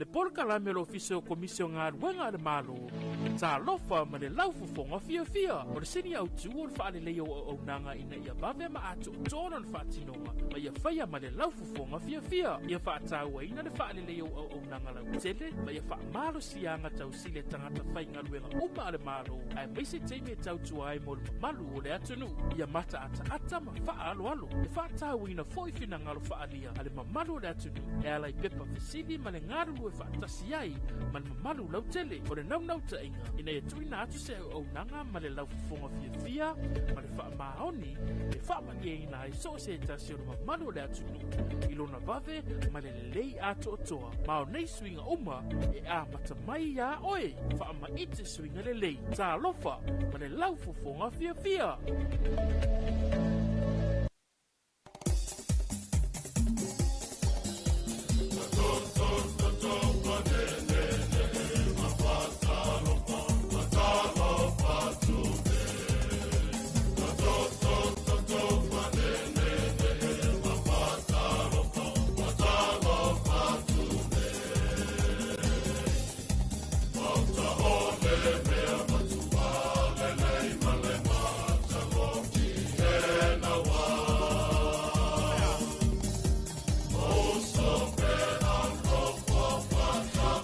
polka la me lo ofisio komisio ngā ruenga le malo. Talofa ma le laufufonga fia. O le seni au tu o le whaale leo o nanga ina ia bave ma atu o tōna le whaatinonga. Ma ia whaia ma le laufufonga fia. Ia whaataua ina le whaale leo o nanga lau tele. Ma ia wha malo sianga tau sile tangata whainga ruenga uma le malo. Ai maise teime tau tuai mo le malu o le atunu. Ia mata ata ma wha alo. Ia whaataua ina foifina ngalo whaalia. Ale ma malu o le atunu. E alai pepa fesili ma le ngaru e whaatasi ai. Ma le malu lau tele. O le nau ta inga. Ina e tuina atu se au nanga ma le laufufonga fia. Ma le wha maoni. E wha mani e ina e so se tasi o le malu o le atunu. Ilona vave ma le lei ato o toa. Ma o nei swinga uma e a mata mai ia oe. Wha ma ite swinga le lei. Talofa ma le laufufonga fia.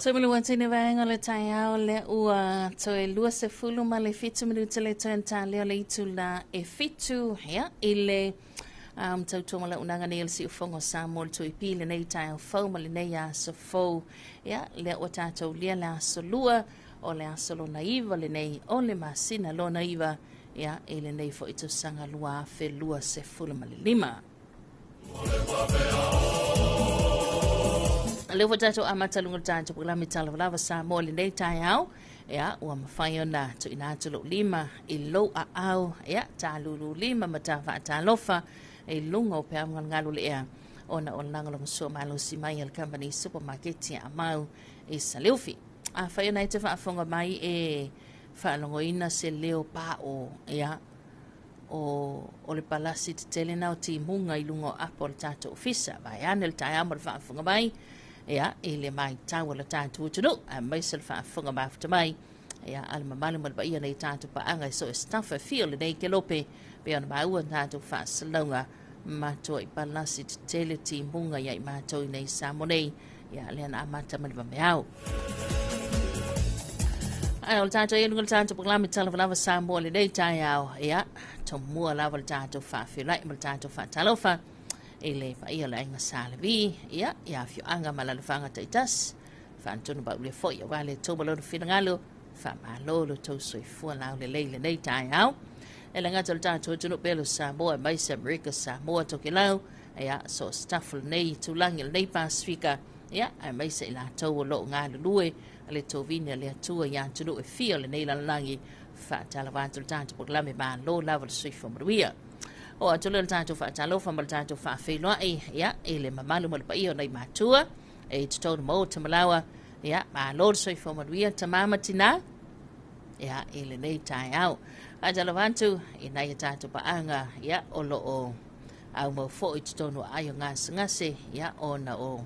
Tōmulu watine vaenga le tai au le ua toe lua se fulu ma le fitu minuta le tōnta leo le itu la e fitu hea ile tautua ma le unanga ni si ufongo Samoa to ipile nei tai au fau ma le nei a so fau hea le o tātou lia le aso lua o le aso lo naiva le nei o le masina lo naiva hea ile nei fo itu sanga lua fe lua se fulu ma le lima. Le whatato amata lunga tātou pulami Talofa Samoa le nei tai au ea ua mawhai ona tu ina tulo lima I lo a au ea tā lulu lima ma tā wha talofa e lunga o pēa ngalu le ea ona o nangalong sua malo si mai al company supermarket a mau e Saleufi a whai ona I te whaafonga mai e whaalongo ina se leo pā o ea o le palasi te tele nao ti munga I lunga o apo le tātou ofisa vai ane le tai amor whaafonga mai ea ele mai tawa la tātou tunu a maisal whaafonga mafta mai ea ala mamalu malba ia nei tātou paanga so e staffa fio le nei ke lope pe ona maua tātou whaasalonga mātua I palasi te tele ti munga ia I mātou nei Samonei ea le ana amata malba meau o le tātou e lunga le tātou paklami Talofa Samoa le nei tai au ea to mua lava le tātou whaafilai ma le tātou whaatalofa ele fa ia la inga salavi ia fio anga malala fanga taitas fa antonu ba le foi wale to balo finangalo fa malolo to soi fu la le leile nei tai au ele ngata ta to tunu pelo Samoa mai se America Samoa to kilau ia so staff nei tu langi nei Pasifika ia ai mai se la to lo nga lue le to vina le tu ia tunu e fio le nei la langi fa Talofa ta to proclame ba lo lava soi fu mruia o atolo le tātou whaatalofa ma le tātou whaawhenua ia le mamalu ma le paio nei mātua e tutonu mo tamalawa ia ma lor soi whamaruia tamama tina ia le nei tai au a jalavantu nei tātou paanga ia o lo o au mau fo I tutonu ayo ngase ia o na o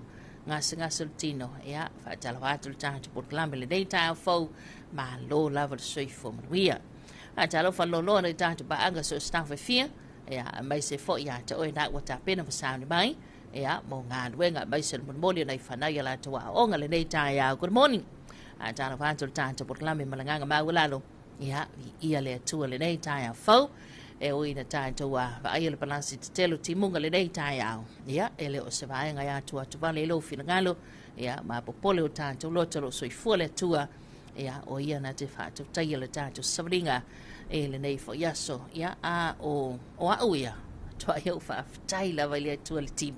ngase tino ia whaatalofa le tātou porklame le nei tai au fau ma lo lava soi whamaruia a jalofa lolo nei tātou paanga so staff e fia ea mai se fo ia te oe nā wata pena whasauni mai ea mo ngā ruenga mai se moli nei whanau la te wā onga le nei tai au good morning a tāna whantul tātou porklame malanganga maulalo ia le atua le nei tai au fau e o ina tātou wa aia le palasi te telo timunga le nei tai au ia ele o se vaenga ia tua tuvale ilo finangalo ia ma popole o tātou lotalo soifua le atua ia o ia na te whātou taia le tātou savringa le nei fo yaso ia a o au ia tua eu fa taila vai le tua le tim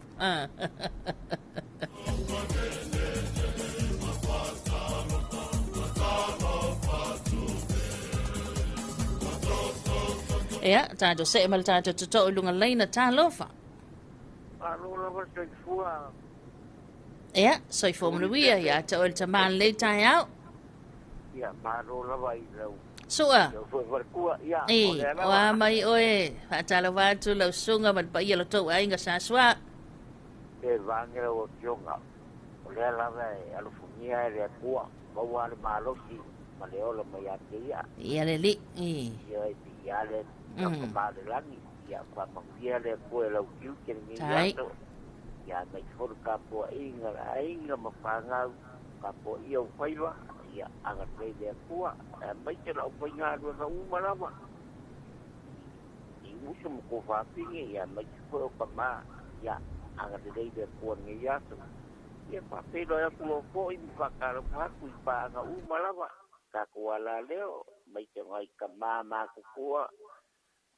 ia tātou se mal tātou tuto lunga leina Talofa ia soifua mnuia ia te oel taman le tai au ia marola vai lau Sua. Wa mai oe, Talofa tu lau sunga man pa ia lo tau ainga sa swa. E vangira o kionga. le lava alu funia le kua bawa le malosi maleola mayatia ia le li ia ia le ma le lani ia fa mangia le kua la kiu ke ni yato ia mai for kapo inga mapanga kapo ia faiwa ia anga le kua mai ke la upainga do na umalama i usu mo fa pingi ia mai ko pa ia anga le kua ni yato ia papelo ya kulo po i fakara paku i pa nga umalawa ka kuala leo mai te ngai ka mama kukua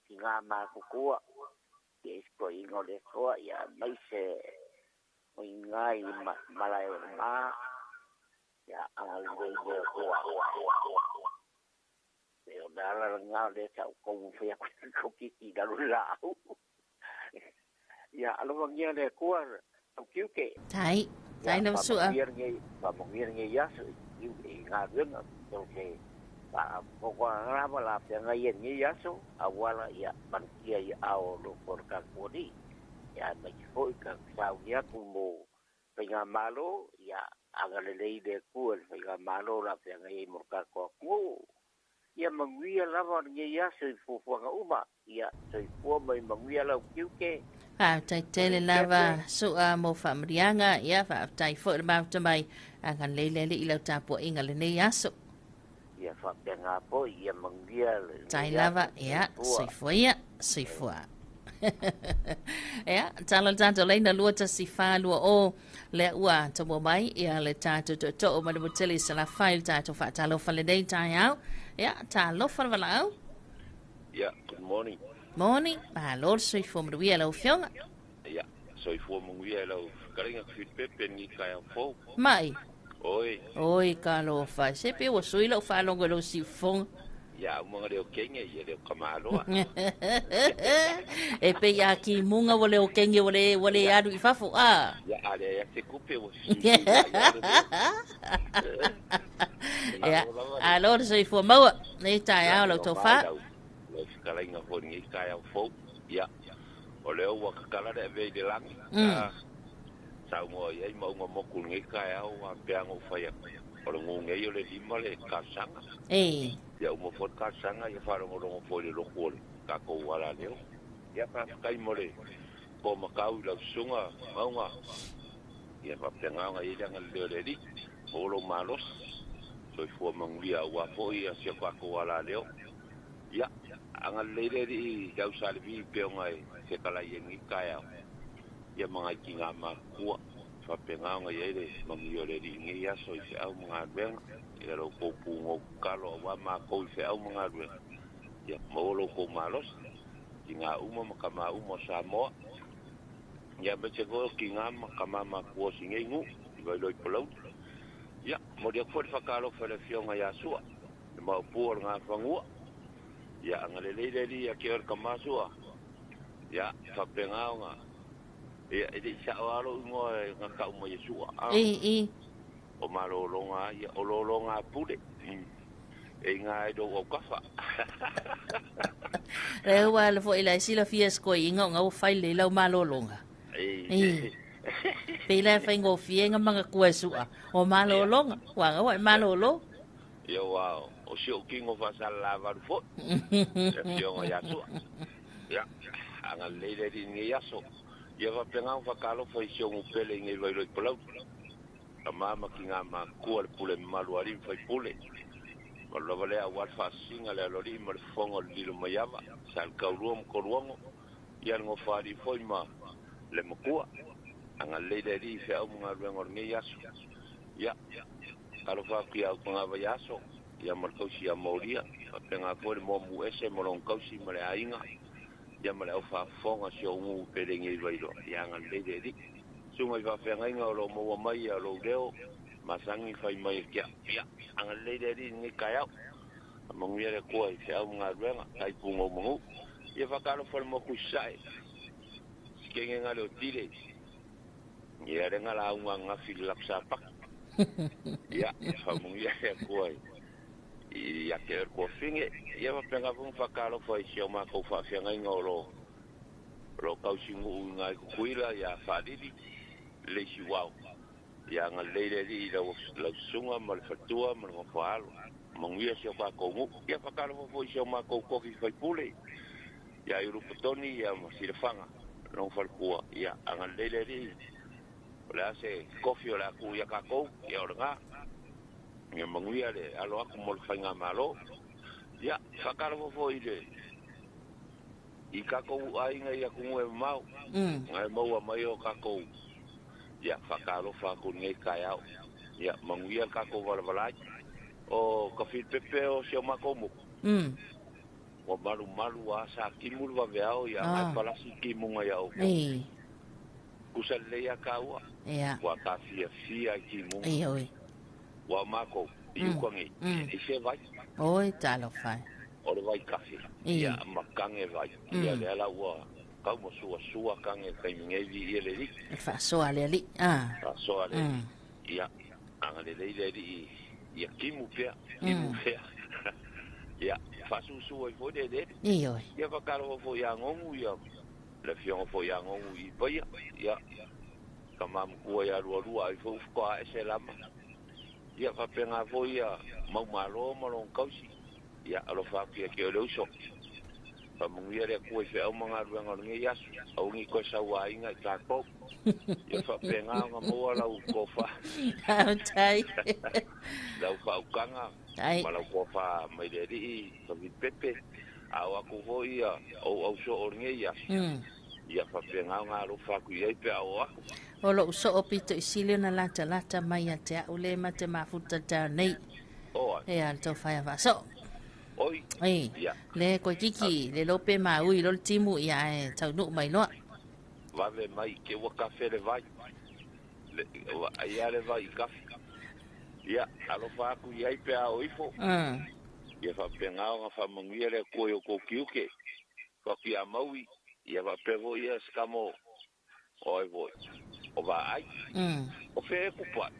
ki ngā mā kukua ki esko i ngole koa ia mai se o i ngai malai o ngā ia angalwei de koa e o nara ngā le sa o kou whea kukiki daru lau ia alowangia le koa au kiuke Tai na sua. Pamongir nge yasu yu ngadun okay. Pa pokok ngapa la penga yen nge yasu awala ya mankia ya ao lo porka kodi. Ya mai foi ka sau ya kumo penga malo ya agalele de kuel penga malo la penga ye morka ko ku. Ya mangwia la nge yasu fu nga uma ya sai fu mai mangwia la kiuke. Tai tele lava sua mo famrianga ia fa tai fo ma tamai akan lele le ilo tapo inga le nei aso ia fa penga po ia mangia tai lava ia soi fo ia talo tanto le na luata si fa lu o le ua to mo mai ia le tato to o ma le tele sala file tato fa talo fa le dei tai au ia talo fa vala Yeah, good morning. Morning, lor soi fo mo wia lo fionga. Yeah, soi fo mo wia lo karinga fit ni kai fo. Mai. Oi, kalo fa se pe o soi lo fa longo lo si fon. Ya, mo ngale o kenge ye le kamalo. E pe ya ki munga wole o kenge wole adu ifafo Ya, ale ya se kupe o si. Ya, alor soi fo mo nei tai au lo to fa. Kalinga ho ni kai fo ya o leo wa kala de ve de lang sa mo ye mo mo ku ni kai au wa peango fa ya o ngo nge yo le lima le ka sanga ya mo fo ka sanga ya fa ngo fo le lo ko ka ko wala leo ya pa kai mo le ko ma ka u la sunga maunga ya pa peanga nga ile nga le di o lo malos so fo mangia wa fo ya se ka ko wala leo ya angal leile di jau salvi peongai se kala yengi kaya ya mga kinga makua fa penga nga yele mangio le di ngi ya so se au mga ben ya lo ko pungo kalo wa ma ko se au mga ben ya molo ko malos kinga uma makama uma Samoa ya beche go kinga makama makua singengu vai loi polo ya mo dia ko fa kalo fa le fionga ya sua ma pu nga fangua ya ngalele dia kior kamasua ya fapenga nga ya idi sawalo ngo ngaka mo yesua o malolonga ya ololonga pude e nga do o kafa le wala fo ila sila fies ko inga nga o faile la malolonga pela fa ngo fienga manga kuesua o malolonga wa wa malolo yo wow o sio kingo fa sala va fo yo ya tu ya anga leile di ngi yaso ya va penga fa kalo fa sio mu pele ngi lo polo mama kinga ma ko pule malu ari fa pule lo vale a wa fa singa le lo di mo fongo di lo mayava sal ka ruom ko ruomo ya ngo fa di foi ma le mo ko anga leile di fa mo ngor ngi yaso ya kalo fa ki au nga va yaso ya marcausi a moria penga ko mo mu ese mo ron causi mo le ainga ya mo le fa fonga si o mu pelengi vairo ya ngal de di sunga va fenga nga lo mo mai a lo deo masangi fai mai kia ya ngal de di ni kaya mo ngiere ko ai se au nga venga ai pungo mo ya fa kalo fo mo ku sai skenge nga lo tile ya renga la nga filak sapa ya fa mo ngiere ko ai ya que ko finge ya va penga fun fakalo foi si o ma ko fa fianga ngolo ro kausi ngu nga kuila ya fa didi le si wow ia nga leile li lau sunga ma le fatua ma le whaalu. Manguia sio ka kongu, ia whakara fo sio ma kou kofi whai pule. Ia i rupatoni ia ma sirafanga, nong whalpua, ia anga leile li. Ola se kofi o la ku ia ka kou, ia ora ngā. Ia manguia le alo aku mo le whainga malo. Ia whakara fo i le. I ka kou ainga ia kungu e mau. Ngai maua mai o ka kou. Ia whakaro whaku ngai kai au. Ia manguia ka kou walavalai. O ka pepe o sio makomo. O malu a sa kimulu wa veao ia ngai palasi kimunga ia o. Kusa leia ka ua. Wa ka fia kimunga. Wa mako iukangi. Ise vai. Oi, Talofa. O le vai kafi. Ia makange vai. Ia le ala ua. Kau mo sua kange kai ngevi ia le li. Fa soa le li. Fa soa le. Ia anga le li. Ia kimu pia. Ia fasu ai fo de. Ia vakaro fo ia ngongu ia. Le fiongo fo ia ngongu I paia. Ia kamam kua ia rua ai fo ko a selama. Ia fa penga fo ia mau malo malong kausi. Ia alo fa kia ke le uso. Pa mungia le kua fe au manga ruanga ngi yasu. Au ngi ko sa wa inga ka ko. Ia fa penga nga mo ala u ko fa. Tai. Lau fa ukanga. Malau ko fa mai de ri fa pepe. Au aku ho ia au so ornge ya. Ia fa penga nga lo fa ku ia pe au aku. O lo so o pito isile na lata mai te ule mate mafuta ta nei. E al to fa va so. Oi. Le ko kiki le lope ma ui lo timu ia e tau nu mai no. Va ve mai ke wa kafe le vai. Le ia le vai kafe. Ia alo fa ku ia pe au ifo. Ia fa penga nga fa mangia le ko yo ko kiuke. Fa pia maui ia va pevo ia skamo. Oi voi. O va ai. O fe kupa.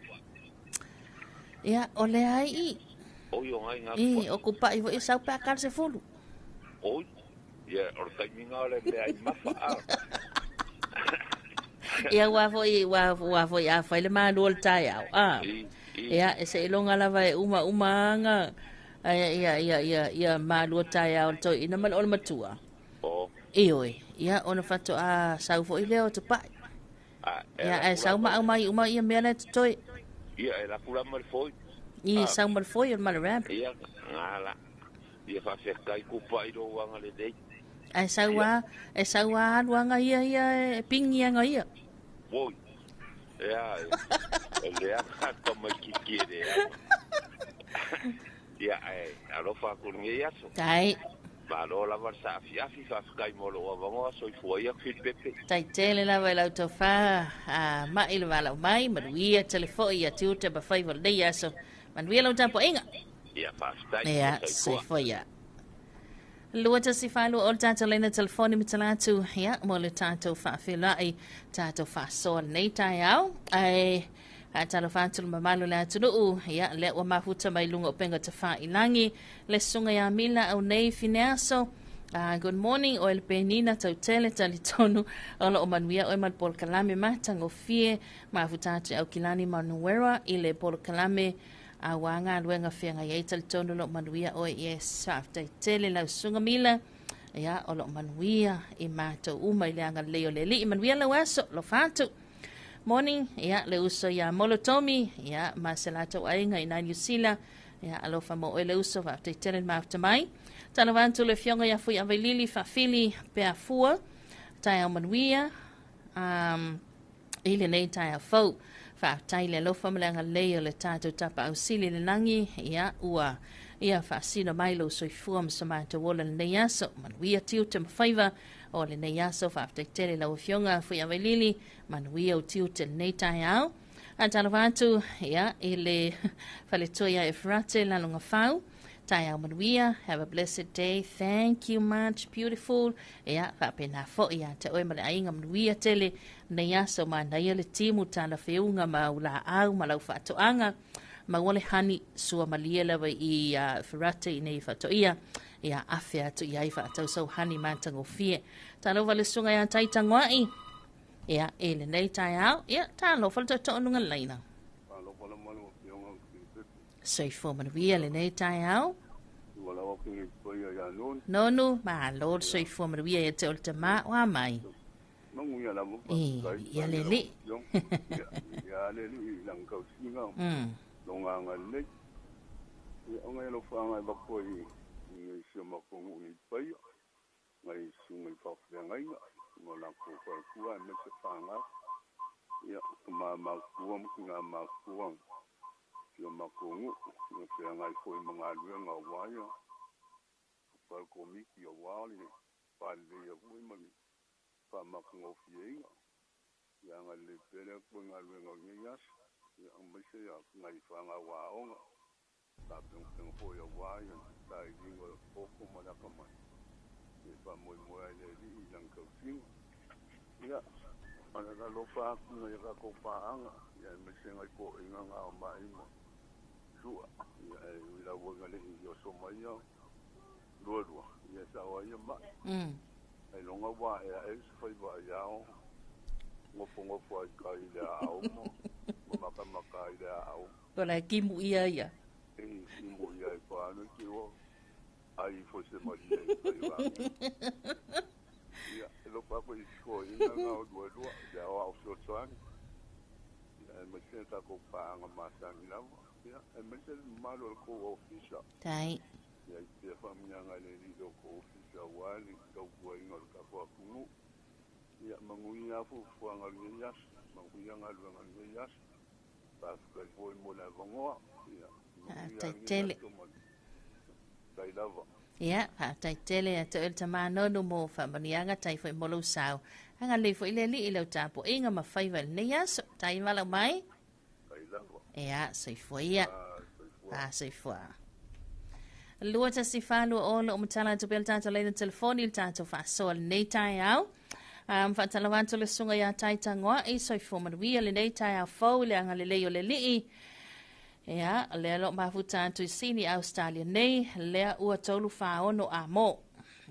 Ia o le ai. O yo ngai nga. O kupa i vo isa pa kar se fulu. Oi. Ia o taiminga le pe ai mafa. Ia wa vo ia fa le ma lo tai au. Ia ese longa lava e uma nga. Ia ma lo tai au to ina mal ol matua. Oi. Ia ona fato a sau fo ile o te pai. Ia sau ma uma ia mele toi. Ia la kula mal foi. I sau mal foi mal ramp. Ia ngala. Ia fa se kai ku pai do wanga le dei. Sau wa luanga ia pingi nga ia. Voi. Ia. Ia ka mai kikire. Ia alo fa ku ngi yaso. Tai. Malo la varsa afi fa kai molo wa vango so foi ia fit pepe. Tai tele la vai lauto fa ma il vala mai manuia telefo ia tuta ba fai vol dia so manuia lo tampo inga. Ia fa stai. Ia so foi ia. Luata si fa lo olta lena telefoni mitalatu ia mo le tato fa filai tato fa so nei tai au ai Talofa atu mamalu le atunu ia le wa mafuta mai lunga penga te fa ilangi le sunga ya mila au nei fineaso. Good morning o el penina tau tele talitonu o manuia o mal pol kalame matango fie mafuta atu au kilani manuera ile pol kalame a wanga luenga fianga ya talitonu lo manuia o yes after tele la sunga mila ia o lo manuia I mato uma ile anga leo leli manuia la waso lo fatu. Morning, ia le uso ya molotomi, ia maselato ainga ina New ia alofa mo le uso fa te tenen mafta mai. Tanavantu le fionga ya fui avelili fa fili pe afua, tai manuia, ile nei tai fo fa tai le lofa mlanga le le tato tapa ausili le nangi, ia ua ia fa sino mai lo so fuam samata wola le yaso manuia tiutem favor o le yaso fa te tele la fionga fui avelili manuia o tiutel nei tai au Talofantu ia ile faletoia efrate la longa fau tai au manuia. Have a blessed day, thank you much, beautiful ia fa pena fo ia te oe male ainga manuia tele nei yaso mana ia le timu tala feunga maula au malau fa toanga mawale hani sua maliela wa I ferrate I nei fatoia ia afia tu ia ifa tau so hani mantango fie talo vale sunga ya tai tangwai ia ele nei tai au ia talo falta to nunga laina Soifua manuia le nei tai au. Wala o ki pai ya non. Nonu, ma lord soifua manuia e te o te maa wa mai. Mangu ya la mo pa. Ya le li. Ya le li lang kau singa. Longa ngale. Ya ngai lo fa ngai ba ko ni se ma ko ni pai. Ngai sungai pa fa ngai mo la ko ko ku me se fa nga. Ya ma ku ma ku yo makungu yo te ngai foi mga luenga waia pa ko miki o wali pa le yo muy mami pa makungo fienga ya ngai pele ko ngai luenga ngias ya mbese ya ngai fa nga waonga ta pung ho yo waia ta dingo poco mala kama e pa moi le li lang ko fin ya ana la lo pa ku ngai ka ko pa anga ya mbese ngai ko inga nga mai mo sua la wanga le yo so mai yo lua ya sa wa ya ma ai longa wa e foi wa ya ngofo ka ida au mo maka ida au ko la ki mu ia ya mu ia pa no ki wo ai fo se ma ya lo pa ko isko ina na do ya wa so tsan ya me senta ko pa nga masang la ya e mete malo ko ofisa tai ya te famia ngale li do ko ofisa wali do ko ingol ka ko ku ya manguia fu ngal ya manguia ngal ya pas ko ko mo la vongo ya tai tele tai lava ya tai tele ya te te mano no mo fa manianga tai foi mo lo sao anga le foi le li lo tapo inga ma fai val ne ya tai mala mai ya soifua soifua lua ta si falu o lo mtala to bel tata le telefoni il tata fa so nei tai au fa tala wanto le sunga ya tai tangoa e soifua manuia le nei tai au fo le anga le leo le li ya le lo ma futa to sini Australia nei le ua tolu fa ono a mo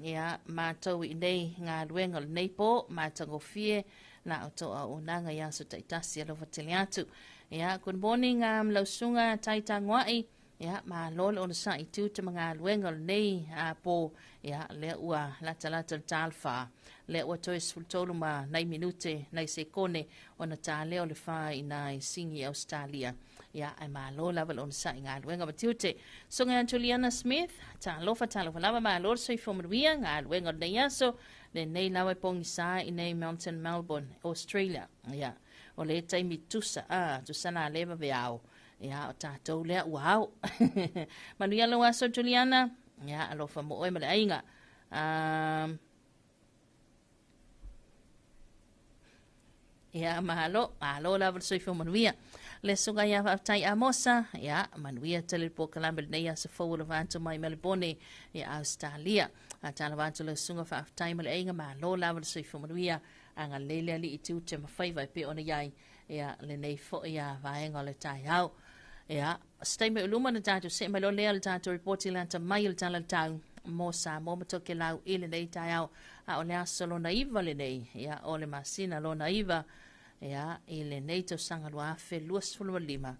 ya ma to i nei nga luenga nei po ma tango fie na auto o nanga ya so tai tasi lo fateliatu. Ya, good morning, lausunga taitangwai. Ya, ma lolo on sa itu te mga luengal nei po ya le ua la talfa le ua tois fultolu ma nai minute nai sekone ona ta leo le fa ina singi Australia. Ya, ai ma lola val on sa inga luenga batiute. Sunga Juliana Smith, Talofa lava ma lolo soi fomruia nga luenga nei yaso le nei lawa pongi sa inei Mountain Melbourne, Australia. Ya. O le taimi tusa na leva veao ya o tatou lea wow manuia lo aso Juliana ya alofa mo e male ainga ya mahalo la versifo manuia le sunga ya tai amosa ya manuia tele po kalambel nei asa fo lo vanto mai Melbourne ya Australia atala vanto le sunga fa tai male ainga mahalo la versifo manuia anga lele ali itu te mawhaiwai pe ona iai ia le nei fo ia vaenga le tai au ia stay me uluma na tātou se me lo lea le tātou reporti lanta mai le tala tau mo sa mo matoke lau i le nei tai au a o le aso lo naiva le nei ia o le masina lo naiva ia i le nei tau sanga lua afe luas fulua lima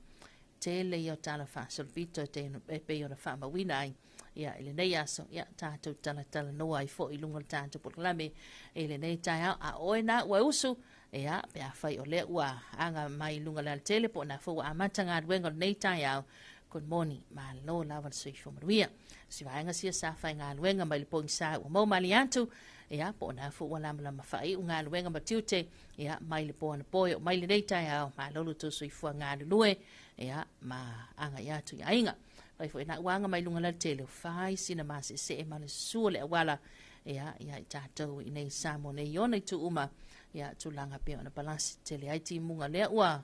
te le i o tala wha solvito te e pe o na wha mawina ai ia ele nei aso ia tātou tala noa i fo i lunga tātou pokalame ele nei tai au a oe na ua usu ia pe a whai o le ua anga mai lunga le tele po na fo a matanga wenga nei tai au good morning ma lo lava sui fo maruia si vaenga sia sa whai ngā luenga mai le pong sa ua mau mali atu ia po na fo wala mala mawhai u ngā luenga matiute ia mai le po na poio mai le nei tai au ma lolo tu sui fo ngā lue ia ma anga ia tu ia inga pai foi na wanga mai lunga la tele fai sina mas se e male sule wala ia tatou i nei samo nei ona tu uma ia tulanga pe ona balance tele ai ti munga le ua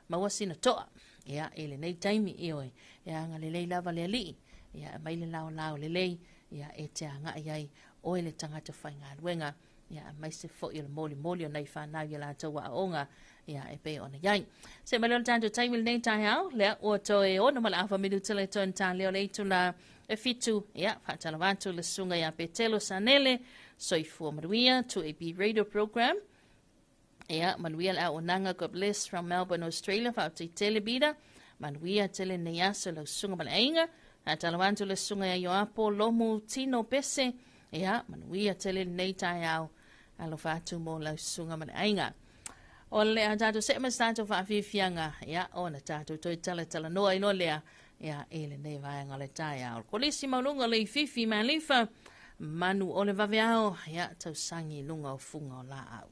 ma wasina to ia ele nei taimi ioi ia nga le lei lava le ali ia mai le lao le lei ia e te anga ai o ele tangata fai ngā luenga ia mai se fo il moli nei fa na ia la tawa onga ia e pe ona yai se malol tanto taimi nei tai au le o to e ona mala afa minuto le ton tan le le tula e fitu ia fa talavantu le sunga ia petelo sanele soifua maruia to a B radio program ia manuia la onanga God bless from Melbourne Australia fa te telebida manuia tele nei aso lau sunga malainga, a talawantu le sunga ya yoapo lomu tino pese, ia manuia tele nei tai au, alo fatu mo lau sunga malainga. O le a tātou se ma tātou whaafifianga, ia, o na tātou toi tala noa ino lea, ia, ele nei vaenga le tai au. Kolisi maununga le fifi malifa, manu o le vaveao, ia, tau sangi lunga o funga o la au.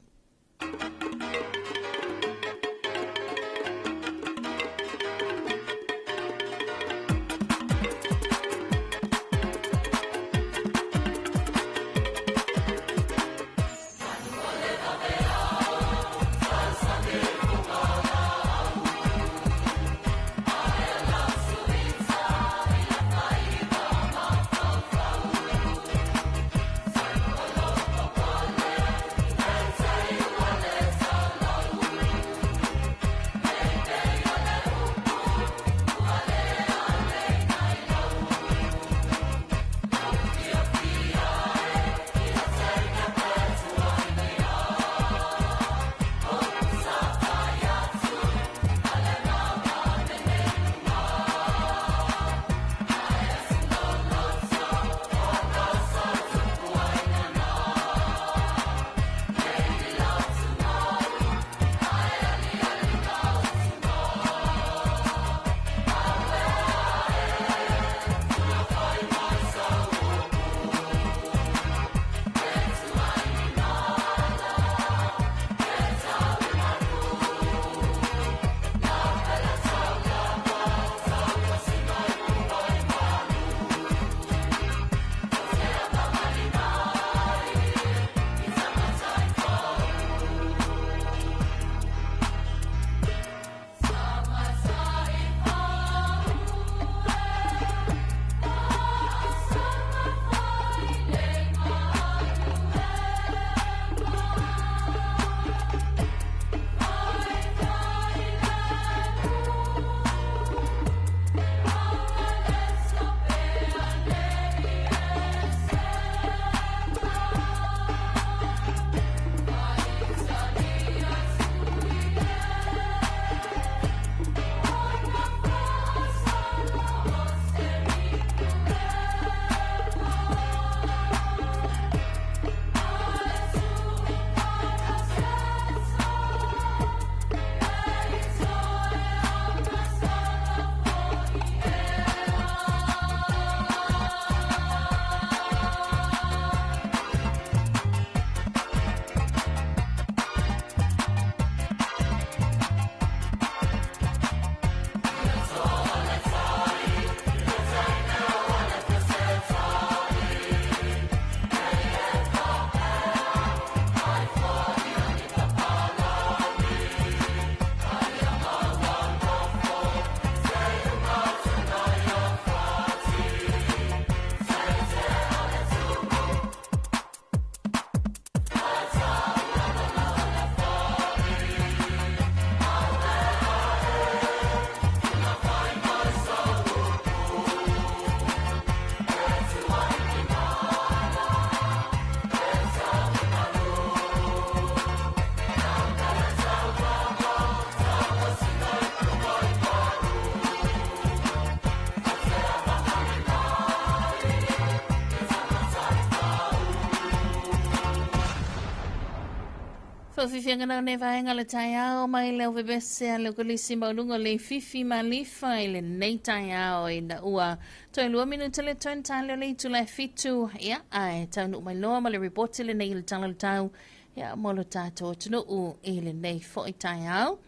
Fifianga na ne vaenga le tai ao mai leo vebese a leo kolisi maulunga le fifi malifa ile nei tai ao i na ua toi lua minuta le toin taleo le itu le fitu ia ai taunu mai loa ma le reporti le nei le tala le tau ia molo tato tunu u ile nei fo i tai ao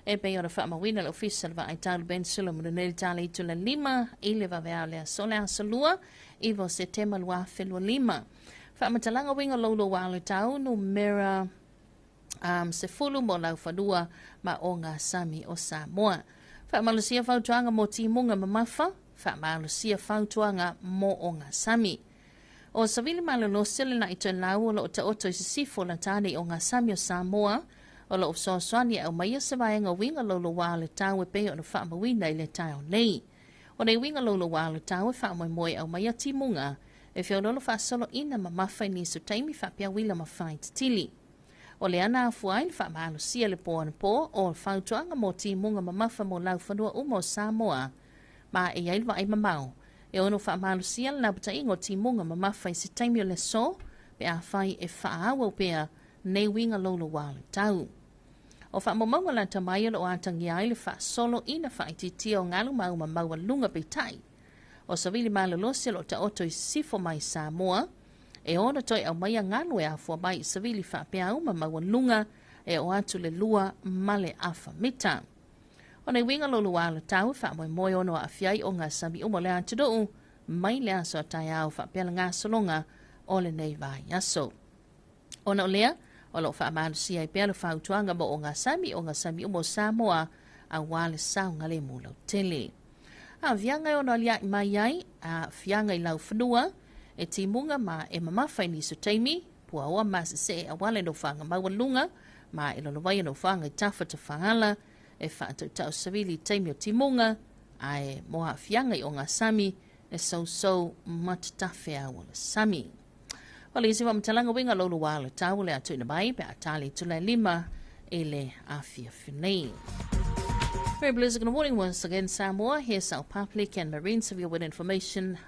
e pe ora fa mawina le official va ai tau ben sula mo le nei tala itu le lima ile va vea le sole a salua i vo setema lua felua lima fa matalanga winga lolo wa le tau no mera se fulu mo lau whanua ma o ngā sami o Samoa. Wha malusia whautuanga mo timunga mamafa, wha malusia whautuanga mo o ngā sami. O savili malolo sile na ito lau o lo te oto i sifo la tane o ngā sami o Samoa, o lo soaswani au maia se vaenga winga lolo wa le tau e peo na wha mawina i le tau nei. O nei winga lolo wa le tau e wha moe au maia timunga, e whio lolo wha solo ina mamafa i nisu taimi wha pia wila mawhai tili. O le ana fuain fa malo sia le po o fautuanga mo timunga mamafa mo lau fanua umo Samoa. Ma e yailwa ai mamau. E ono fa malo sia na buta ingo timunga mamafa i se taimio le so, pe a fai e fa awa pea nei winga lolo wale tau. O fa momonga la tamai lo atangi ai le fa solo ina fa iti o ngalu mau mamaua lunga pe tai. O savili malo losia lo ta oto i sifo mai Samoa, e ona toi au mai nganu e afua mai savili fa pea uma maua lunga e o atu le lua male afa mita. O nei winga lolo wale tau fa moi ono a fiai o ngā sami umo le antidou, mai le aso tai au fa pea ngā solonga o le nei vai aso. Ona o lea, o lo fa amanu si ai pea le fautuanga mo o ngā sami umo Samoa a wale sau ngale mula tele. A vianga o no lia mai ai, a fianga i lau whanua, e timunga ma e mamawhai ni su teimi, pua oa ma se a wale no whanga mawalunga, ma e lono vai no whanga i tafa ta whangala, e whaatau tau savili teimi o timunga, a e moa fianga i o ngā sami, e sau matatafe a wala sami. Wale isi wamatalanga winga lolo wale tau le atu ina bai, pe a tali tula lima, e le afia finei. Very blizzard good morning once again, Samoa. Here's our public and marine severe weather information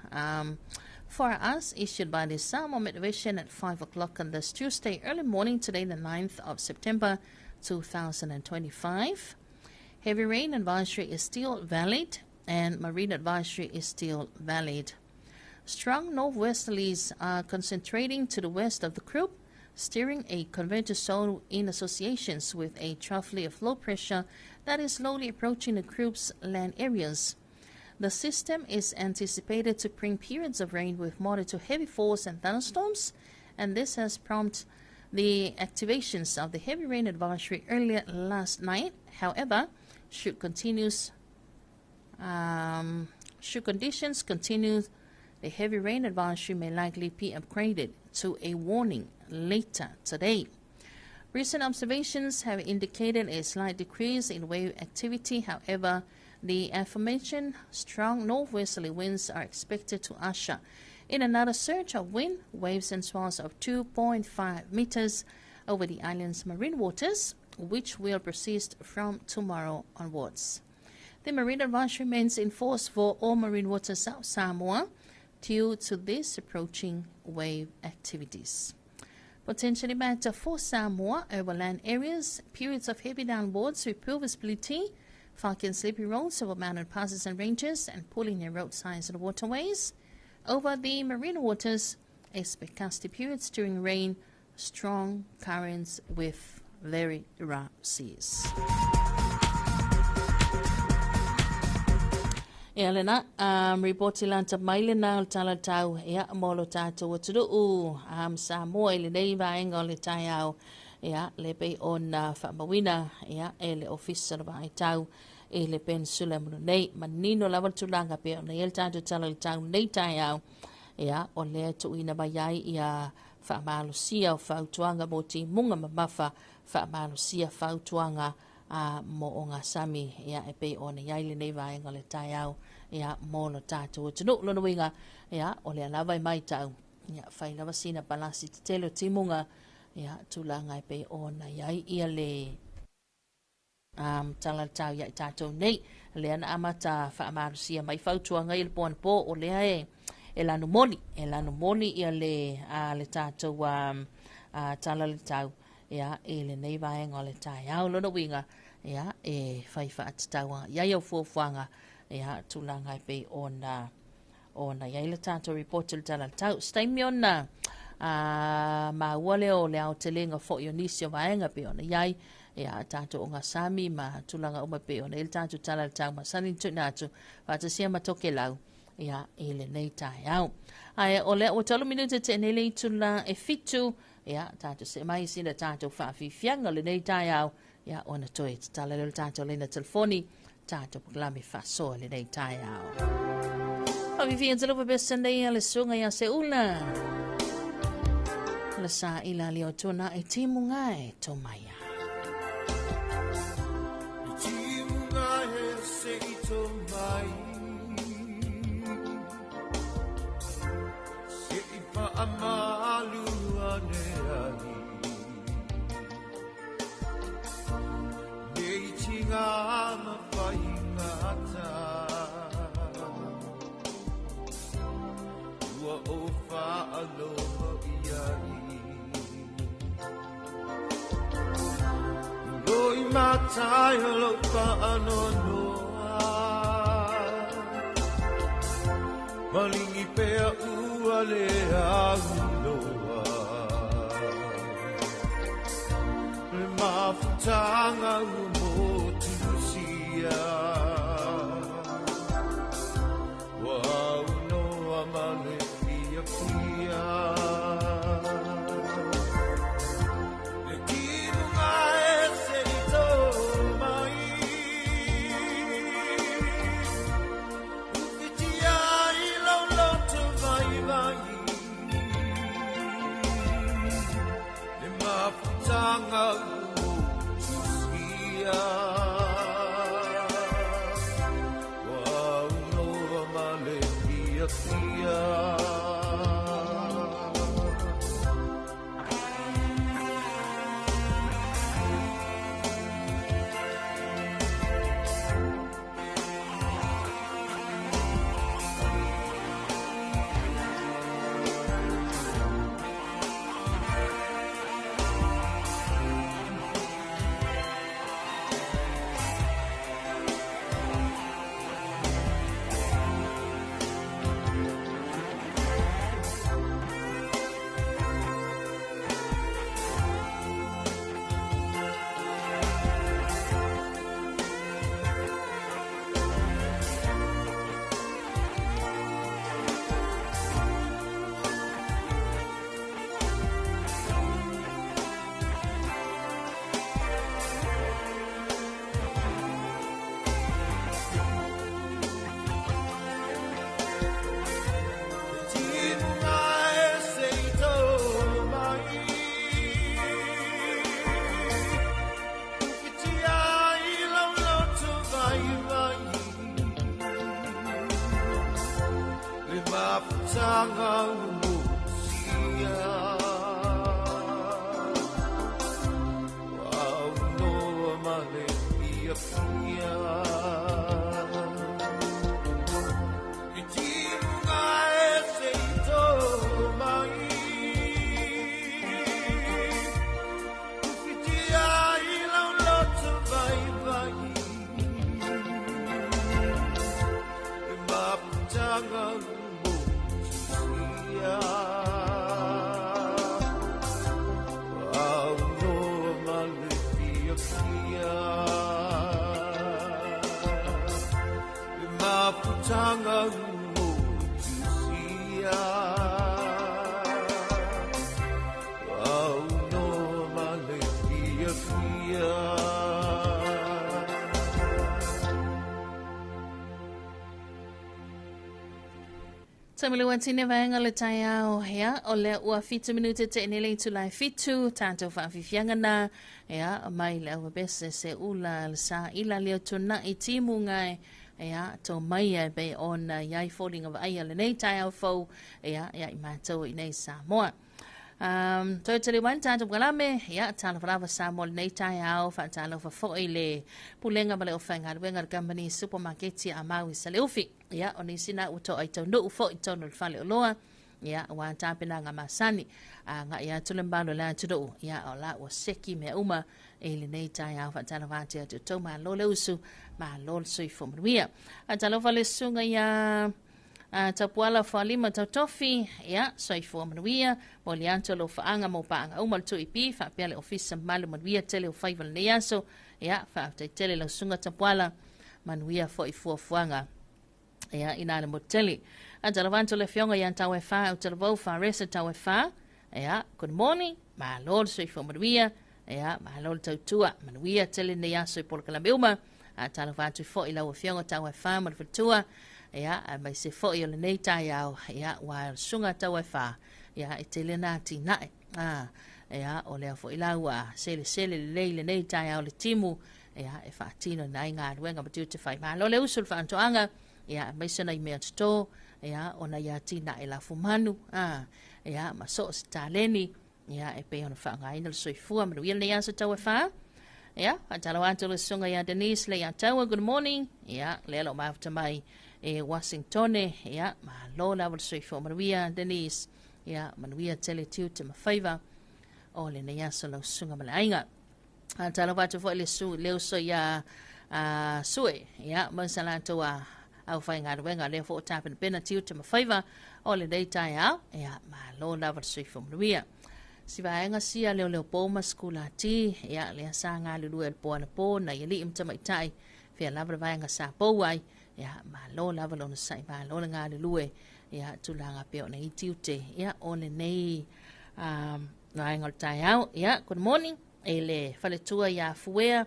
for us, issued by the Samoa Meteorology at 5 o'clock on this Tuesday early morning, today the 9th of September 2025. Heavy rain advisory is still valid and marine advisory is still valid. Strong northwesterlies are concentrating to the west of the group, steering a convective zone in associations with a trough of low pressure that is slowly approaching the group's land areas. The system is anticipated to bring periods of rain with moderate to heavy force and thunderstorms, and this has prompted the activations of the heavy rain advisory earlier last night. However, should conditions continue, the heavy rain advisory may likely be upgraded to a warning later today. Recent observations have indicated a slight decrease in wave activity. However, the aforementioned strong northwesterly winds are expected to usher in another surge of wind, waves and swells of 2.5 meters over the island's marine waters, which will persist from tomorrow onwards. The marine advisory remains in force for all marine waters South Samoa due to this approaching wave activities. Potentially matter for Samoa over land areas, periods of heavy downwards with poor visibility, foggy and slippery roads over mountain passes and ranges, and pulling near roadsides and waterways. Over the marine waters, expect gusty periods during rain, strong currents with very rough seas. Elena, reporti lanta mailena tala tau ya molo tato watudu Samoa ile nei vaenga le taiao ya le pe on famawina ya ele officer vai tau ele pensula mo nei manino lava tulanga pe on el tato tala tau nei taiao ya o le tu ina bayai ya famalusia fautuanga moti munga mamafa famalusia fautuanga mo o ngā sami ia e pei o nei aile nei vaenga le taiao ia mo no tātou tunu lono winga ia o le alawa i mai tau ia whai lawa sina palasi te telo timunga ia tūlanga e pei o na iai ia le tala tau ia i tātou nei le ana amata whaamarusia mai whautuanga i le poan po o lea e lanu moni ia le tātou tala le tau ia e le nei vaenga o le taiao lono winga ia e whai whaatataua ia iau fuafuanga ia tūlanga i pei ona ia le tātou reporter tala tau staimi ona ma wale o le au te lenga fo ionisio vaenga pe ona iai ia tātou o ngā sami ma tūlanga uma pe ona il tātou tala tau ma sani tunatu whaatasia matoke lau ia e le nei taiao ai o le o talo minuta te nei tula e fitu ia tātou se mai sina tātou whaafifianga le nei taiao ia ona toi te tala le tātou le na telefoni tātou puklami whasoa le nei taiao. Whaafifianga te lupa besa nei a le sunga ia se ula. La sa ila leo tuna e timu ngai to maia. Timu ngai se to mai. Se ipa amalu ane ai. mafaingata Ua o whaaloha iai Loi matai halo whaanonoa Malingi pea ua le aunoa Le mafutanga umotusia Wa aunoa male fia fia Le kinunga e se ito mai Ukitia ilo loto vai vai Le mafutanga umotusia Wa aunoa male fia fia Tamilu tine vaenga le tai au ya o le ua fitu minute te nele tu lai fitu tanto fa fifianga ya mai le ua bese se ula le sa ila leo tuna I timu ngai ya to mai e be on yai falling of ai le nei tai au fo ya I mato I nei Samoa. Toi tele wan tanto galame ya Talofa Samoa nei tai au fa Talofa fo ile pulenga bale ofanga wenga company supermarket ya Maui Saleufi ya onisina uto ai tau no fo I tonu fale loa ya wa tapena nga masani nga ya tulembalo la tudo ya ola o seki me uma ele nei tai au fa Talofa te to ma lo leusu ma lo sui fo mria Talofa le sunga ya tapuala falima tautofi ya soifo manuia molianto lo faanga mo paanga umal tu ipi fa pele ofisa malu manuia tele o faival neaso ya fa tele lo sunga tapuala manuia fo ifo fuanga ya inale moteli antalavanto le fionga ya tawe fa utelvo fa resa tawe fa ya good morning ma lord soifo manuia ya ma lord tautua manuia tele neaso por kalameuma antalavanto fo ila o fionga tawe fa malfutua ya mai se fo yo le nei tai au ya wa sunga tawe fa ya itelena tina ya o le fo ila wa sele le nei tai au le timu ya e fa tino nai nga wenga matu te fai ma lo le usul fa antoanga ya mai se nai me to ya ona ya tina e la fumanu ya ma so staleni ya e pe ona fa nga ina le soifua ma le ia se tawe fa Ya, atalo atu le sunga ya Denise le ya tawa, good morning. Ya, le lo mafuta mai Washington, ya, ma lo lava sui fo Maria Denise. Ya, Maria tele tiu te mawhaiva. O le na ya so lo sunga malainga. Atalo watu fo le su leo so ya sue. Ya, masala toa au whai ngā ruenga leo fo tapen pena tiu te mawhaiva. O le daytai au, ya, ma lo lava sui fo Maria. Si vaenga sia leo poma skula ti ya le sa nga lulu el po na po na yeli imta mai tai fe lava vaenga sa po wai ya ma lo lava lo na sai ba lo nga lulu ya tulanga pe ona itiute ya one nei vaenga tai au ya good morning ele fale tua ya fuea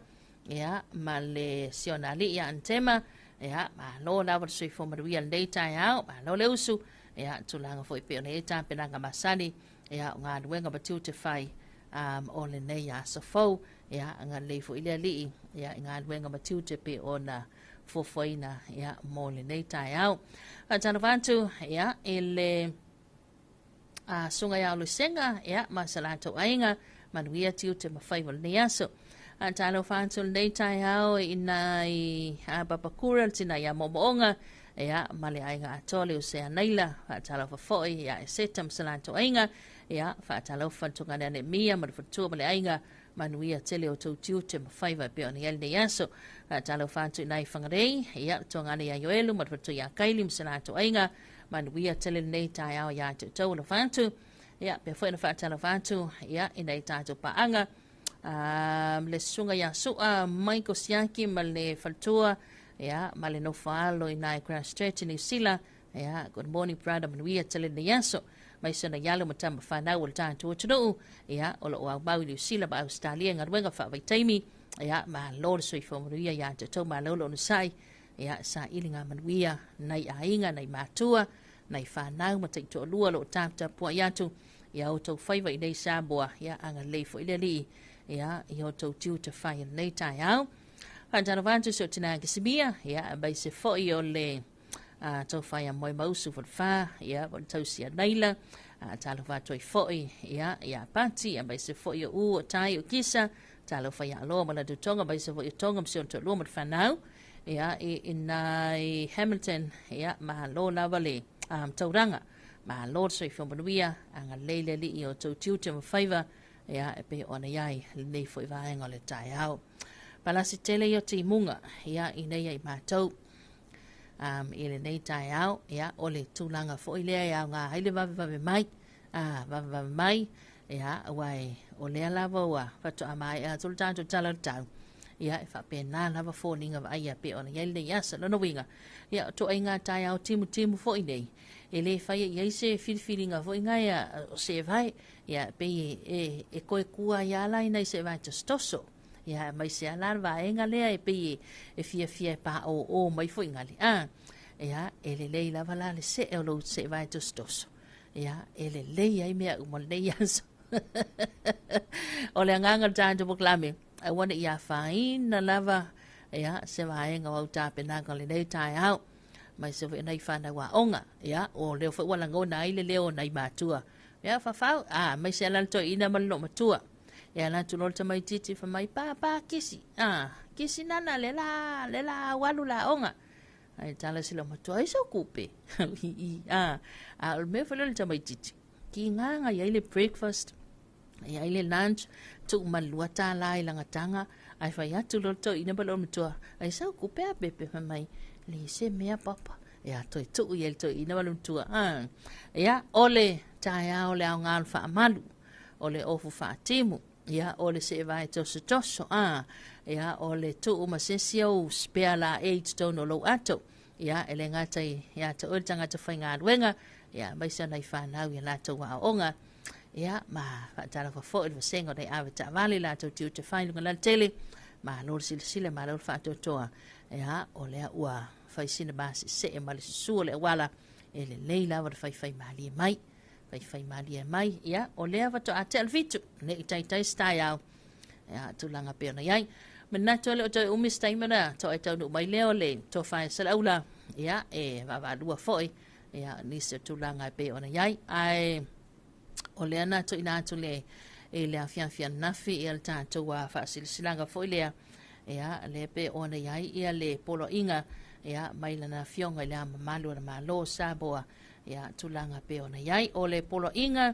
ya ma le sionali ya antema ya ma lo lava sui fo maria le tai au ma lo le usu ya tulanga foi pe ona ita penanga masani ya ngā ruenga batu te whai o le nei a safau ya ngā leifo ili ali ya ngā ruenga batu te pe o na fofoina ya mo le nei tai au tana vantu ya ele sunga ya lusenga ya masalato ainga manuia tiu te mawhai wale nei aso talo vantu le nei tai au ina i papakura tina ya momoonga ya male ainga atole o sea naila talo fafoi ya setam salato ainga ya talo fantunga ne mia ma fatu male ainga manuia tele o tiu te mawhaiva pe ona yel ne yaso talo fantu nai fangarei ya tonga ne ya yoelu ma fatu ya kaili salato ainga manuia tele nei tai au ya to no fantu ya pe foi na talo fantu ya ina tato paanga le sunga ya su Michael Siaki male fatua ya male no falo ina Christchurch ni sila ya good morning brother manuia tele ne yaso mai sana yalo matamba fana wal ta to tunu ya olo wa ba ni sila ba Australia ngarwenga fa vai taimi ya ma lord soi fo manuia ya to ma lo no sai ya sa ilinga manuia nai ainga nai matua nai fana ma te to lua lo ta po ya tu ya o to fai vai nei sa boa ya anga le fo ile li ya yo to tiu te fai nei ta ya Pantano vantu so tina kisibia ya bai se fo yo le to fai a moi mausu fo fa ya bon to sia naila talo va to fo ya pati bai se fo yo u tai o kisa talo fai a lo mala do tonga bai se fo yo tonga mse to lo mat fa now ya in Hamilton ya ma lo la vale tauranga ma lo so fo bonwia anga lele li yo to tutu ma favor ya pe ona yai le fo va ngole tai au palasi tele yo ti munga ya ine ya matou ile nei tai au ya ole tulanga fo ile ya nga ile va mai va mai ya wai ole la wa fato amai sultan to tala tau ya fa pe na la va fo ninga va ya pe ona yele ya sa no winga ya to inga tai au timu fo ine ele fa ya se feelinga fo inga ya se vai ya pe e ko kua ya la ina se va to stoso ya mai se ala va enga le e pe e fia pa o mai fo inga le ya ele le la vala le se o lo se va to stoso ya ele le ya me o le ya o le nganga tanto proclame I want ya fine na lava ya se va enga o ta pe na ko le nei tai au mai se ve nei fa na wa onga ya o le fo wala ngo nai le leo nai matua ya fa mai se lan to ina mal lo matua ya lan tu lo ta mai titi fa mai pa kisi kisi nana le la walu la onga ai tala sila matua iso kupe al me fa lo ta mai titi ki nganga ya ile breakfast ya ile lunch tu maluata lai langa tanga ai fa ya tu lo to ina balo matua ai sa kupe a pepe fa mai le se mea papa ya to tu yel to ina balo matua ya ole taia ole au ngal fa malu ole ofu fa timu ya ole se vai to se toso ya ole tu uma sesio spare la 8 tono lo ato ya ele ngata ya to tanga to fainga wenga ya mai sa nai fa na ya la to wa onga ya ma fa tala fo il sengo dai avita vale la to tu te fainga la tele ma lo sile ma lo fa to ya ole wa fa sina basi se ma le su le wala ele leila wa fa mali mai ya ole va to atel vitu ne tai style ya tulanga pe na yai mena to le to umi stai mana to ai to no mai leo le to fa sala ula ya va dua foi ya ni se tulanga pe ona yai ai ole na to ina to le e le afiafia nafi e le tātou a whaasilisilanga fo ilea ia le pe ona iai ia le polo inga ia mai lana fionga le ama malu na malo Samoa ia tulanga pe ona iai o le polo inga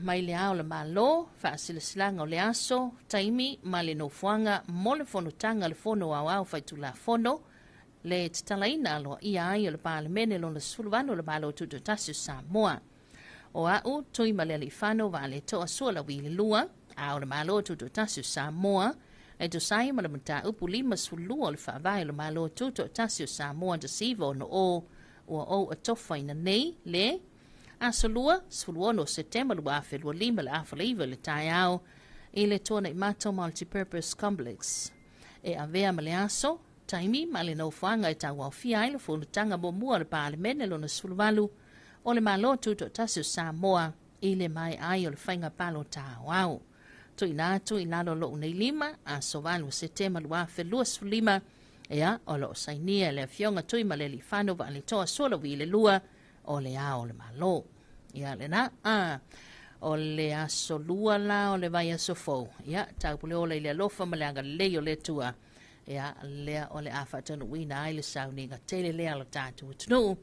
mai le ao le malo whaasilisilanga o le aso taimi ma le nofuanga mo le fonotanga le fono au whaitula fono le titalaina alo ia ai o le palemene lona suluvano le malo tutu tasio Samoa o au tui ma le alifano va le toa sua la wile lua a o le malo tutu tasio Samoa e to sai ma le mata upu lima sulua o le whaavai le malo tutu tasio Samoa de sivo no o atofa ina nei le a solua no September lua awhelua lima le awhaleiva le tai au i le tona i mato multipurpose complex e avea ma le aso taimi ma le nauwhanga i tau au fia i le whunutanga mo mua le palemene lona suluvalu o le malo tuto tasio Samoa i le mai ai o le whainga palo tau au. Tui nātu i lalo lo unei lima a sovalu September lua awhelua sulima ea o lo sainia le fionga tui ma le li whanu va le toa sola wi le lua o le ao le malo. Ia le na o le aso lua la o le vai aso fau. Ia tau pule o le alofa ma le anga leo le tua. Ia lea o le awhatanu wina ai le sauninga tele lea lo tātu utunu.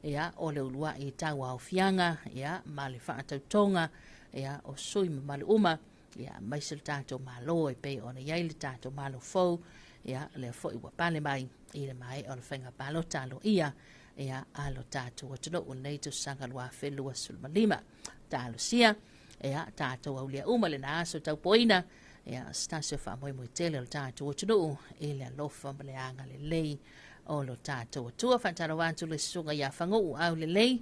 Ia o le ulua i tau au fianga. Ia ma le whaatautonga. Ia o sui ma malu uma. Ia maisel tātou malo e pe o na iai le tātou malo fau. Ia le fo i wapale mai. I le mai o le whainga palo talo ia. Ia alo tātou atunu o neito sanga lua whelua sulmalima. Talo sia. Ia tātou au lea uma le na aso tau poina. Ia stasio wha moi moi tele o tātou atunu. I le alofa ma le anga le lei. O lo tātou atua whantara wantu le sunga ia whangu au le lei.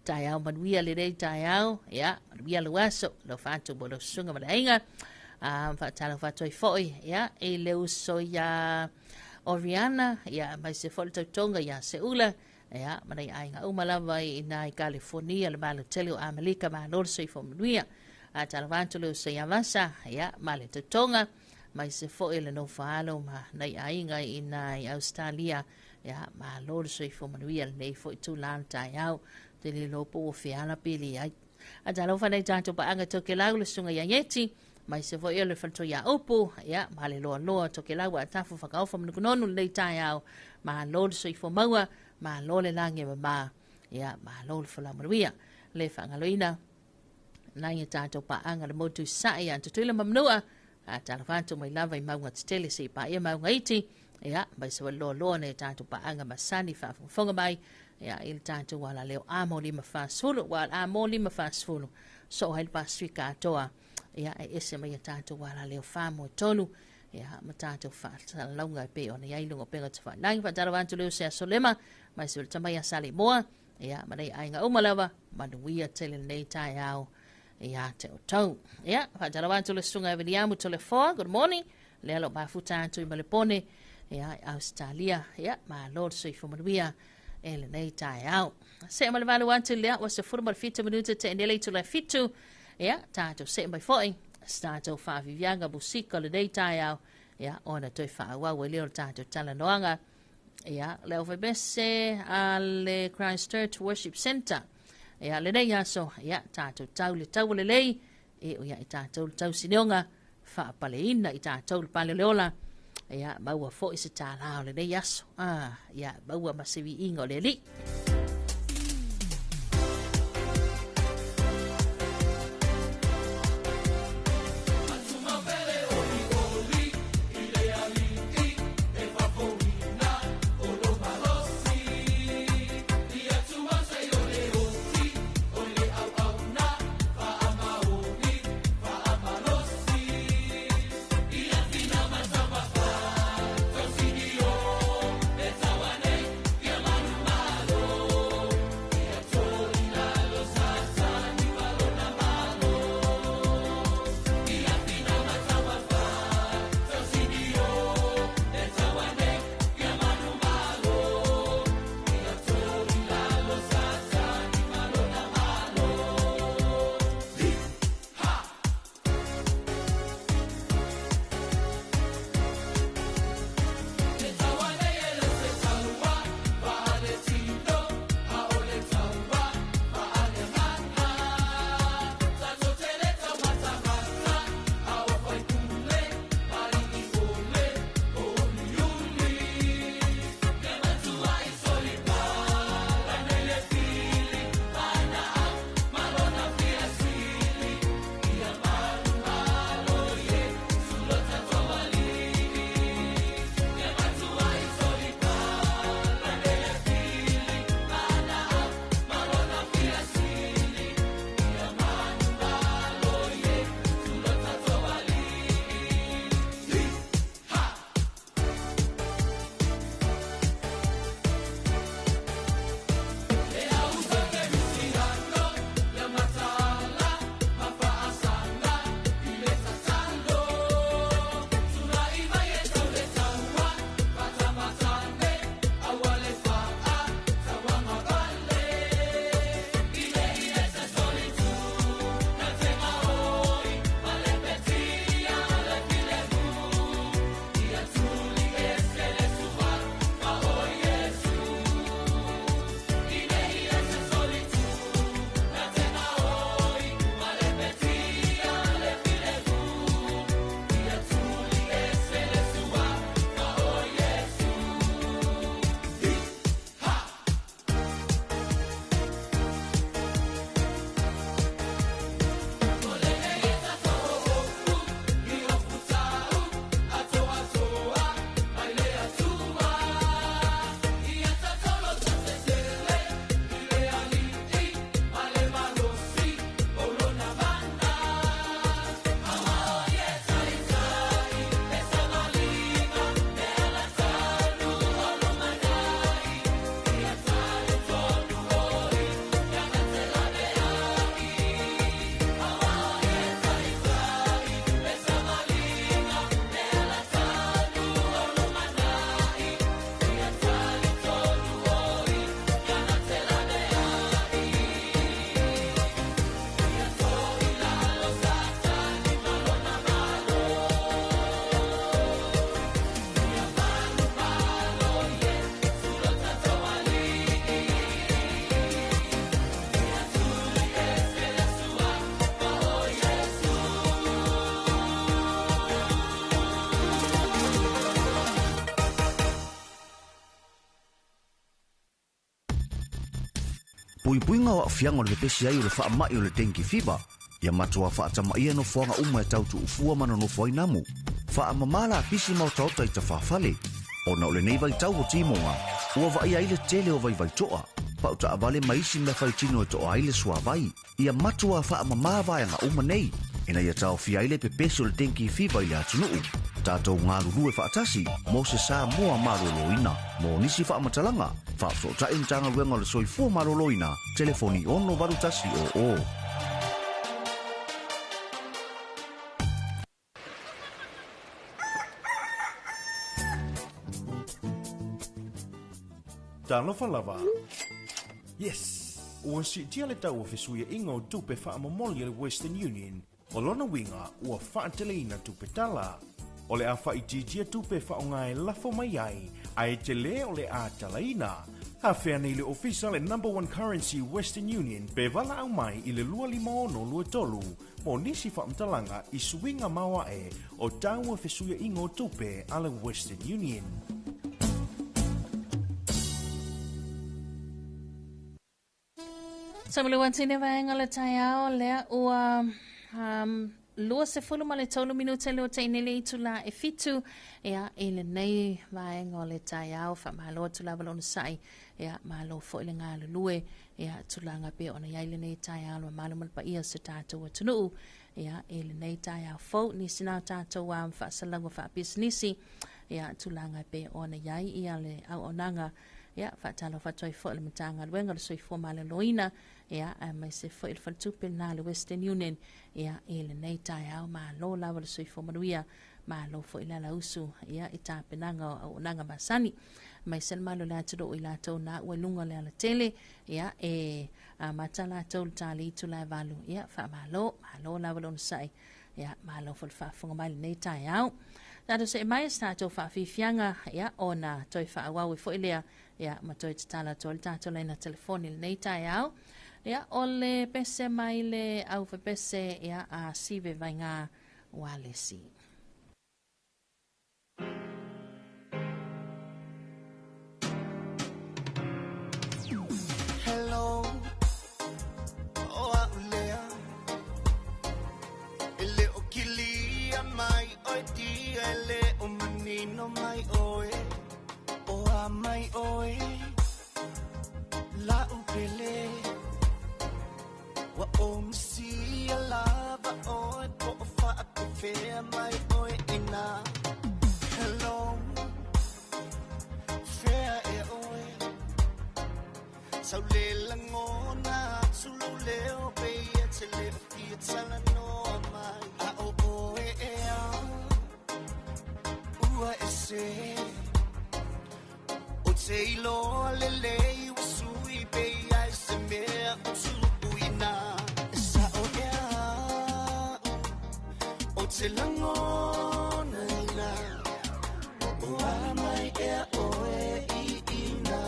Tai au manuia le rei tai au. Ia, manuia lo aso. Lo whantu mo lo sunga ma le ainga. Whantara whantu i foi. Ia, e le uso ia Oriana. Ia, mai se fol tautonga ia se ula. Ia, manai ainga umalawa i nai California. Le malo tele o Amalika ma lorso i fo manuia. Tara wantu le uso ia vasa. Ia, male tautonga. Mai se foe le no whaalo ma nei ainga i nai Australia. Ia, ma lorso i fo manuia nei fo i tū lan tai au. Te li lopo o whiala pili ai. A talo whanei tātou pa anga toke lau le sunga ia yeti. Mai se foe le whanto ia opu. Ia, ma le loa loa toke lau a tafu whakaofa manukunonu nei tai au. Ma lorso i fo maua. Ma lole langi ma. Ia, ma lole fo la manuia. Le whangaloina. Nai e tātou pa anga le motu sai an tutuila mamnua. A talafantu mai lava i maunga tele se pa ia maunga iti. Ia, mai se waloa loa ne tātu pa anga masani whafunga mai. Ia, il tātu wala leo amo lima whasfulu. Wala amo lima whasfulu. So hail pa swika atoa. Ia, e ese mai tātu wala leo whamo tonu. Ia, ma tātu whaalaunga pe o na iailunga penga te whanai. Whatarawantu leo se asolema. Mai se wala tamai asali moa. Ia, ma nei ainga umalawa. Manuia tele nei tai au. Ia te o tau. Ia, whatarawantu le sunga e viniamu to le foa. Good morning. Le alo mafuta atu i malepone. Ia, Australia. Ia, ma lord so i fumanuia. E le nei tai au. Se ma le valu antu lea was se furma le fitu minuta te endele to le fitu. Ia, tātou se mai foi. Tātou whavivianga musika le nei tai au. Ia, ona toi whaawau e leo tātou talanoanga. Ia, leo vebese a le Christchurch Worship Center. Ia le nei aso, ia tātou tau le tau le lei, e o ia i tātou tau sinionga, wha pale ina i tātou le pale leola, ia maua fo i se tālao le nei aso, ia maua masivi ingo le li. Pui-pui ngā fianga o le pesi ai o le whaamai o le dengue fever. Ia matua whaatamaia no whanga uma e tautu ufua mana no whai namu. Whaamamala pisi mau tauta i ta whawhale. O na ole nei vai tau o timonga. Ua vai ai le tele o vai toa. Pau ta avale maisi me whai tino e toa ai le sua vai. Ia matua whaamamala vai ngā uma nei. Ina ia tau fia ai le pepesi o le dengue fever i le atunuu. Tātou ngā lulu e whaatasi, mo se sā mua maroloina, mo nisi whaamatalanga, whaafso ta intanga luenga le soifua maroloina, telefoni ono varutasi o. Talofa lava. Yes. Ua si tia le tau o fesuia ingo tupe whaamamoli le Western Union, o lona winga ua whaateleina tupe tala. O le a whaititia tupe whaonga e lafo mai ai te le o le a talaina. Ha whea nei le official e #1 currency Western Union pe wala au mai i le 250 mo nisi whaamtalanga i suinga maua e o taua fesuia ingo tupe a le Western Union. Samule wantine vaenga le taiao lea ua lua se fulu ma le tolu minuta leo tainele itu la e fitu ea ele nei vaenga o le taiao fa malo tu la balon sai ea malo fo ile ngā lulue ea tulanga pe ona yaile nei taiao ma malo mal pa ia se tātou wa tunu ea ele nei taiao fo ni sina tātou wa fa salango fa businessi ea tulanga pe ona yai ia le au onanga ea fa talo fa toi fo le matanga luenga le soi fo male loina ea mai se fo il faltupe na le Western Union ea ele nei taiao ma lo lawa le soi fo manuia ma lo fo ila la usu ea ita penanga o nanga masani mai sen malo la tudo ila to na welunga le ala tele ea matala to tali tu la valu ea fa malo lawa lo sai ea malo fo fa fo mai nei taiao Tato se mai stato fa fianga ya ona toi fa awa fo ilea ya matoi tala tol tato le na telefoni nei taiao ya ole pese mai le au fa pese ya a sive vainga walesi. Hello, oh Lea, ele okilia mai oi dia ele o menino mai oi, o mai oi, la upele, wa o msi lava oi po fa ape mai oi ina. Hello, fair e oi. Sau le langona sulu leo pe te le fi tsala no mai a o e a ua ese o te ilo le le usui pe ai se me sulu uina sa o e a o te langona ina o a mai e o e ina.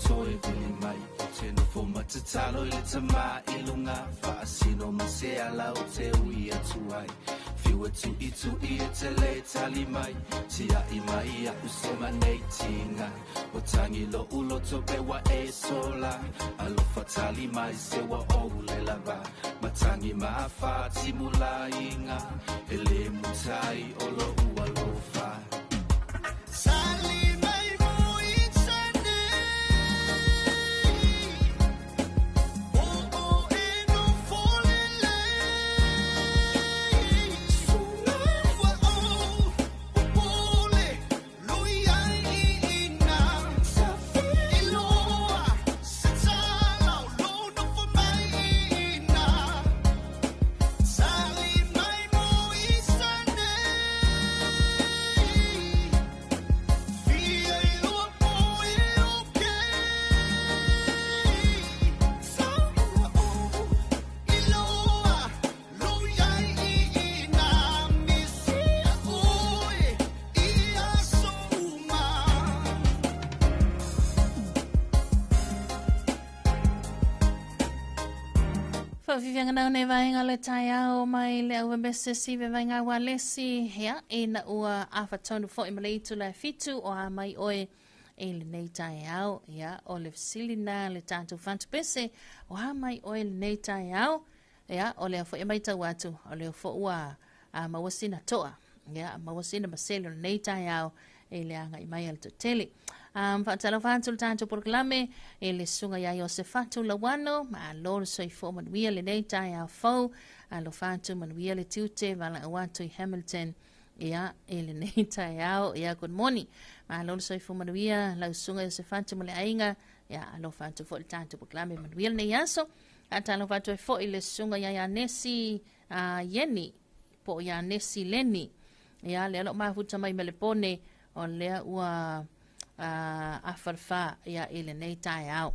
toi vili mai o tēnu fo matatalo i le tamā I lunga whaasino masea lau te ui atu ai Fiua tu I te le tali mai Tia I mai a usema nei tinga O tangi lo ulo tope wa e sola Alofa tali mai se wa o le lava Matangi maafa timula inga Ele mutai o lo ua lofa Sali mai mo itane O e no folele Suna wa o pole Lui ai ina Safi iloa Satala lo no for mai ina Sali mai mo itane Fia iloa po iloke Saua o iloa Lui ai ina Misia oe Ia souma Whawhiwhianga nau ne vainga le tai au mai le au mbese si ve vainga wa lesi hea e na ua awhatonu fo I male itu le fitu o a mai oe e le nei tai au hea o le silina le tātou whantu pese o a mai oe le nei tai au hea o le fo e mai tau atu o le fo ua a mawasina toa hea mawasina maselo le nei tai au e le anga I mai al to tele Whaatalo whantu le tātou proklame e le sunga ia o se whatu la wano ma a lor soi fo manuia le nei tai au fau a lo whantu manuia le tiute wala a watu I Hamilton ia e le nei tai au ia good morning ma a lor soi fo manuia lau sunga ia se whantu ma le ainga ia a lo whantu fo le tātou proklame manuia le nei aso a talo whantu e fo I le sunga ia nesi yeni po ia nesi leni ia le alo mahuta mai me le pone o lea ua afarfa ia ele nei tai au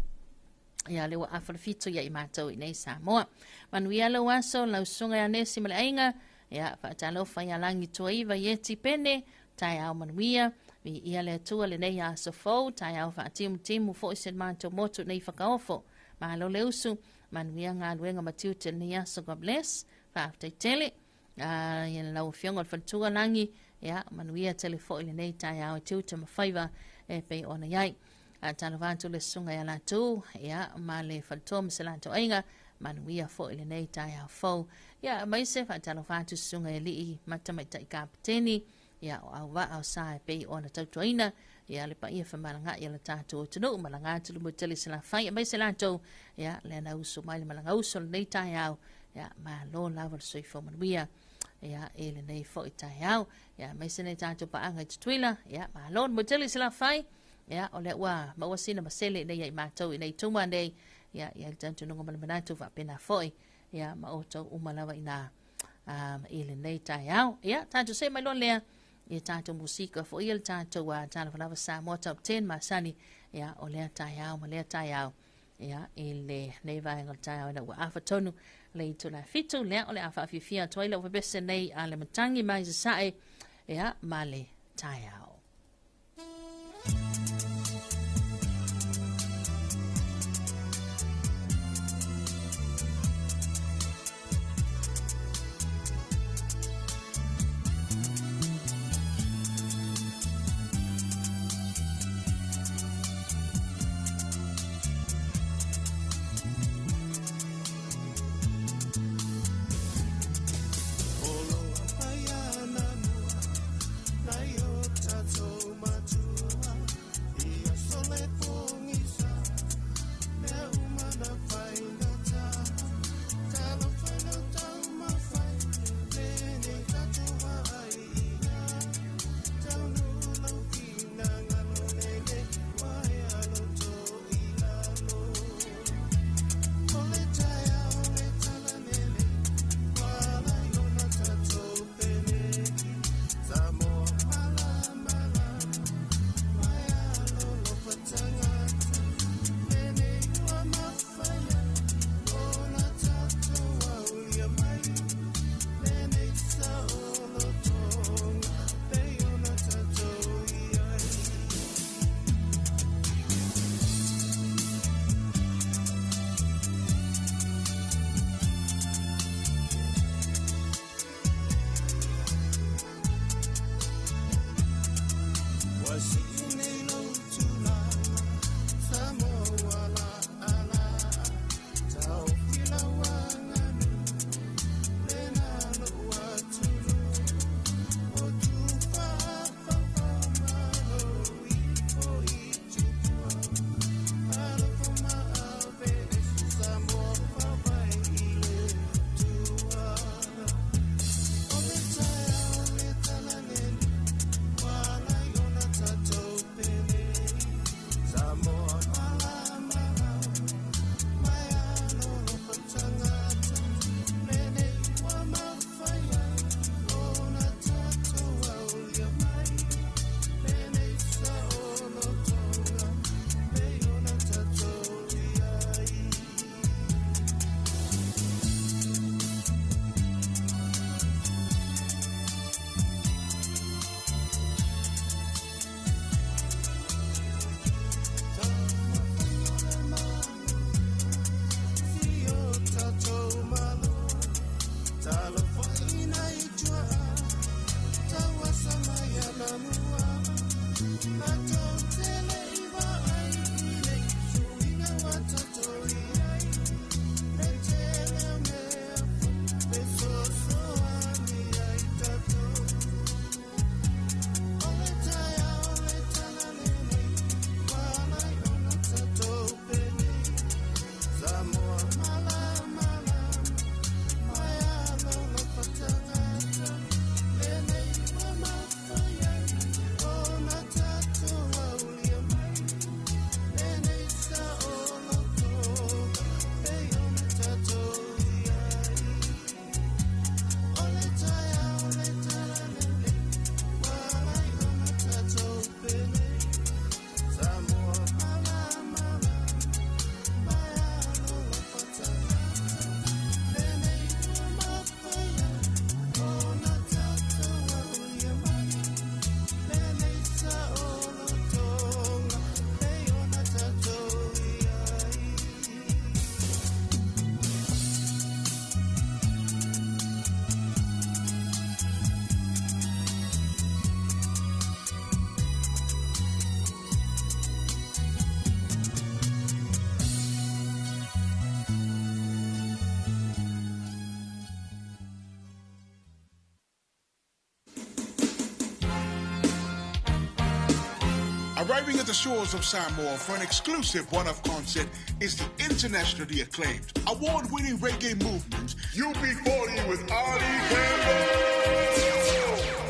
ia le afarfito ia I mātou I nei Samoa manuia lo aso lau sunga ia nesi male ainga ia whaatalofa ia langi tuaiva yeti pene tai au manuia vi ia le atua le nei aso fau tai au whaatimu fo isen mātou motu nei whakaofo ma lo le usu manuia ngā luenga matiute nei aso God bless whaaftai tele ia lau fionga whantua langi ia manuia telefo ile nei tai au tiute mawhaiva e pe ona iai a tano vantu le sunga ia latu ia ma le whantua se lanto ainga manuia fo ile nei tai au fau ia maise tano vantu sunga ia lii matamaita I kapiteni ia o au wa au sa e pe ona tautuaina ia le pa ia whamalanga ia le tātou tunu malanga tulu mo tele se la whai maise lanto ia le na uso mai le malanga uso le nei tai au ia ma lo lava soi fo manuia ia ele nei fo I tai au ia mai se nei tātou paanga I tutuila ia ma lon mo tele sila fai ia o le ua mawasina masele nei I mātou I nei tuma nei ia le tātou nunga malamanatu wa pena foi ia ma o tau umalawa ina ele nei tai au ia tātou se mai lon lea ia tātou musika fo ia le tātou Talofa Samoa top 10 masani ia o lea tai au ma lea tai au ia ele nei vaenga tai au na ua awhatonu le itu la fitu lea o le awha awhiwhia toila o wabese nei a le matangi mai se sae ea ma le tai au. Arriving at the shores of Samoa for an exclusive one-off concert is the internationally acclaimed, award-winning reggae movement, UB40 with Ali Campbell.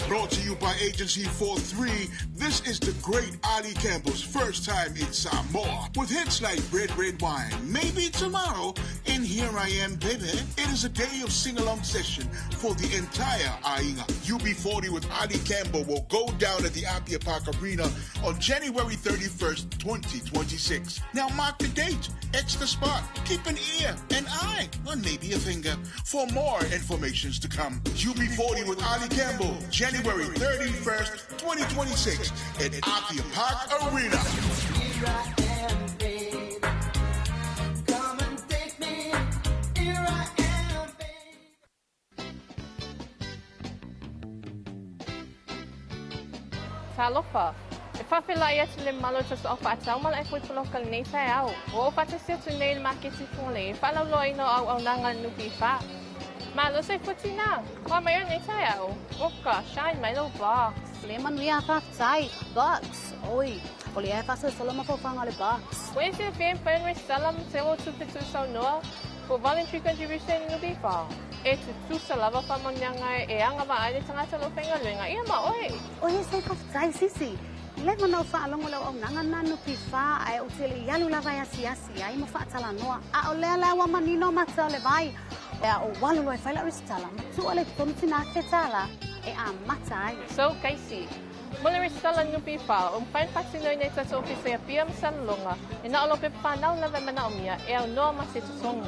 Brought to you by Agency 43, this is the great Ali Campbell's first time in Samoa. With hits like Red, Red Wine, Maybe Tomorrow, and Here I Am, Baby. It is a day of sing-along session for the entire Ainga. UB40 with Ali Campbell will go down at the Apia Park Arena on January 31st, 2026. Now mark the date. It's the spot. Keep an ear, an eye, or maybe a finger for more information to come. UB40 with Ali Campbell, January 31st, 2026 at Apia Park Arena. Here I am, babe. Come and take me. Here I am, babe. Talofa. If I feel like it's a malo just off at some like with local nature out. Or if I just sit to nail market fully, follow loy no out nangan nupifa. Malo say futina. Or my own nature out. Wopka, shine my little box. Lemon we have outside box. Oi. Only have us a lot of fun on the box. When you feel friend salam 02 so no for voluntary contribution nupifa. It's two salava from Yanga, a young about I didn't have to finger ring. I am my way. Oh, you say outside, Sissy. Let me know for a long while. Nangan nupifa. I will tell you, Yalula Siasi. I'm a fatalanoa. I'll let woman no matter levai. One of my fellow is Talam. So I let something at Tala. I am Matai. So, Casey. Mula Ristala nupifa. Fine fascinated office a PM San Longa. And all of the panel never manaumia. El no massive song.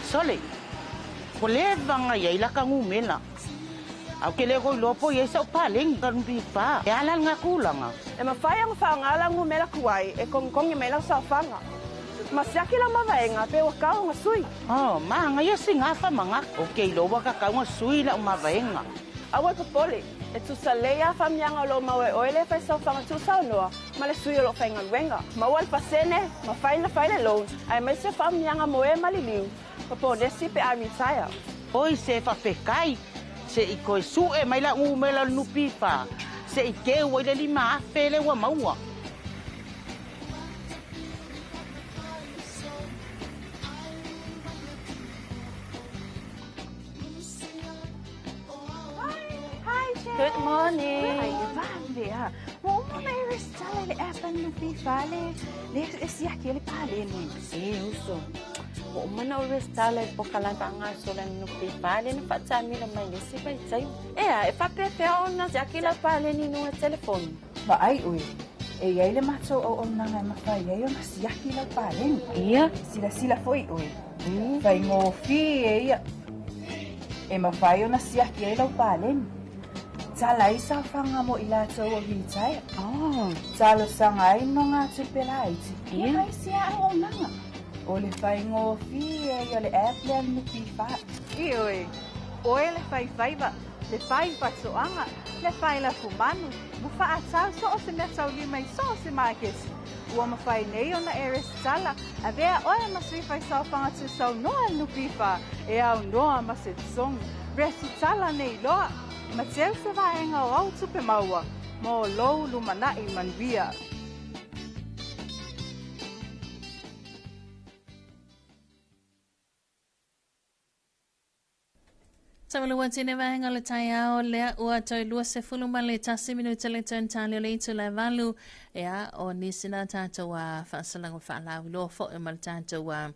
Sole, ko le vanga ye la ka ngumela. Au ke le go lopo ye sa paling kan bifa. Ya la nga kulanga. E mafaya ngfanga la ngumela kuai e kongkong yemela sa fanga. Masyaki la mavaenga pe wakao ngasui. Oh, ma nga ye singa fa manga. Okay, lo wa ka ka ngasui la mavaenga. Awa popole. E tu saleya famyanga lo mawe oile fa sa fanga tu sa no. Male sui lo fanga wenga. Mawal pasene, mafaina faina lo. Ai mai se famyanga moe maliliu. Papo desi pe amitaya. Oi se fa fekai. Se i koe su e mai la ngumela nupifa. Se i ke wo le lima fele wa maua. Good morning. Hi, Vale. Mo may restyle le apan nupifa le. Le siaki le pale ni. Uso. O mana o restyle po kalantanga solan nupifa le na fatsami la mai le si pai tsai. E fa pepe ona siaki la pale ni no telefone. Ba ai ui. E ia le macho o nanga mafai ia ona siaki la pale. Ia. Sila foi ui. Fai ngo fi ia. E mafai ona siaki la pale. Tsala isa fanga mo ila tso o hitai. Oh, tsala sangai no nga tsupelaiti. Ia sia o nanga. O le fai ngo fi e le airplane nupifa. Ioi. O le fai ba. le fai patoanga, le fai la fumanu, mo whaatau so o se mea tau lima I so o se makesi. Ua mawhai nei o na ere stala, a vea oia masui fai sau whanga tu sau noa nupifa, e au noa mase tsong, resi tala nei loa, ma teo se vaenga o au tupe maua, mo lou lumanai manvia. Tawala tine vahenga le tai ao lea ua toi lua se fuluma le tasi minuta le turn tali le itu le valu ea o nisina tātou a whaasalango whaalau loa fo e mal tātou a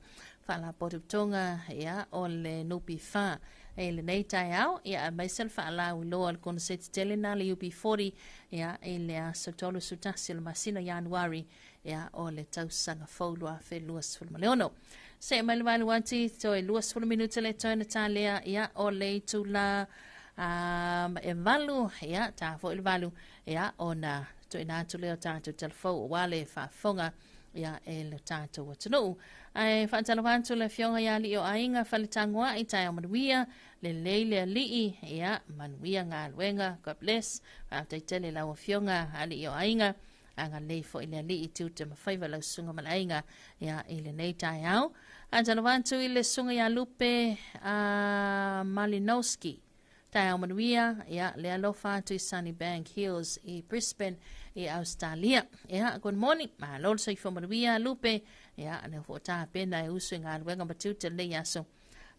whaala potutonga ea o le nupi wha e le nei tai ao ea a maisel whaalau loa le kono seti tele na le UB40 ea e le a sotolo sutasi le masina Januari ea o le tausanga faulua fe lua se fuluma leono. Se mai vai wati to e luas 4 minuta le tona talia ia o le tula e valu ia ta fo il valu ia ona to ina to le tato telefo wale fa fonga ia e le tato watno ai fa talavantu le fionga ia li o ainga fa le tangwa I tai o manuia le leile li ia manuia nga wenga God bless fa te tele la o fionga ali o ainga anga le fo ile li tu te mafaiva la sunga malainga ia ile nei tai au Angela Vantu ile sunga ya Lupe Malinowski. Tai manuia ya le alofa to Sunnybank Hills I Brisbane I Australia. Ya good morning. Ma lol so fo manuia Lupe ya ne fo ta pena usu nga wenga batuta le ya so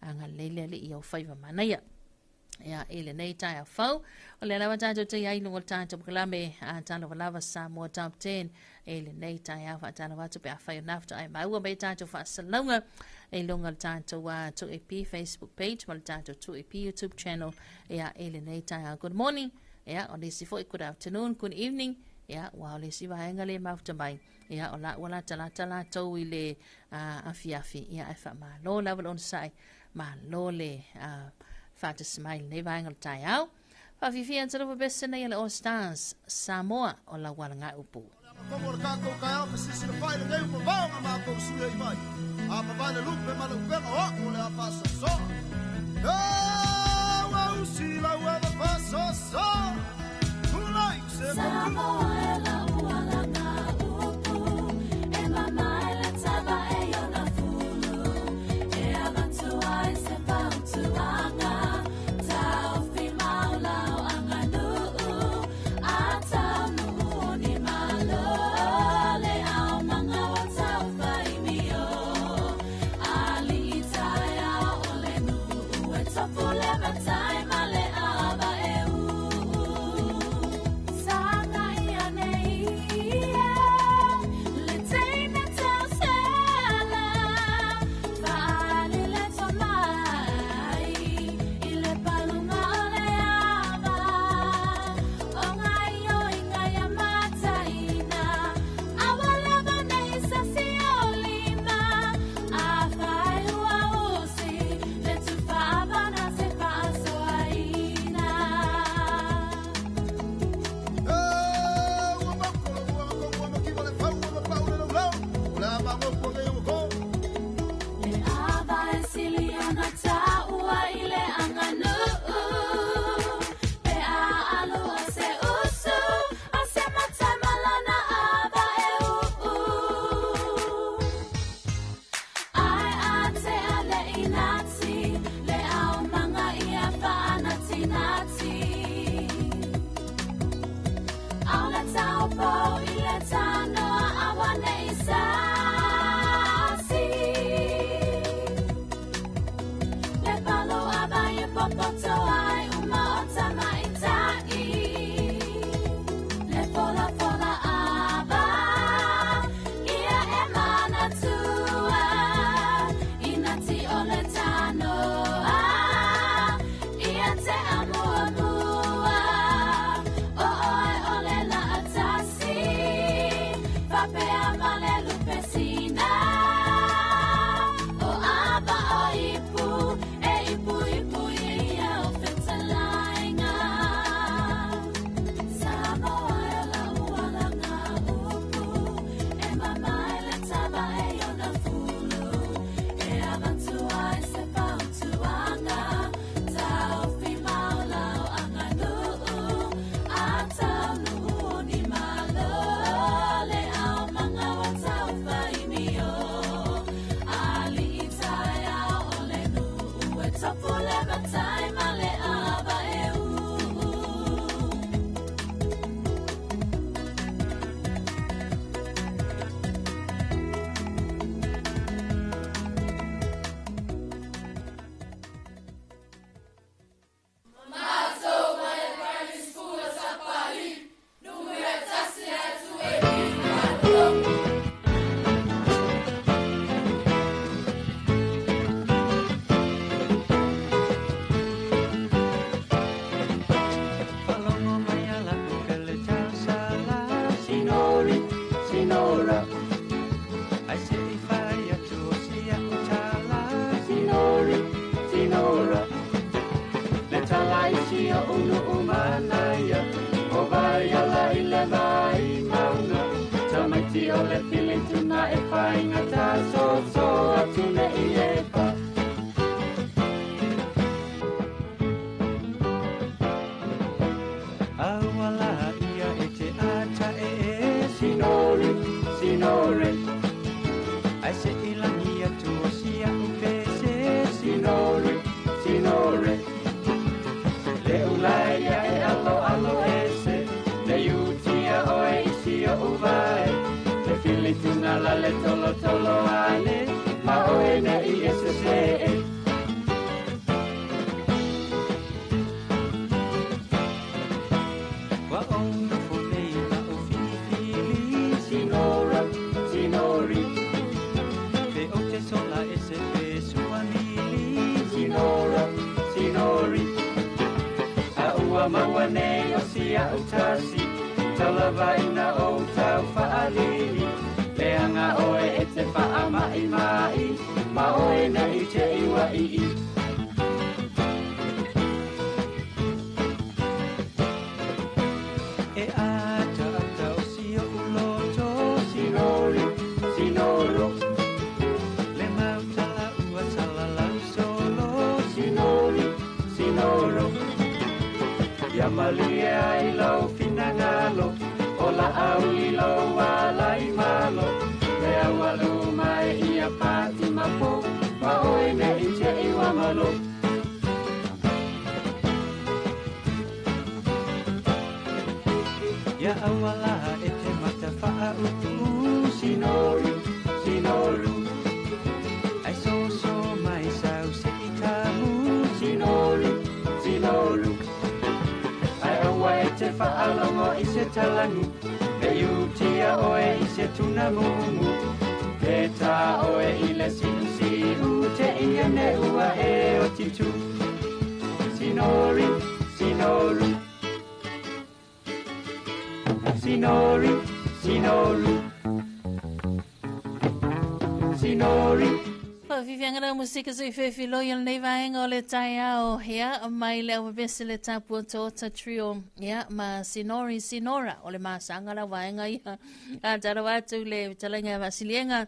anga lele le I o faiva manaya. Ya ile nei tai a fau o le lawa tato te ai lungo tato kalame Talofa Samoa top 10 ele nei tai a Talofa to pe a fai nafta ai mai ua be tato fa salonga e lungo tato wa to EP Facebook page mal tato to EP YouTube channel ya ele nei tai a good morning ya o lesi fo good afternoon good evening ya wa lesi va enga le mafta mai ya o la wala tala to ile afi ya fa ma lo level on sai ma lo le Fata smile ne vangal tai au. Fa vivi an talo bese na ele o stars Samoa o la wala nga upu. Como ka ko ka o sisi le fai le nei mo va ma ko su le mai. A pa va le lupe ma le pe o le a pasa so. Wa usi la wa pasa so. Kulai se Samoa la wala nga upu. E mama ele taba e yo na fulu. E avantu ai se pa tu anga. Time, la le tolo tolo ale ma oe ne I ese se e wa ona fone la o fili sinora sinori te o te sola ese pe suanili sinora sinori a ua mawane o sia utasi talava ina o tau fa'alili leanga oe e te fa'a mai mai ma oe na I te iwa I e ata ata o sio uloto sinori sinoro le mautala ua salala solo sinori sinoro ia malia I lau finangalo o la au I lau ala I malo le awalu mai ia pati mapo ma oe ne I te iwa malo ia awala e te mata fa'a utu sinori sinoru ai so mai sau se I tamu sinori sinoru ai awa e te whaalongo I se talangu me utia oe I se tuna mumu e tā oe I le siu te ia ne ua e o titu sinori sinoru sinori sinoru sinori Vivianga da musika sui fefi loyal nei vaenga o le tai ao ya mai le o bese le tapu tota trio ya ma sinori sinora o le masanga la vaenga ia a tara watu le talanga vasilienga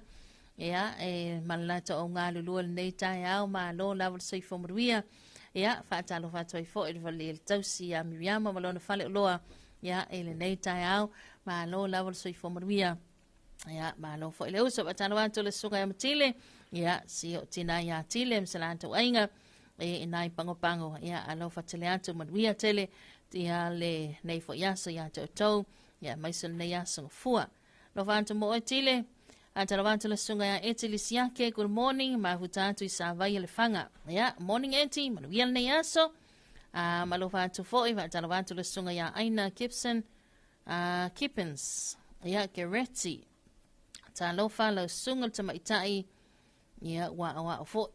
ya e malata o ngā lulu nei tai ao ma lo la sui fomruia ya fa talo fa toi fo e vale tausi a miriama ma lo na fale loa ya e le nei tai ao ma lo la sui fomruia ya ma lo fo le uso pa talo watu le sunga ya matile ya si o tina ya tile msalanta wainga e nai pango ya alo fatele atu maduia tele tia le nei fo yaso ya toto ya maisel nei yaso fua lo vanto mo tile ata vanto le sunga ya etili siake good morning ma hutatu isavai le fanga ya morning eti maduia nei yaso ma lo vanto fo i ata vanto le sunga ya Aina Gibson Kippens ya Geretti Talofa lo sunga tama itai ya wa fo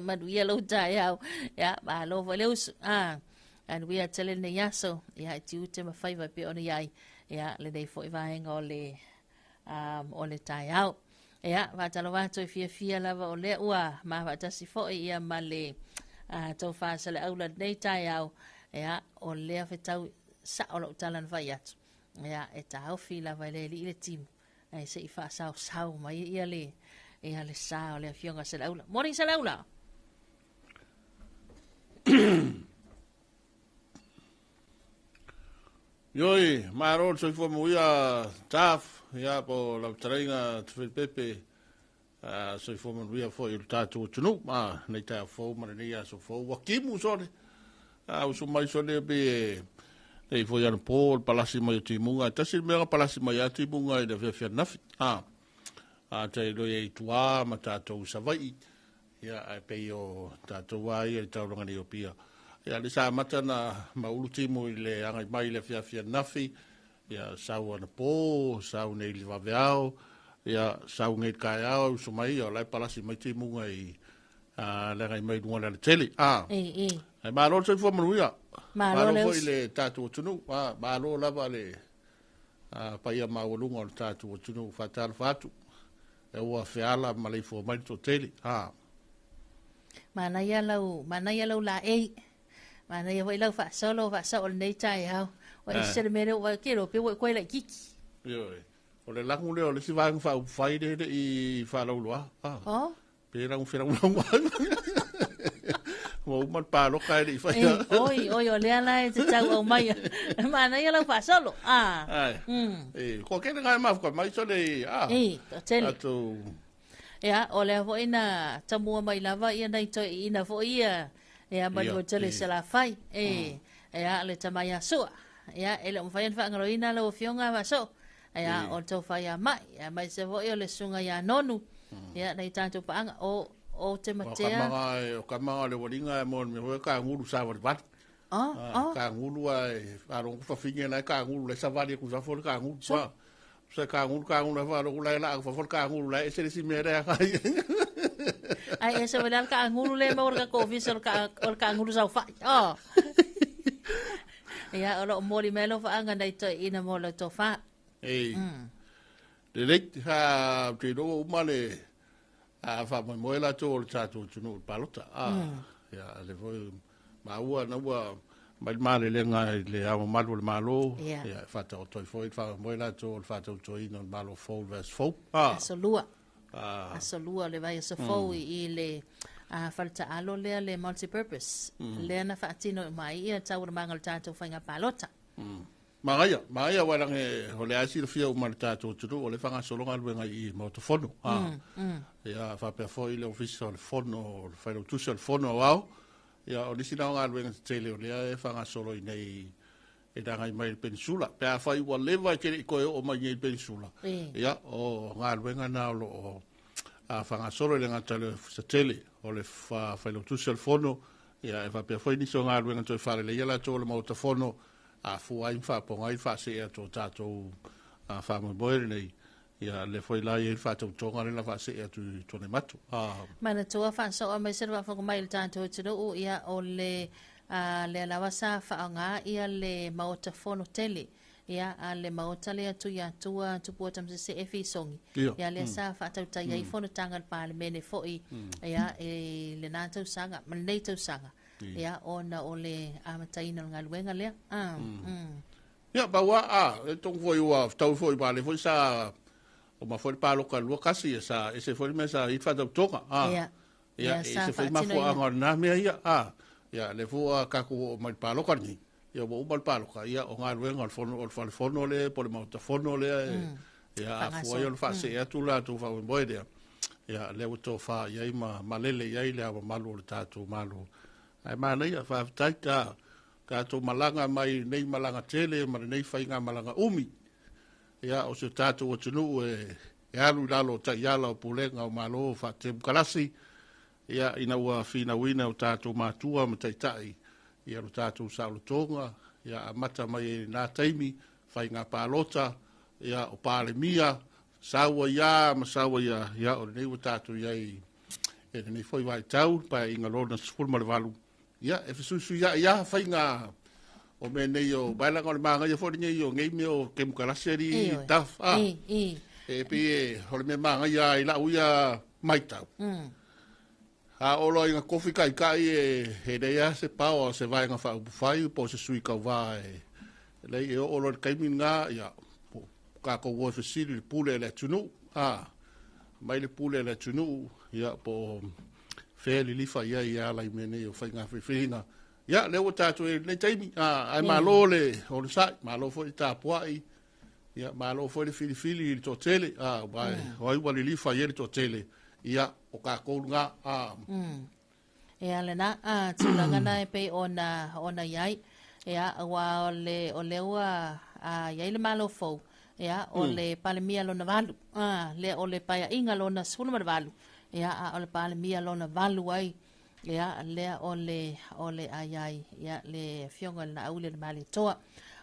madu yellow tayao ya ba lo volus and we are telling the yaso ya tiute ma favor pe on yai ya le dei fo ivaenga ole tayao ya va talo va to fia lava ole ua ma va tasi fo ia male to fa sele aula dei tayao ya ole afetau sa olo talan vayat ya etau fila vale le tim ai se fa sa mai ia le e ale sa o le fionga se laula. Morning se laula. Yoi, marol so fo mo ia taf ia po la trainga tfil pepe so fo mo ia fo il tatu tunu ma nei ta fo ma nei ia so fo wa kimu so le so mai so le be e fo ia po palasi mai timunga tasi me palasi mai timunga de fe nafi te loe tua ma tātou savai ia ai pei o tātou wai e tauronga ni o pia ia le sa matana maulu timu I le angai mai le fia nafi ia sau ana pō sau nei li waweao ia sau ngai kai au so mai o lai palasi mai timu ngai le ngai mai dunga le tele ai malo se fo manuia malo fo I le tātou tunu malo lava le pa ia maulunga o tātou tunu fatal fatu e ua feala ma le fo mai to tele mana ia lau la mana ia lau fa solo nei tai au wa se mere wa kero pe wa koe la kiki yo o le langu le o le si vang fa fai de I fa lau loa pe rang fe rang mo man pa lo kai de fa oi o le ala te tau o mai mana ia lau fa solo ko ke ngai ma ko mai so le tele ya o le vo ina tamua mai lava ia nei to ina vo ia ya ma do tele se la fai ya le tamaya so ya ele mo fai fa ngaro ina lo fionga va so Ia o tau whai a mai se voi o le sunga ia nonu. Ia nei tātou paanga o te matea. O ka manga le waringa e mo me hoe ka nguru sa wari wat. Ka nguru ai aro ku whawhinga nei ka nguru le sa wari ku sa fol ka nguru sa. Sa ka nguru na wharo ku lai la ku fol ka nguru lai se si me rea kai. Ai e se wala ka nguru le mo ka kofi so ka nguru sa fa. Ia o mori melo fa anga nei to ina mo lo to fa. Le lek ha te do male fa mo la to cha to no palota. Ya le voi ma ua na ua mai le nga le a malu le malo ya fa to foi fa mo la to fa to ina malo fo vers fo. Asolua le vai so fo I le falta alo le multipurpose. Le na fa tino mai ia tau mangal tato fanga palota. Maia walang ho le asi le fia umar tato tudu o le fanga solonga luenga I motofono. Ya fa pe foi le office le fono, fa le tusa le fono wao. Ya o disi na nga luenga tele o le fanga solo I nei e danga I mai peninsula. Pe a fai wa leva ke ko o mai peninsula. Ya o nga luenga na lo a fanga solo le nga tele o le fa le tusa le fono. Ya e fa pe foi ni so nga luenga to fa le yala to le motofono. A fu ai fa po ai fa se to tato a fa mo boer nei ia le foi la ia fa to tonga le fa se to ne matu mana to fa so mai se fa ko mai tato to ia o le la wasa fa nga ia le mauta fono tele ia le mauta le tu ya tu potam se efi songi ia le sa fa ta ta ia fono tangal pa le mene foi ia le na to sanga man nei to sanga ia ona ole amataina ngaluenga le ia ba wa e tong foi wa tau foi ba le foi sa o ma foi pa lo ka lo kasi sa ese foi me sa I fa do toka ia ese foi ma fo anga na me ia ia le fo ka ko ma pa lo ka ni ia bo ba pa lo ka ia o ngaluenga al fono le por ma ta fono le ia fo ia lo fa se tu la tu fa bo idea ia le to fa ia ma lele ia le ma lo ta tu ma lo ai mana ia fa taita ka to malanga mai nei malanga tele ma nei fainga malanga umi ia o se tato o tunu e alu lalo ta yala o pulenga o malo fa te kalasi ia ina wa fina wina o tato matua ma taitai ia o tato saulo tonga ia mata mai na taimi fainga palota ia o pale mia sawa ia o nei o tato ia e nei foi vai tau pa inga lona sfulma le valu ia e fesusu ia fainga o me nei o baila con manga ia fo ni o ngei me o kem kalaseri taf e pe ho me manga ia ila uia mai tau o lo inga kofi kai e de ia se pao se vai nga fa fai po se sui ka vai le o lo kai minga ia ka ko wo fesiri pule le tunu mai le pule le tunu ia po feli lifa ia la mene o fainga fina ia le o tatu le taimi ai malo le o le sai malo fo ta puai ia malo fo le fili to tele vai o i wali lifa ia to tele ia o ka ko nga ia le na tulanga na pe ona yai ia wa o le wa yai le malo fo ia o le palemia lo na valu le o le paia inga lo na sulu ma valu ia o le palemia lo na valu ai ia le o le ai ia le fionga na aule le mali toa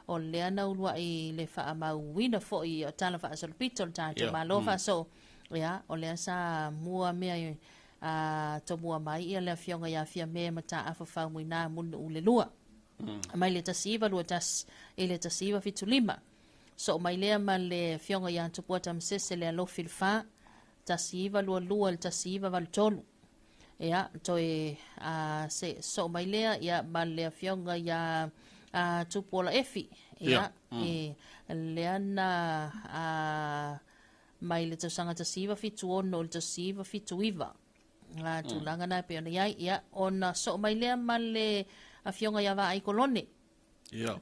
o le ana ulwa I le fa ma wina fo I o tala fa so pitol ta malo fa so ia o le sa mua me to mua mai ia le fionga ia fia me mata afa fa muina mun ule lua mai le tasiva lua tas ile tasiva fitulima so mai le ma le fionga ia to pota msese le lo filfa tasiva lua le tasiva val tolu ia to se so mai le ia ma le fionga ia tupola efi ia le ana mai le tosanga tasiva fitu ono le tasiva fitu iva tulanga na pe ona ia ona so mai le ma le afionga ia va ai kolone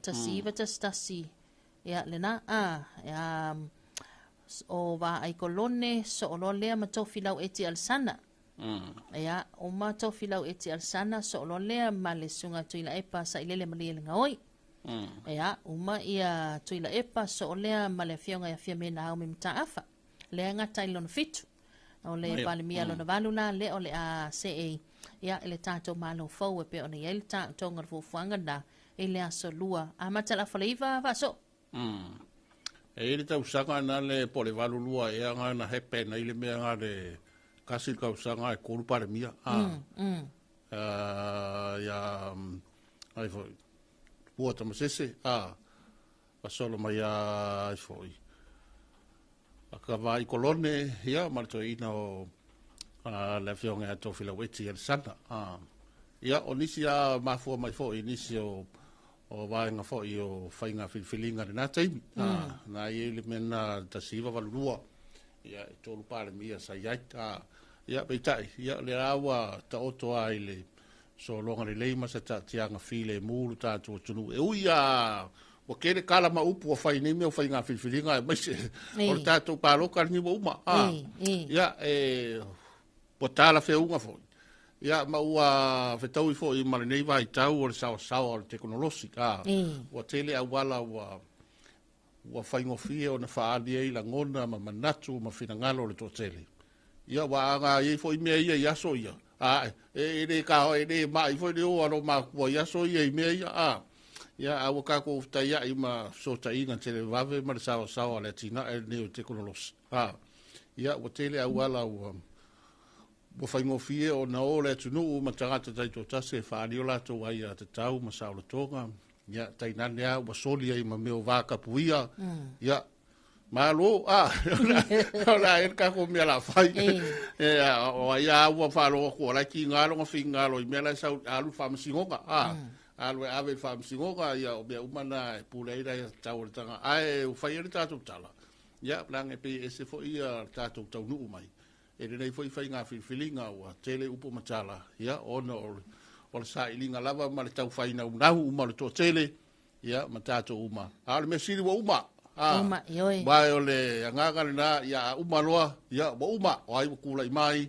tasiva tastasi ia le na ia o va ai kolone so lo le ma to filau eti alsana ia o ma to filau eti alsana so lo le ma le sunga tuila epa sa ilele ma le ngoi Ia, uma ia tuila epa so o lea ma le fionga ia fia mena au mi mtaafa. Lea ngata ilona fitu. O le pale mia lona valula le o le a se e. Ia ele tātou malo fau e pe o ne ele tātou ngar fufuanga da. Ele aso lua. A matala faleiva vaso. E ele tau sanga na le pole valulua e anga na hepe na ile mea nga le kasi kau sanga e koru pare mia. Ia, ai foi. Puota masese, pasolo mai ai foi. Aka vai kolone, ia, marto ina o le fionga ato fila weti el sana. Ia, o nisi a mafua mai foi, nisi o vaenga foi o whainga whiwhilinga re nā taimi. Nā i le mena tasiva valurua. Ia, e tolu pare mia sa iait. Ia, peitai, ia, le awa ta oto ai le so longa le leima sa ta tianga file mulu ta tu tunu e uia o kere kala ma upu o fai nimi o fai nga filfilinga e maise o ta tu palo kar ni uma ya o tala fe unga fo ya ma ua fe tau i fo i mare nei vai tau o sa o teknolosi o tele a wala o fai ngofie o na faali e la ngona ma manatu ma fina ngalo le to tele ya wa nga i fo i me ia so ia e ka e mai foi de o ma ko ya so ye me ya a ka ko ta ya i ma so ta ina tele vave ma sa le tina e neo teknolosi ya o tele a wala o fai mo fie o na o le tunu ma tangata tai to tase fa ni ola to ai a te tau ma sa o tonga ya tai na ya o soli ai ma me o va ka puia ya malo ola e ka ko me la fai o ia o fa lo ko la ki ngalo ngo fingalo i me la sa alu fam singoka alu ave fam singoka ya o be umana puleira ya tau tanga ai o fai ta tu tala ya plan e pe ese fo ia ta tu tau nu mai e nei foi fai nga filinga o tele upo matala ya ono o sa ilinga lava ma le tau fai na uma le to tele ya matato uma al me siri wo uma uma yoi vai ole anga na ya uma loa ya bo uma ai kula mai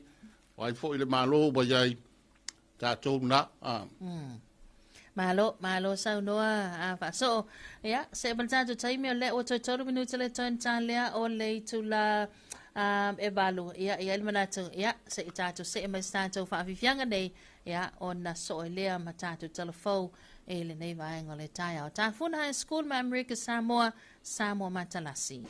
ai fo ile malo ba yai tato na malo sa noa fa so ya se balta to time le o to minuto le ton talia o le tula e balu ya il manato ya se tato se ma stato fa fianga nei ya on so le matato telefo e le nei vai ngole taia ta fun high school memory ke Samoa matalasi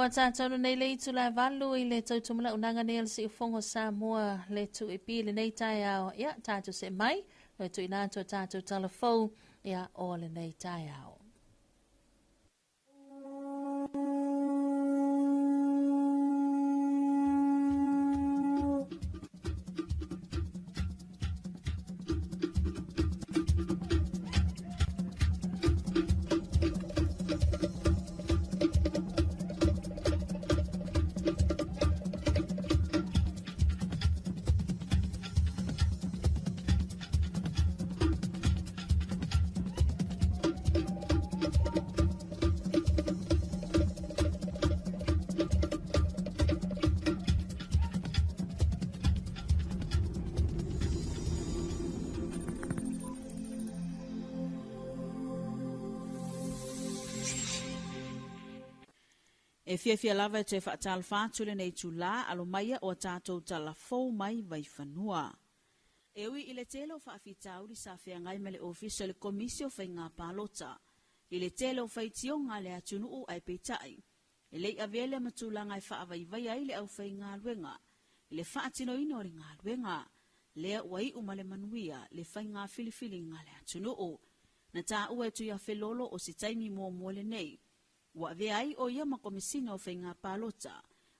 Ua tātou nei le itu la valu I le tautumala unanga nei al si ufongo Samoa le tu I pi le nei tai au. Ia, tātou se mai, le tu inato tātou talafou, ia o le nei tai au. E fia lava te whaatal whātule nei tula alo maia o tātou tala fōu mai vai whanua. Ewi I le telo whaafitauri sa whiangai me le ofisa le komisio whai ngā pālota. I le telo whaitio ngā le atunuu ai peitai. E lei avele matulanga I whaavai ai le au whai ngā luenga. I le whaatino ino ri ngā luenga. Lea wai umale manuia le whai ngā filifili ngā le atunuu. Na tā ua tu ia whelolo o si taimi mua le nei. Wa ve ai o ia makomisina o whainga pālota,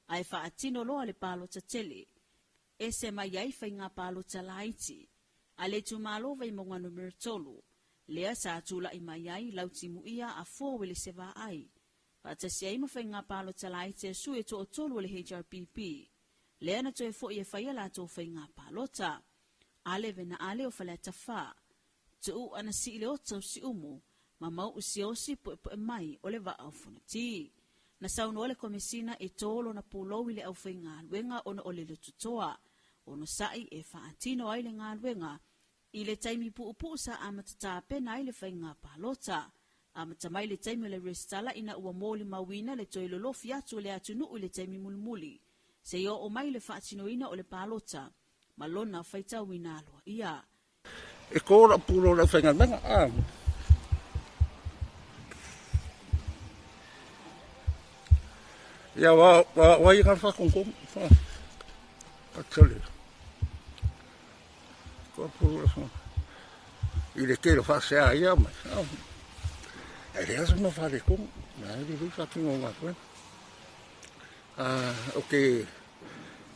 ai whaatino loa le pālota tele. E se mai ai whainga pālota laiti, a le tu malo vai monga numero tolu, lea sa tula I mai ai lauti muia a fōwele se wā ai. Whaatasi ai ma whainga pālota laiti e su e to o tolu le HRPP, lea na to e fo I e whaia la to whainga pālota, ale vena ale o whaleta wha, tu u ana si ile o tau si umu, ma mau usiosi po mai o le vaa ufunati. Na sauno le komisina e tolo na pulou I le au whainga luenga ono o le tutoa, ono sai e whaatino ai le ngā luenga, I le taimi puupu sa amatata pena I le whainga pālota, amatamai le taimi le restala ina ua mōli mawina le toilolofi atu le atunu I le taimi mulmuli, se yo o mai le whaatino ina o le pālota, malona whaita wina alua ia. E kōra pūro le whainga luenga, Ia wa I ngā whakongkong, atale. Kua pūra whanga. I le kēra whasea ia mai. E rea sa ma whare kong, nā e rei whakingo ngā koe. Ok,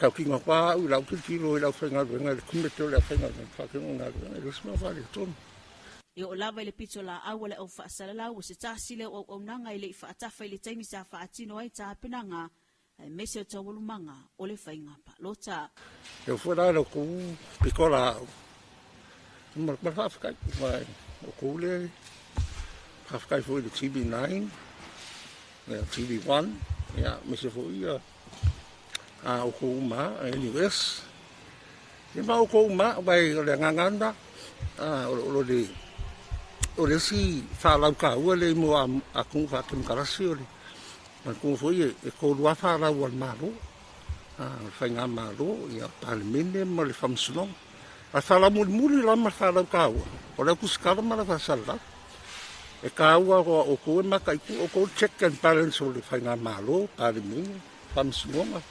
kau ki ngā whā au, lau kiro I lau whainga ruenga, le kumeto le whainga ruenga, whakingo ngā ruenga, e rei sa ma whare tonu. E o lava le pito la au le au whaasalalau o se tāsi le au nanga I le whaatafa I le taimi sa whaatino ai tāpenanga ai mese o tawalumanga o le whainga pālota. E o whara o kou pikola au. Mara whawhakai, mai o kou le whawhakai fwoi le TV9, TV1, mese fwoi o kou ma, NUS. E ma o kou ma, vai o le nganganda, o le si whalau ka ua le mo a kung whakim karasi o le. Ma kung fwoi e kōrua whalau al maro, whainga maro, I a palimene ma le whamsunong. A whalau muli la ma whalau ka ua. O le kusikara ma la whasala. E ka ua o koe maka iku, o koe check and balance o le whainga maro, palimene, whamsunonga.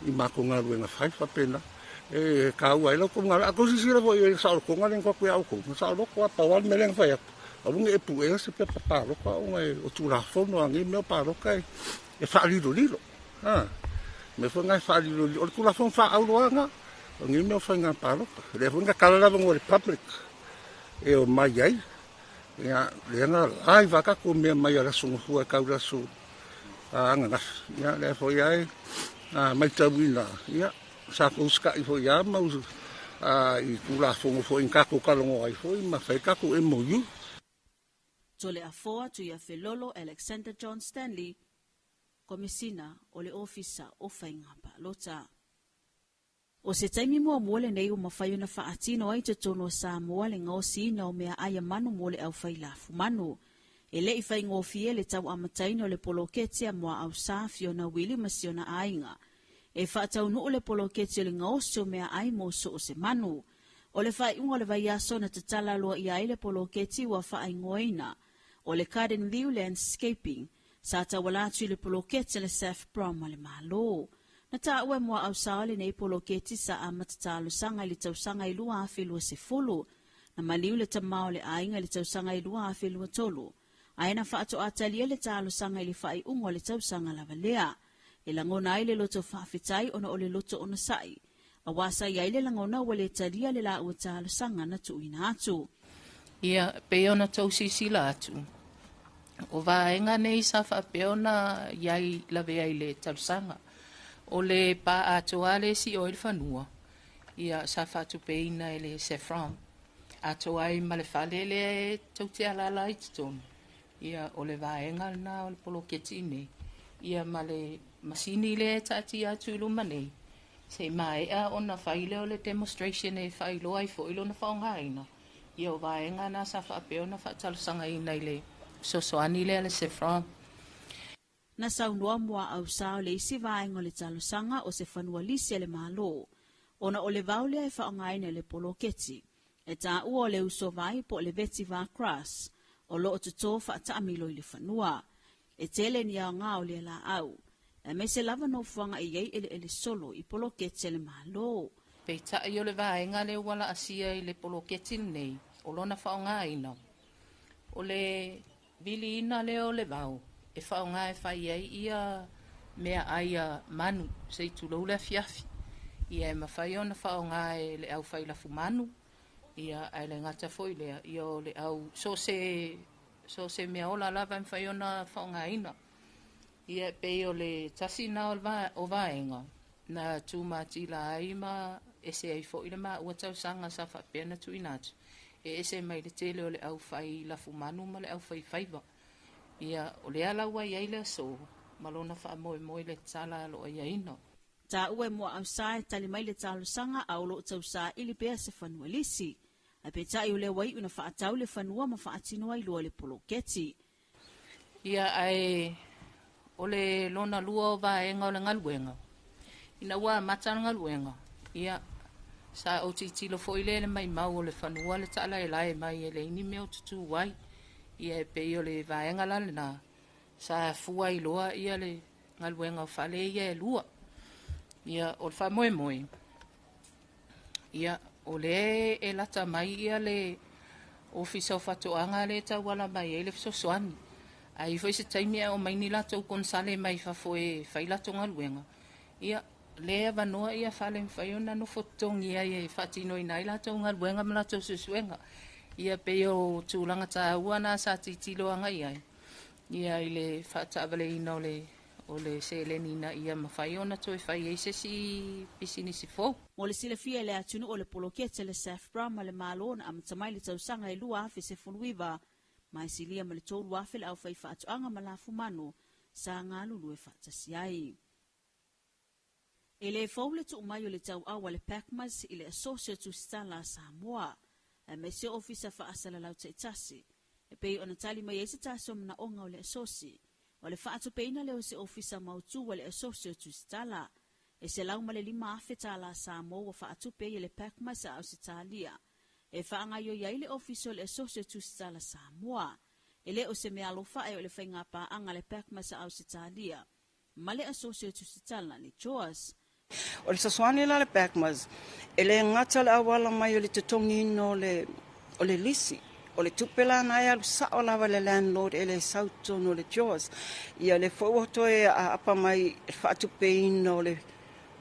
I mako ngā ruenga whaifa pena. E ka ua ilo ko ngala ko sisira fo e sa ko ngala ko ko ko sa lo ko pa wal meleng fa ya alu nge pu e se pe pa lo ko o tu la fo no ngi me pa lo kai e fa li lo me fo ngai fa li lo o tu la fo fa au lo nga ngi me fa nga pa lo le fo nga kala la ngo republic e o mai ai ya le nga ai va ka ko me mai la su fu ka la su nga ya le fo ya mai tawina ya sa kuska I fo ya mau I kula fongo fo in kako kalongo ai fo ma fai kako e moyu. Tole a foa tu ia felolo Alexander John Stanley, komisina o le ofisa o whainga pālota. O se taimi mua mole nei o mawhai na whaatino ai te tono Samoa le ngausi na o mea aia manu mole au whailafu manu. E le I whaingo fie le tau amataino le poloketia mua au sa Fiona Willi masiona ainga. E whaatau nuu le poloketi o le ngaosi o mea ai mo so o se manu. O le whai unga le vai aso na te tala loa I ai le poloketi wa whai ngoina. O le Garden View Landscaping, Sa tawala atu i le poloketi le Seth Brown ma le malo. Na ta ue mua au sao le nei poloketi sa a matatalo sanga i le tausanga i lua afe lua se fulu. Na maliu le tamao le ainga le tausanga i lua afe lua tolu. Aina whaato atalia le talo sanga i le whai ungo le tausanga lava lea. E langona ai le loto whaafitai ona o le loto ona sai. A wasa iai le langona wa le talia le la ua talo sanga na tuina atu. Ia peona tausisi la atu. O vaenga nei sa peona iai lave ai le tausanga. O le pa atoale si o il fanua. Ia sa fatu peina ele sefram. Ato ai ma le fale le tauti ala la itton. Ia o le vaenga na o le poloketi nei. Ia ma le masini le tati atu iluma nei. Se mai a ona faile o le demonstration e failo ai fo ilo na faongaina. Ia o vaenga na sa peona fatalusanga ina ile sosoani le sefram. Na saunua mua au sao le isi vaenga le talusanga o se fanua lisi le malo. Ona o le vaule e faongaina le poloketi. E ta ua le uso vai po le veti va kras. O lo o tuto fa amilo i le fanua. E tele ni au ngā o le la au. E me se lava no fuanga i ei ele solo i poloketi le malo. Pe ta i o le vaenga le wala asia i le poloketi nei. O lona faongaina. O le vili ina le o le vau. E whaonga e whai ai ia mea aia manu se i tulau le fiafi. Ia e mawhai ona whaonga e le au whai lafu manu. Ia ai le ngata foi lea. Ia o le au so se mea ola lava e whai ona whaonga ina. Ia pe o le tasi na o vaenga. Na tu mati la aima e se ai foi le maa ua tau sanga sa whapena tu inatu. E se mai le tele o le au whai lafu manu ma le au whai whaiva. Ia o le ala ua iai le so, malona wha moe le tala alo a iaino. Ta ue mua au sae tali mai le talo sanga au lo tau sa ili pea se fanua lisi. A pe ta iu le wai una wha atau le fanua ma wha atino ai lua le poloketi. Ia ai o le lona lua o vaenga o le ngaluenga. Ina ua matana ngaluenga. Ia sa o titilo fo ile le mai mau o le fanua le tala e lai mai e le ini meo tutu wai. Ia e pe o le vaenga lale na sa fua i loa ia le ngaluenga o fale ia e lua. Ia o le wha moe. Ia o le e lata mai ia le ofisa o fatoanga le ta wala mai e le fisosoani. Ai foi se taimia o mai ni lato konsale mai fa foi failato ngaluenga. Ia le vanoa ia fale mfaiona no fotongi ia e fatino ina lato ngaluenga mlato susuenga. Ia pe o tūlanga tā uana sa titilo anga iai. Ia ile whata avale ina o le seleni na ia mawhai ona to e whai eise si pisini si fo. O le sile fia le atunu o le polokete le Seth Brown ma le malona am tamai le tausanga i lua afe se funuiva. Mai silia ma le tōru afe le au whai whaatu anga ma la fumano sa ngā lulu e whata si ai. E le fau le tu umai o le tau awa le Packmas i le Associate to Stala Samoa. E me se ofisa fa asala lau te tasi. E pei ona tali mai eise tasi o mna onga o le asosi. O le whaatu peina leo se ofisa mautu o le Associate to Stala. E se lau male lima afe tala Samoa wa whaatu pei le Packmas a Ausitalia. E whaanga yo iai le ofisa o le Associate to Stala Samoa. E le o se mea alofa e o le whainga pa anga le Packmas a Ausitalia. Male Associate to Stala ni Joas. O le saswani la le Packmas, e le ngata le awala mai o le tutongi no o le lisi, o le tupela na e alu sa o lava le landlord e le sauto no le Jaws. Ia le fōwato e a apa mai e whaatupe ino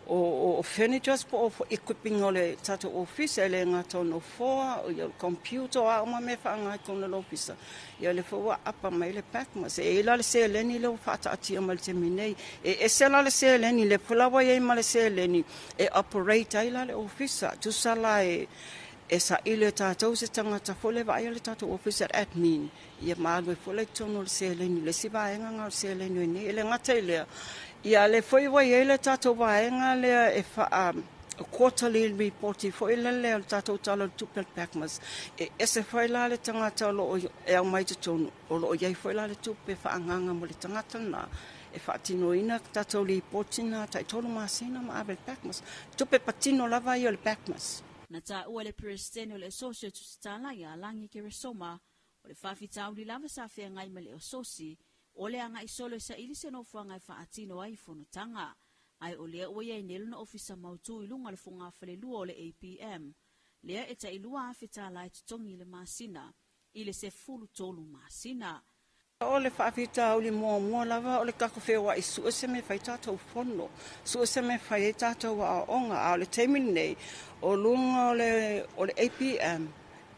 o furnitures po o equipping o le tato office e le ngata no foa, o ia computer o a oma me whaangai kona le officer. Ia le fōwa apa mai le Packmas, e la le se leni le o whaata ati o ma le teminei, e se la le se leni, le pulawa e ma le se leni, e operate ai la le officer, tu sala e sa ile tātou se tangata fole wa ai le tātou officer admin. Ia malu e fole tono le se leni, le si vaenga ngā se leni e ne, e le ngata i lea. Ia le foi wa i le tātou vaenga lea e wha quarterly report i foi le lea le tātou tala tupel Packmas. E se foi la le tangata lo e au mai te tonu, o lo iai foi la le tupe wha anganga mo le tangata na. E whaatino ina tātou report ina, tai tolu masina ma abel Packmas. Tupe patino lava i o le Packmas. Na tā ua le presidente o le Associate to Stala ia langi ke resoma o le whawhitau li lava sa whea ngai ma le ososi O le anga isolo sa ili se no fuanga whaatino ai whanutanga. Ai o lea ua iai nelu na ofisa mautu i lunga le funga whalelua o le APM. Lea e ta ilua awhita lai tutongi le masina. I le se fulu tolu masina. O le whaafita au li mua lava o le kako whewa i sua se me whai tātou whono. Sua se me whai e tātou a onga a le teimini nei o lunga o le APM.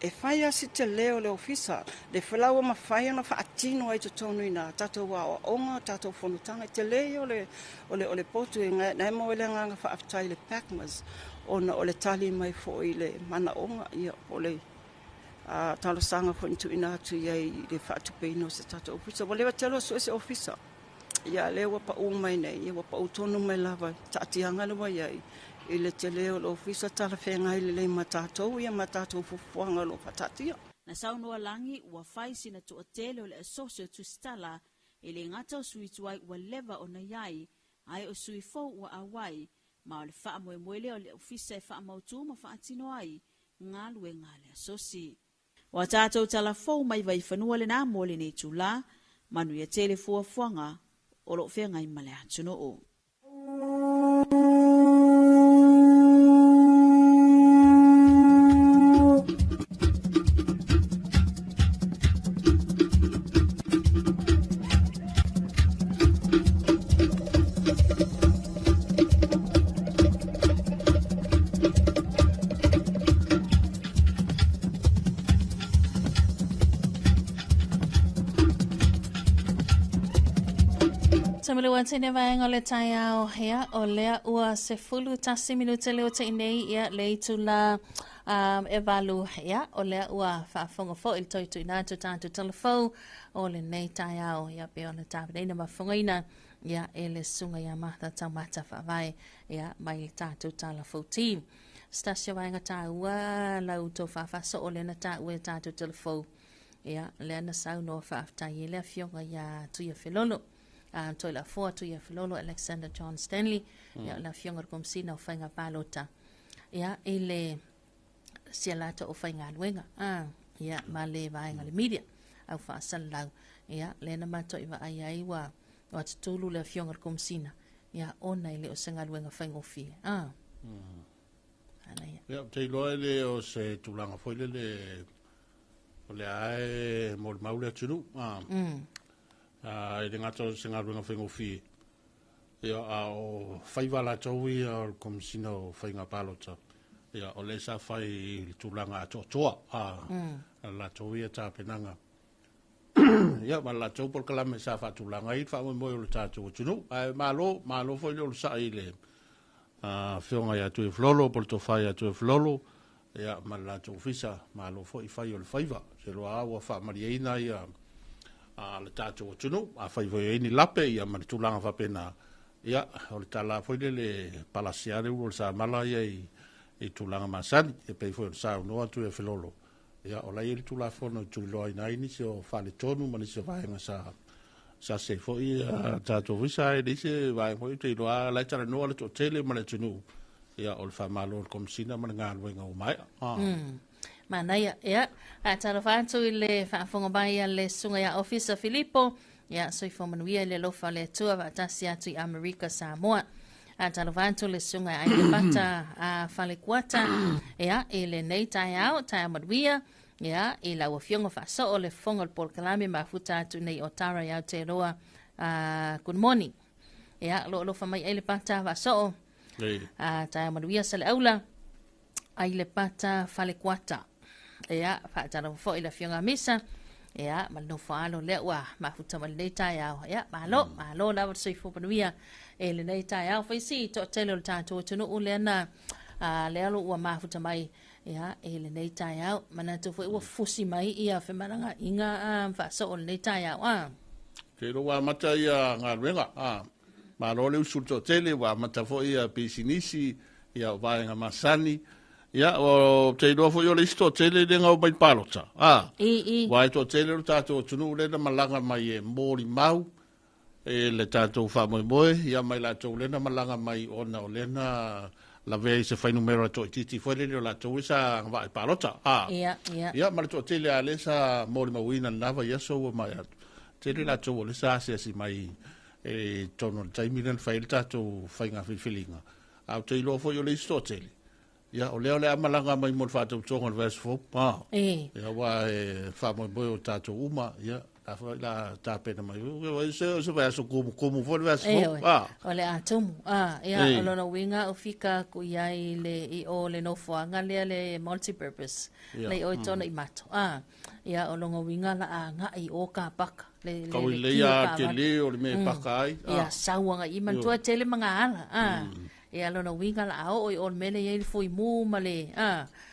E whai asi te leo le ofisa. Le whalaua ma whai ana whaatino ai to tonu ina tātou a onga, tātou whonutanga. Te leo o le potu e ngai mo le nganga whaafita i le pakmas. O le tali mai fo i le mana onga ia o le talo sanga fo intu ina atu iai le whaatupeino se tata ofisa. Wa lewa telo so ese ofisa. Ia lewa pa umai nei, ia pa utonu mai lava, taatianga lewa iai. I le te leo le ofisa tala whengai le matatou, ia matatou fufuanga lo patatia. Na saunua langi ua whai sina tu o tele o le asosio tu stala, e le ngata o sui tuai ua leva o na iai, ai o sui fau ua awai, ma o le wha moe o le ofisa e wha mautu ma wha atino ai, ngā lue ngā le asosi. Wa tātou tala fau mai vai whanua le nā mōle nei tūla, manu ia tele fuafuanga o lo whengai male atuno o. Samele wa tene vaenga le tai au hea o lea ua se fulu tasi minute leo te inei ia le itula evalu hea o lea ua whaafonga fo il toitu inatu tātu telefou o le nei tai au ia pe ona tāpina mafonga ina ia e le sunga ia Martha Taumata whaavai ia mai le tātu telefou team. Stasio vaenga tā ua lau tō whaafaso o le na tā ue tātu telefou ia lea na sau no whaaftai e lea fionga ia tuia whelolo. Toi la fua tu ia filolo Alexander John Stanley ia la fionga komsina o whainga palota ia ele sialata o whainga luenga ia ma le vaenga le media au whaasalau ia le na mato iwa ai ai wa tutulu le fionga komsina ia ona ile o senga luenga whainga o fie ia te loa le o se tulanga foile le o le ae mo le maule atunu i le ngata senga runga whengo whi. Ia o whaiwa la taui o komisina o whainga palota. Ia o le sa whai tūlanga ato toa. La taui a tāpenanga. Ia ma la tau por kalame sa wha tūlanga i wha mo o le tātou o tunu. Malo whai le o sa i le whionga i atu e flolo, por to whai atu e flolo. Ia ma la tau fisa, malo whai o le whaiwa. Se roa awa wha mariaina ia le tātou tunu, a whaiwai ni lape ia mani tūlanga whapena. Ia, o le tala whaile le palasiare uro le sa mala ia i tūlanga masani, e pei whai o le sa unoa tu e whelolo. Ia, o lai e le tūla whono i tūloa ina ini se o whale tonu, mani se vaenga sa se whoi tātou visa e nise vaenga whoi te iloa lai tara noa le tō tele mani tunu. Ia, o le whamalo le komisina mani ngā luenga o mai. Manaya ia Talofa atu i le whaafonga bai le sunga ia ofisa Filippo ia soi fomanuia le lofa le tua vatasi atu i Amerika Samoa Talofa atu le sunga ai le pata a whalekuata ia i le nei tai au tai amaduia ia i la wafionga whaso o le fonga le polkalame mafuta atu nei o tara iau te roa good morning ia lofa mai ai le pata whaso tai amaduia sa le aula ai le pata whalekuata ia whaatara fo i la fionga misa ia malino whaalo lea ua mafuta mali nei tai au ia malo lawa soi fupanuia e le nei tai au whaisi to tele o le tātou tunu u lea na le alo ua mafuta mai ia e le nei tai au mana tu fo ua fusi mai ia whemaranga inga whaaso o le nei tai au Te roa mata ia ngā ruenga malo le usul to tele wa mata fo ia pisinisi ia o vaenga masani ia o te roa fo yo le sto tele le ngau mai palota wa to tele o tato tunu le na malanga mai e mori mau e le tato fa moi moi ia mai la to le na malanga mai ona o le na la vei se fai numero to titi fo le la to sa va palota ia ma to tele ale sa mori mau ina lava ia so mai te le la tō le sa se si mai e tono taimi len fai le tatou whainga whiwhilinga. Au te ilo fo yo le istoteli. Ia, o leo le amalanga mai mo le whātou tonga le verse 4. Ia, wa e whamoe moe o tatou uma. Ia, a whai la tāpena mai. Ia, se vai aso kumu fo le verse 4. O le atumu. Ia, o lona winga o fika ku iai le i o le nofoanga lea le multipurpose. Le o i tona i mato. Ia, o longa winga la a nga i o ka paka. Kau i lea te leo le me pakai. Ia, sauanga i mantua tele mga ala. Ia, lona winga la ao o i o mele i fui mu male.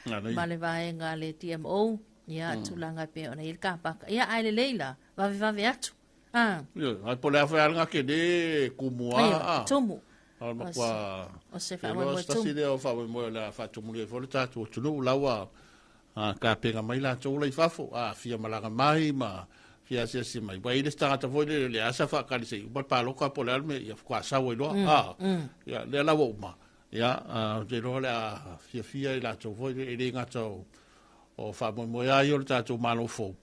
Male vaenga le TMO. Ia, tulanga pe ona i ka paka. Ia, aile leila. Vave atu. Ia, ai po le awhaianga ke de kumua. Tumu. O se whamoe moe tumu. Stasi leo whamoe moe la whatumuri e fole tatu o tunu lawa. Ka penga mai la tō lei whafo. Fia malanga mai ma. Fia sia si mai. Wai le stangata foi le asa whakari se. Upa pāloka po le alme. Ia whakua sawa i loa. Ia, le lawa uma. Ia, te roa le a fia i la tō foi le re ngata o whamoe moe ai o le tātou malo fō.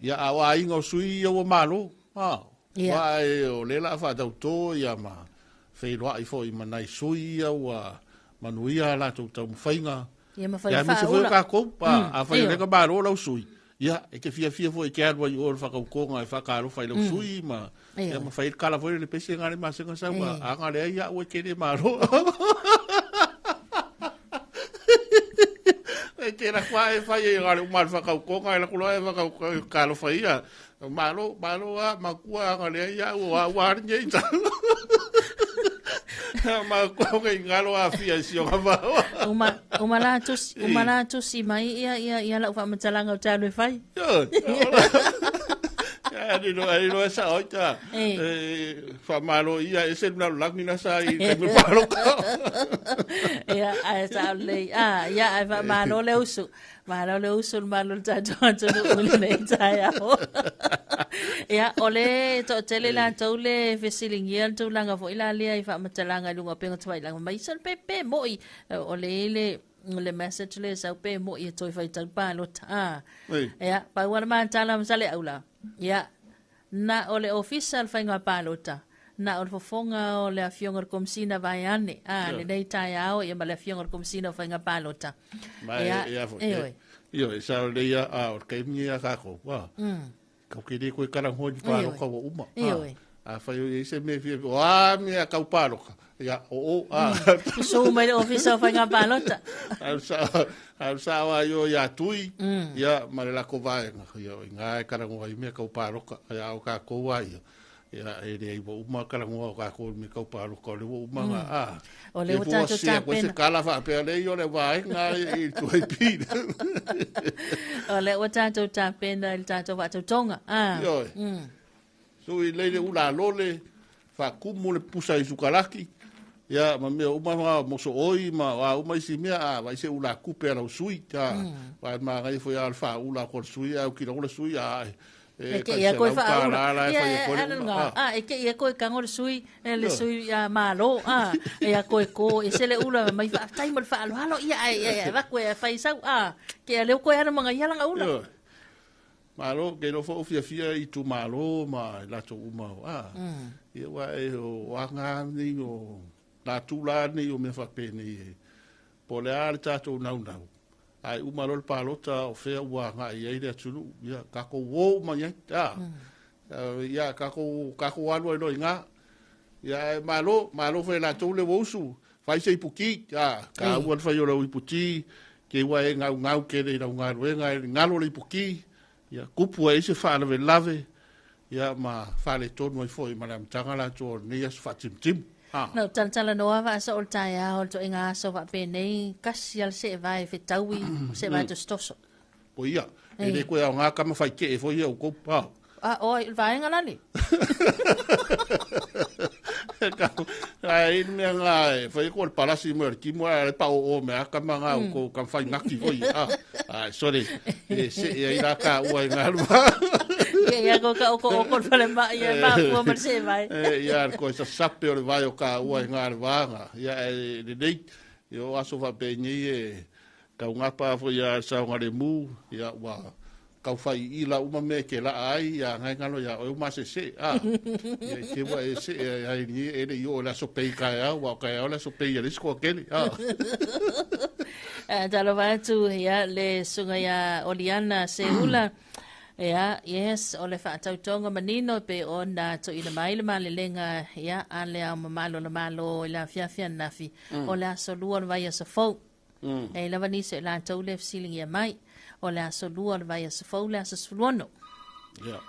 Ia, awa inga o sui o malo. Wai o le la whatau tō ia ma. Whairoa i fo i manai sui au manuia la tō tau mwhainga. Ia mawhai wha ula. Ia, ka koupa. A whai reka maro lau sui. Ia, e ke fia fo i ke arwa i o whakaukonga e whakaro whai lau sui ma. Ia, ma whai kala fo i le pesi ngare masenga sawa. A ngare ia ue kere maro. E ke ra whae whai e ngare umar whakaukonga e la kuloa e whakaro whai ia. Malo a makua ngare ia ua warinye i tau. Ma ko ngai ngalo a fia si o ngava. Umala tusi mai ia la fa matalanga o talo fai. Ya no esa oita. Fa malo ia ese na lagina sa i te me palo. Ya a sa le ya fa malo le usu. Malo le usu malo tato no ule nei taia. Ya ole to tele la tole fesiling yel to langa fo ila le i fa matalanga lunga penga twai langa mai san pepe moi ole le message le sa pe mo i toi fai tal pa lo ta. Ya pa wana man tala msale aula. Ya na ole official fai nga pa lo ta. Na ole fofonga ole afionga komsina vai ane. Le nei tai ao ia male afionga komsina fai nga pa lo ta. Ya yo sa le ya o ke mi ya ka ko. Wa. Ka ke de ko kara ho pa lo ka uma. A fai o se me fi wa mi ka pa lo ka. Ya so mai le ofisa fa nga balota al sa yo ya tui ya mare la ko vai yo nga kara ngo i me ka paroka ya o ka ko vai ya e de bo uma kara ngo ka ko me ka paroka le bo uma o le uta to ta pena se kala fa pe le yo le vai nga i tu i pi o le uta to ta pena il ta to va to tonga yo so i le ula lole fa kumu le pusa i sukalaki. Ya, ma me uma mo so oi ma wa uma isi mea vai se ula kupe ala sui ta. Wa ma ngai foi alfa ula ko sui au ki ula sui e ke ia ko fa e ke ia ko ka ngor sui le sui malo e ia ko e se le ula mai fa tai mo fa lo halo ia va ko fa isa ke le ko ia mo ngai langa ula. Malo ke no fo fia i tu malo ma la to uma ia wa e o nga ni o la tula ni o me fa peni po le al tato nau ai uma lo palota o fe wa nga ia ide tulu ya ka ko wo ma ya ya ka ko alu no nga ya malo fe la tule wo su fai se puki ya ka wa fa yo lo puti ke wa nga ke le nga nga lo le puki ya kupu e se fa le lave ya ma fa le ton mo foi ma lam tanga la to ni as fa tim no tala noa va sa olta ya olto inga so va pene kasial se vai fe taui se vai to stoso po ia e le ko nga ka ma fai ke fo ia ko pa o vai nga lani ai me nga foi ko palasi mo ki mo pa o me ka ma nga ko ka fai ngaki fo ia sorry se ia ka o nga ia ko fale ma ia ma ko ma se vai ia ko sa sape o vai o ka o nga vanga ia de dei yo aso va pe ni ka nga pa fo ia sa nga de mu ia wa kau fai I la uma me ke la ai ya ngai ngalo ya o ma se ye ke wa se ai ni ele yo la so pe ka ya wa ka ya la so pe ya risko ke ni Talofa atu ia le sunga ia Oliana Seula. Ia, yes, o le whaatautonga manino pe o na to ina maile malelenga ia a le au mamalo na malo ila fiafia nafi o le aso lua na vai asa fau. E la vanise la tau le fsiling ia mai o le aso lua na vai asa fau le asa suluono.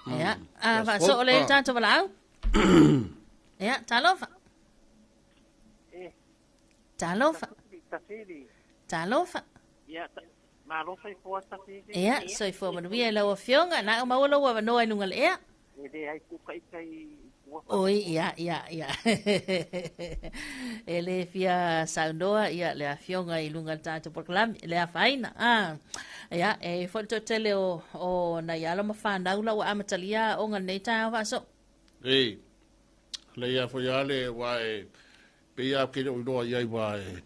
Ia, a so o le tato wala au? Ia, talofa. Talofa. Talofa. Ia, so I fo manuia lau a fionga, na o maua lau a wanoa inunga le ea. Oi, ia. E le fia saunoa, ia le a fionga I lunga tātou proklami, le a whaina. Ia, e whanto tele o na iala ma whanau lau a amatalia o ngā nei tā waso. Ei, le ia fo ia le wae, pe ia kere unoa iai wae,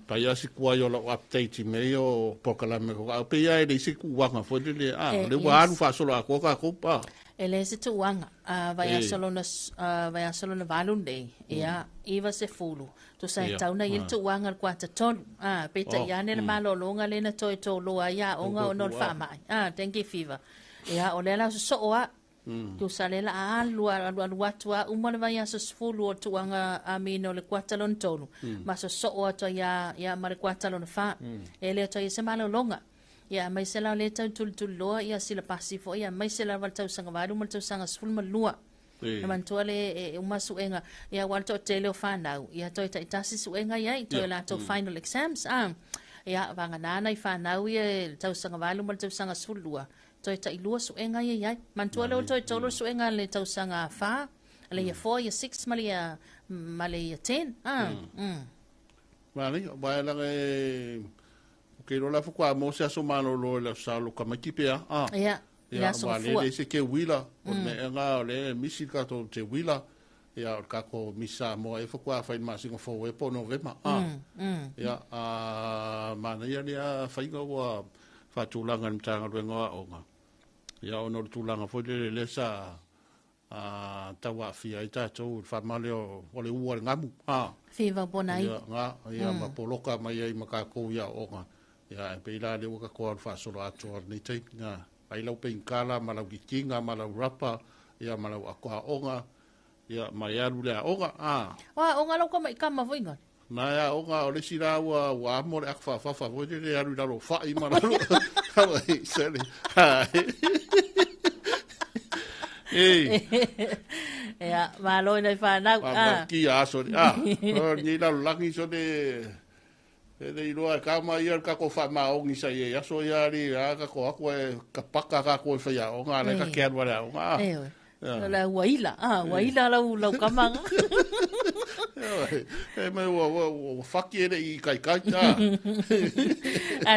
pa ia si kua yo la update me o pokala me ko pe ia e si ku wanga fo le le wa anu fa solo ko ka ko pa ele se tu wanga vai solo na valunde ia iva se fulu to sai tauna il tu wanga kwata ton pe ta ia ne malo longa le na toi to lo ia onga o no fa mai thank you fever ia o le la so o tu salela alu watua umana vai aso fulu o tuanga amino le kwatalon tonu ma so o to ya mare kwatalon fa ele to se malo longa ya mai se la le tau tul loa ya sila pasifo ya mai se la wal tau sanga varu mal tau sanga sful malua na mantuale uma suenga ya wal to tele o fanau ya to itasi suenga ya to la to final exams ya vanga nana I fanau ya tau sanga varu mal tau sanga sful lua toi ta ilua suenga ia mantua le toi tolo suenga le tau sanga fa le ia 4 ia 6 male ia 10 Mali ba la ke ro la fu kwa mo se aso mano lo la sa lo ka makipe ia so fu le se ke wila o me nga le misi ka to te wila ia ka ko misa mo e fu kwa fa ma singo fo e po no rema ia mana ia fa inga wa fa tulanga mtanga renga onga ia ono tulanga fo le sa tawa fia ita to fa maleo o le ua ngamu fiva bonai ia ma poloka mai ai maka ko ia onga ia pe ila le ka ko fa solo ato ni te nga ai lau pe kala malau kikinga malau rapa ia malau akwa onga ia mai alu le onga onga lo ko mai kama voinga na ya onga o le sira wa mo le akfa fa vo le alu da lo fa I mana lo ai sele ya malo nei fa na ki aso ni la langi so de ilo ka mai ka ko fa ma o ni sai ya so ya ri ka ko ko ka paka ka ko fa ya o nga le ka ke wala o la waila la kamanga mai wo faki e kai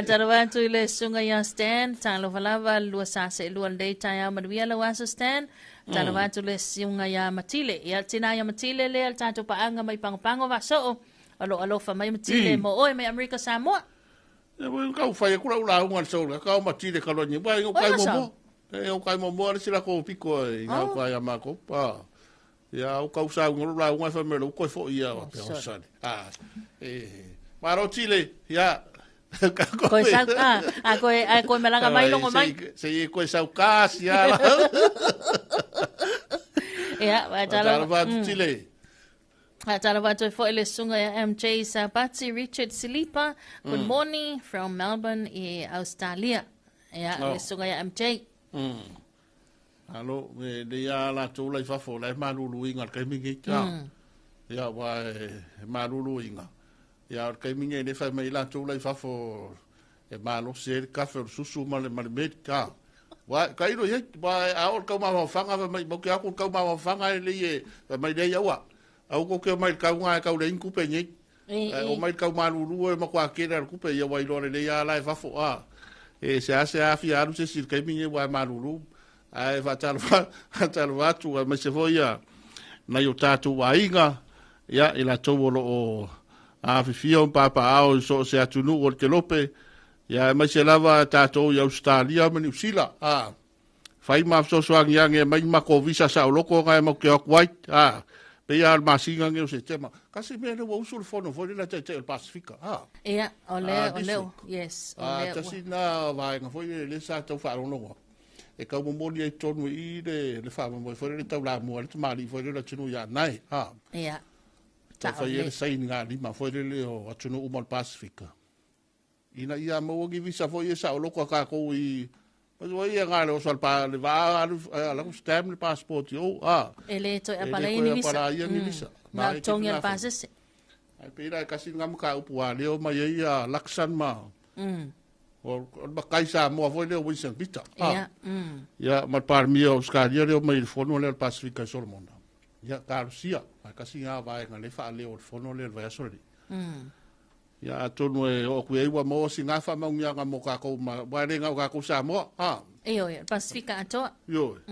Talofa tu le sunga ya stand Talofa lava lua sase lua ndei taya manuia la wasa stand Talofa tu le sunga ya matile ya tina ya matile le al tato paanga mai pango vaso alo fa mai matile mo oi mai America Samoa ka fa ku la unga so ka matile ka lo ni ba kai mo o kai mo le sila ko piko nga ka ya mako pa ya o ka usa la unga fa me lo ko fo ia pe o sani maro chile ya ko sa ko me langa mai longo mai se ko sa kas ya ya Talofa chile Talofa tu fo ele sunga ya MJ Sabati Richard Silipa good morning from Melbourne Australia ya le sunga ya MJ Alo, le ya la tu la fa fo la malulu inga ka mingi ya wa malulu inga ya ka mingi le fa mai la tu la fa fo e malo se ka fo susu mal medka wa ka iro ye ba a o ka ma fanga mai bo ka ka ma fanga le ye mai le ya wa au ko ke mai ka nga ka le inku pe ni o mai ka malulu e ma kwa ke le ku pe ya wa ilo le ya la fa fo se hace afia alu se sir ka mingi wa malulu ai va Talofa tu ma se voia na yo tatu wa inga ya ila tobolo o a fifia un papa ao so se atunu o te lope Ia mai se lava tātou i Australia ma New Zealand. Fai ma sosoangi ange mai mako visa sa loko ngai mo ke akwai. Pe ia masinga nge o se tema. Kasi me le wa usul fono foi la te Pacifica. Ia, ole, yes. Tasi na vai nga foi le sa tau fa longo. E ka mo moni e tonu i le fa mo foi le tau la mo le mali foi le tunu ya nai. Ia. Ta foi le sai nga li ma foi le o tunu o Pacifica. Ina ia mo gi visa foi sa loko ka ko i mas o ia ngale o sol pa le va la stem le passport yo ele to e pala ini visa na tongi al passes ai pira kasi ngam ka upua leo mai ia laksan ma o ba kaisa mo foi le wisan pita ia ma par mio skaria leo mai fono le Pacifica Solomon ia Garcia kasi nga vai ngale fa leo fono le vai soli ya tonu e o ku e wa mo singa fa ma nga mo ka ko ma wa le nga ka ko Samoa Iyo, Pacifica ato. Yo.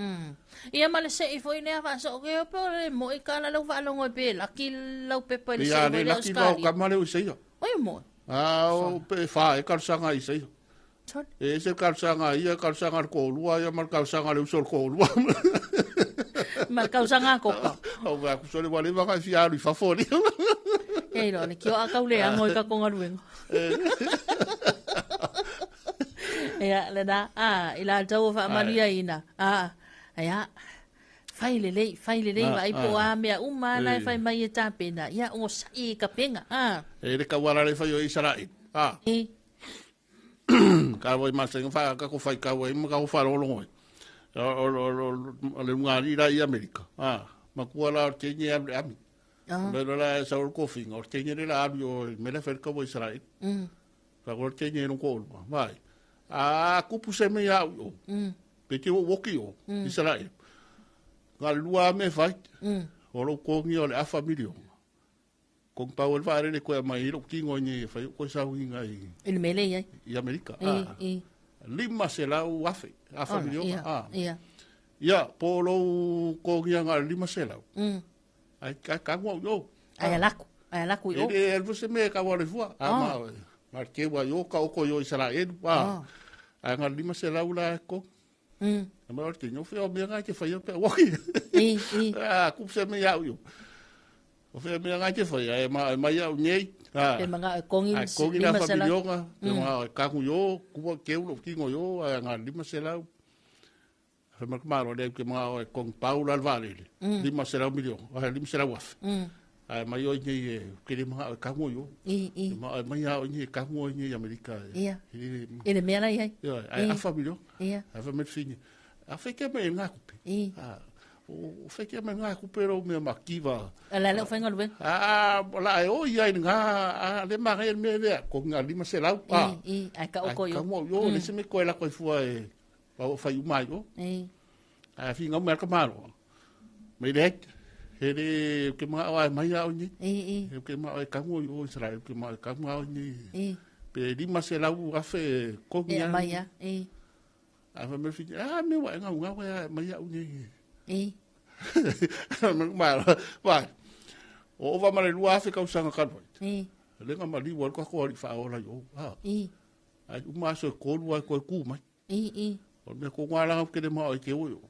Ia male se i foi ne fa so ke po mo i kala lo fa longo pe la ki lo pe pe se le la ki lo ka male o se yo. Oi mo. O pe fa e ka sanga i se yo. E se ka sanga ia ka sanga ko lua ia mar ka sanga le sol ko lua. Mar ka sanga ko. O va ku so le wale va ka fia lu fa fori. Ei lo le ki o ka ule ngoi ka ko ngaruengo. Ya le da ila tau fa malia ina ya fai le vai po a me uma na fai mai ta pena ya o sai ka penga e le ka wala le fai o Israel ka voi ma se fa ka ko fai ka voi ma ka ko fa lo lo le ngari la i America ma ku ala te ni ami le la sa ko fin o te ni la abio me le fer ka voi Israel ka ko te ni no ko vai kupu se me ya pe te woki o Israel ga lua me fai o lo ko ngi o le a familia ko pa o va le ko mai lo kingo ni fai ko sa winga il mele i America lima se la u afe a familia ya po lo ko ngi nga lima se la ai ka mo yo ai laku yo e você me ka wa le fua ma ke wa yo ka ko yo Israel nga lima se la ula ko ma o te no fe o me nga ke fa yo pe wa ku se me ya yo o fe me nga ke fa ya ma ya nei e manga kongi lima se la ma ka ku yo ku ke ulo kingo yo nga lima se la fe ma maro le ke ma con Paula Alvarez lima se la milio lima se la waf ma yo ni ke le ma ka mo yo ma ya ni ka mo ni America ele me ala ai a família a família fini a fe que me nga kupe o fe que me nga kupe ro me makiva ala le fa ngol ben la o ya nga le ma re me le ko nga lima se la ai ka o ko yo ka mo yo le se me ko la ko fu e o fa yu mai yo a fi nga mer ka maro me dek ele que ma mai au ni que ma ka mo yo Israel que ma ka mo ni pe di ma se la u afe ko ni mai a fa me fi me wa nga wa mai au ni ma va o va ma le lu afe ka usanga ka le nga ma li wa ko ko ri fa o la yo ai u ma so ko lu ko ku mai o me ko ngala ke de ma o ke o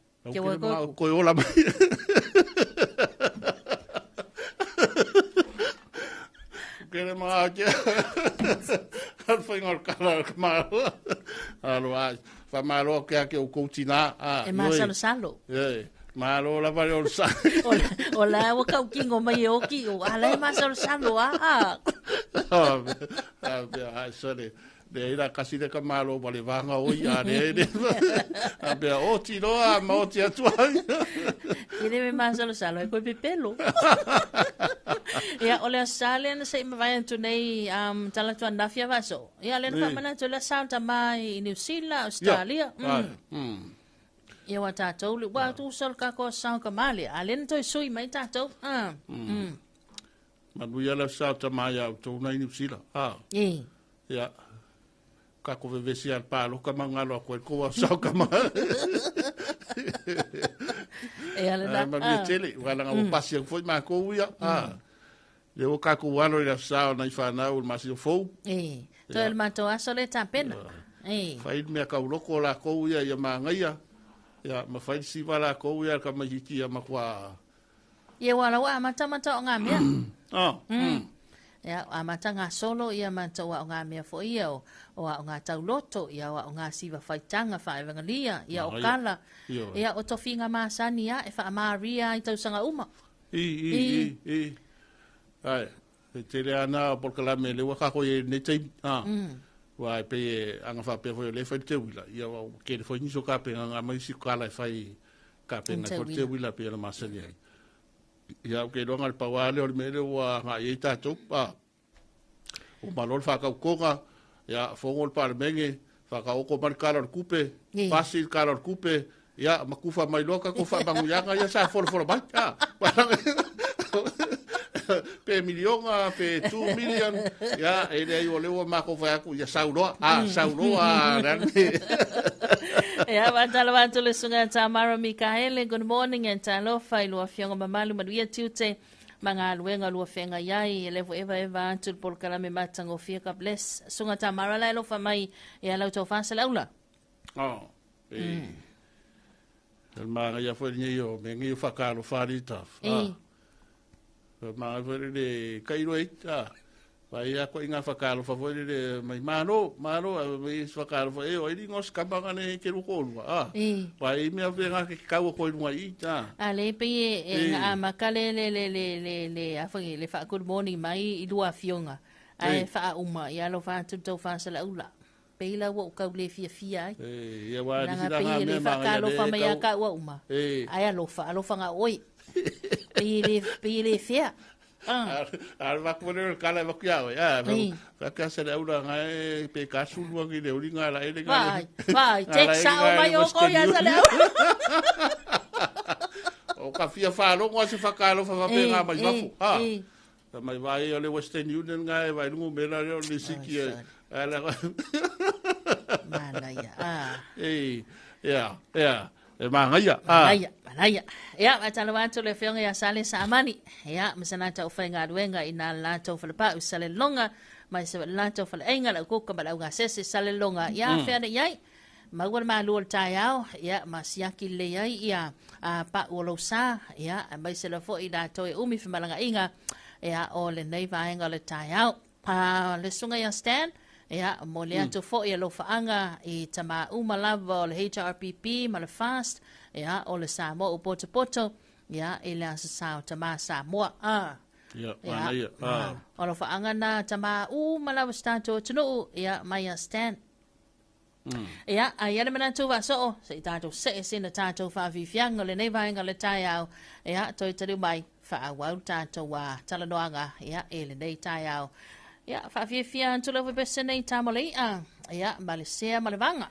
ko yo la mai que ma que al final cara malo allora fa malo che o cucina e ma salo malo la vale o sa ola o ka kingo mai o ki o ala ma salo sorry de ira casi de camalo vale vanga o ya de abe o tiro a mo ti atuai ele me ma salo e ko pelo ya ole sale na sei me vai tu nei tala tu andafia vaso ya le fa mana tu la Santa mai New Zealand Australia ya wa tatou le wa tu sol ka ko sa ka mali alen to sui mai tatou ma bu ya la Santa mai au tu nei New Zealand ya ka ko vesi al palo ka mangalo ko ko sa ka ma e ale da ma mi tele wala nga pasi foi ma ko ya Le o ka ku walo le sa na fa na o masi fo. To el mato aso le tapena. Fai me ka uloko la ko ia ia mangaia. Ya ma fai si wala ko ia ka mahiki ia makwa. Ye wala wa mata o ngā mea. Ia, a mata ngā solo ia mata wa o ngā mea fo ia o ngā tauloto, ia wa o ngā siwa whaitanga whaewangalia, ia o kala, ia o tofi ngā māsani ia, e wha maria i tausanga uma. Ai, te rea ana porkalame le waka koe ne teim. Wa e pe anga wha pe fo le whai te wila, ia wa ke le fo niso ka pe ngā maisi kala e whai ka pe ngā fo te wila pe la māsani ai. Ia ke ronga le pawale o le mele wa ngā i tātou pa. O malol whakaukonga, ia whongol parmenge, whakaoko mani kāra o kupe, pasi kāra o kupe, ia makufa mai loka, ko whamanguianga, ia sa wholo mai. Pe milionga, pe 2 million, ia e rei o lewa mako whaiaku, ia sauroa, rane. Ia, watala watu le sunga Tamara Mikaele, good morning, and talofa ilua fionga mamalu maduia tiute, mga luenga lua fenga yai, elevo eva antul por kalame matango fia ka bless. Sunga Tamara la elofa mai, ia lau tau fasa laula. El mga ia fwe niyo, mengi yu whakaro whari taf. Mga fwe de kairo eita. Vai a ko inga whakaro whawere de mai mano, mai whakaro whae, o eri ngos kapanga ne ke rukolua. Vai mea venga ke kau ko inga ita. Ale pe e nga makale le afangi le fa good morning mai I lua fionga. Ai fa uma ia lo fa tu fa sala ula. Pe la wo ka le fia. Ia wa di sila nga le fa ka lo fa mai ka wa uma. Ai lo fa nga oi. Pe le fia. Al vakone kala vakiao ya ka se la ula ngai pe kasu luangi le ulinga la ele ngai vai tek sa o mai o ko ya sa la o ka fia fa lo ngo se fa kalo fa pe nga mai vafu mai vai o le Western Union ngai vai ngu mena le siki ala mala ya e mangaya ya matala watu le fionga ya sale sa amani ya masana ta ufainga duenga ina la to falpa usale longa mai se la to fal ainga la ko ka bala sese sale longa ya fe na yai magwal ma lol ta yao ya masiaki le yai ya pa wolosa ya mai se la fo ida to umi fe malanga inga ya o le nei vaenga le ta yao pa le sunga ya stand ya molea to fo ya lo faanga I tama umalava o le HRPP ma le fast ya o le Samoa o poto ya ele asa sao tama Samoa o lo faanga na tama umalava stato tunu ya maya stand ya ayana mena tu va so se tato se sina tato fa vifianga le nei vaenga le tayao ya to itari mai fa wa tato wa talanoanga ya ele nei tayao ya fa fia tu lo bese nei tamole ya Malaysia malevanga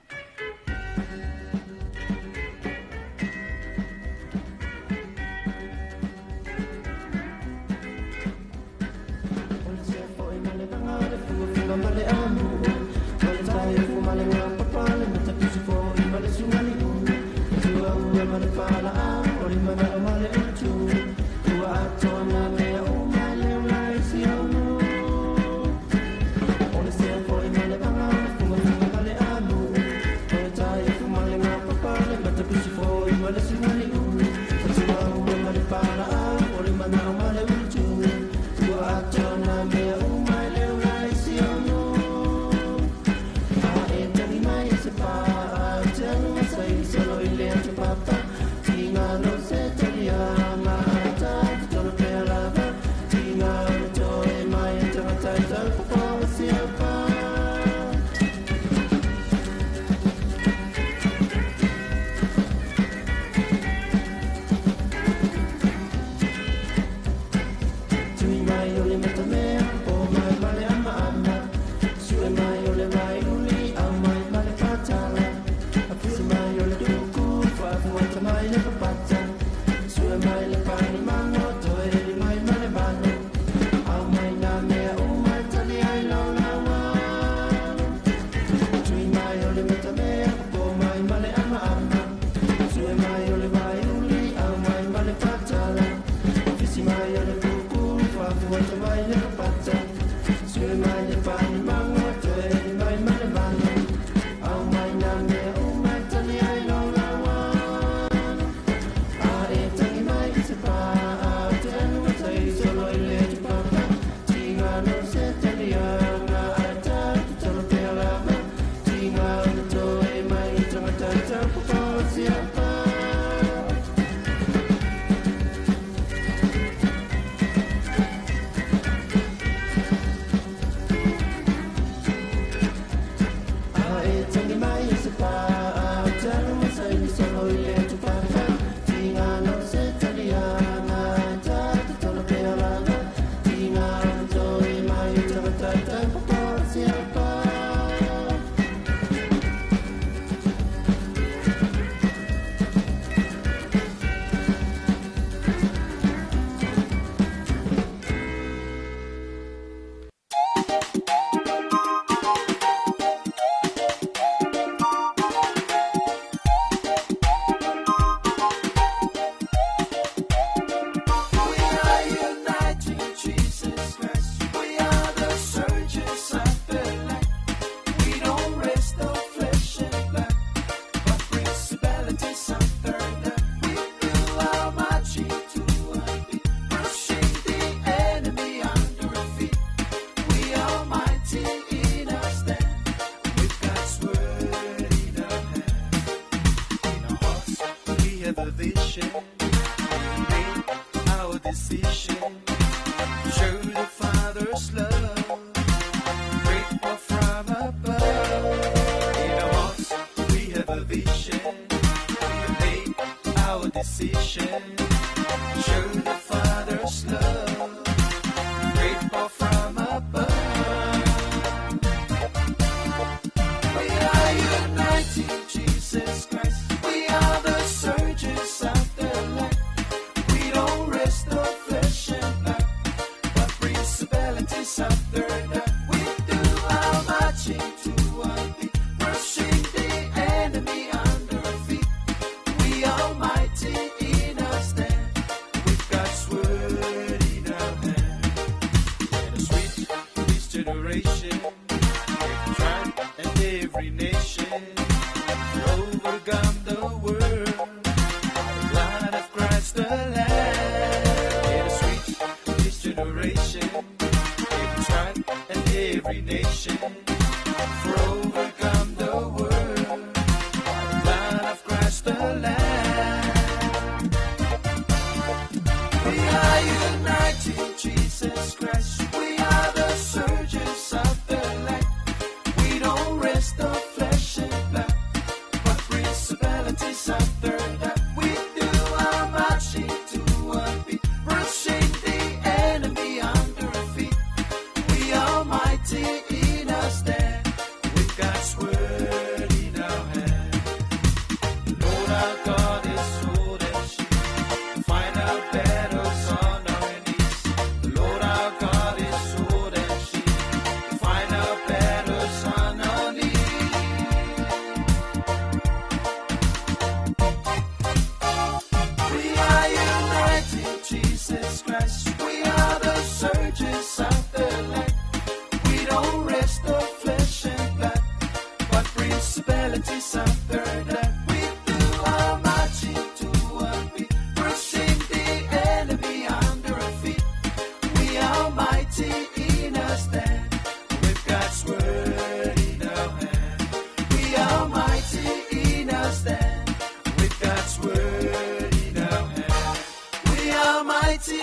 vision. We made our decision. Show the Father's love. Great love from above. In our hearts we have a vision. We made our decision. Show the Father's love. Great love from above. We are united, Jesus Christ. We are the surgeons of the land. We don't rest on flesh and blood, but principalities of the earth. We do our marching to one beat, crushing the enemy under our feet. We are mighty in our stand, with God's word in our hand. And a sweet this generation, every tribe and every nation, overcome the world, the blood of Christ the Lamb. Let us reach this generation, every tribe and every nation, for overcome the world, the blood of Christ the Lamb. We are united, Jesus Christ. We are the surgeons of the land. We don't rest on flesh and blood, but principalities of the earth. We do our marching to one beat, brushing the enemy under our feet. We are mighty in our stand, with God's word in our hand. The Lord our God is sword and shield. Find our battles on our knees. The Lord our God is sword and shield. Find our battles on our knees. We are united, Jesus Christ. We are the surgeons of the land. We don't rest on flesh and blood, but principalities of the earth. We do our marching to one beat, brushing the enemy under our feet. We are mighty in our stand, with God's word in our hand. We are mighty in our stand, with God's word in our hand. We are mighty.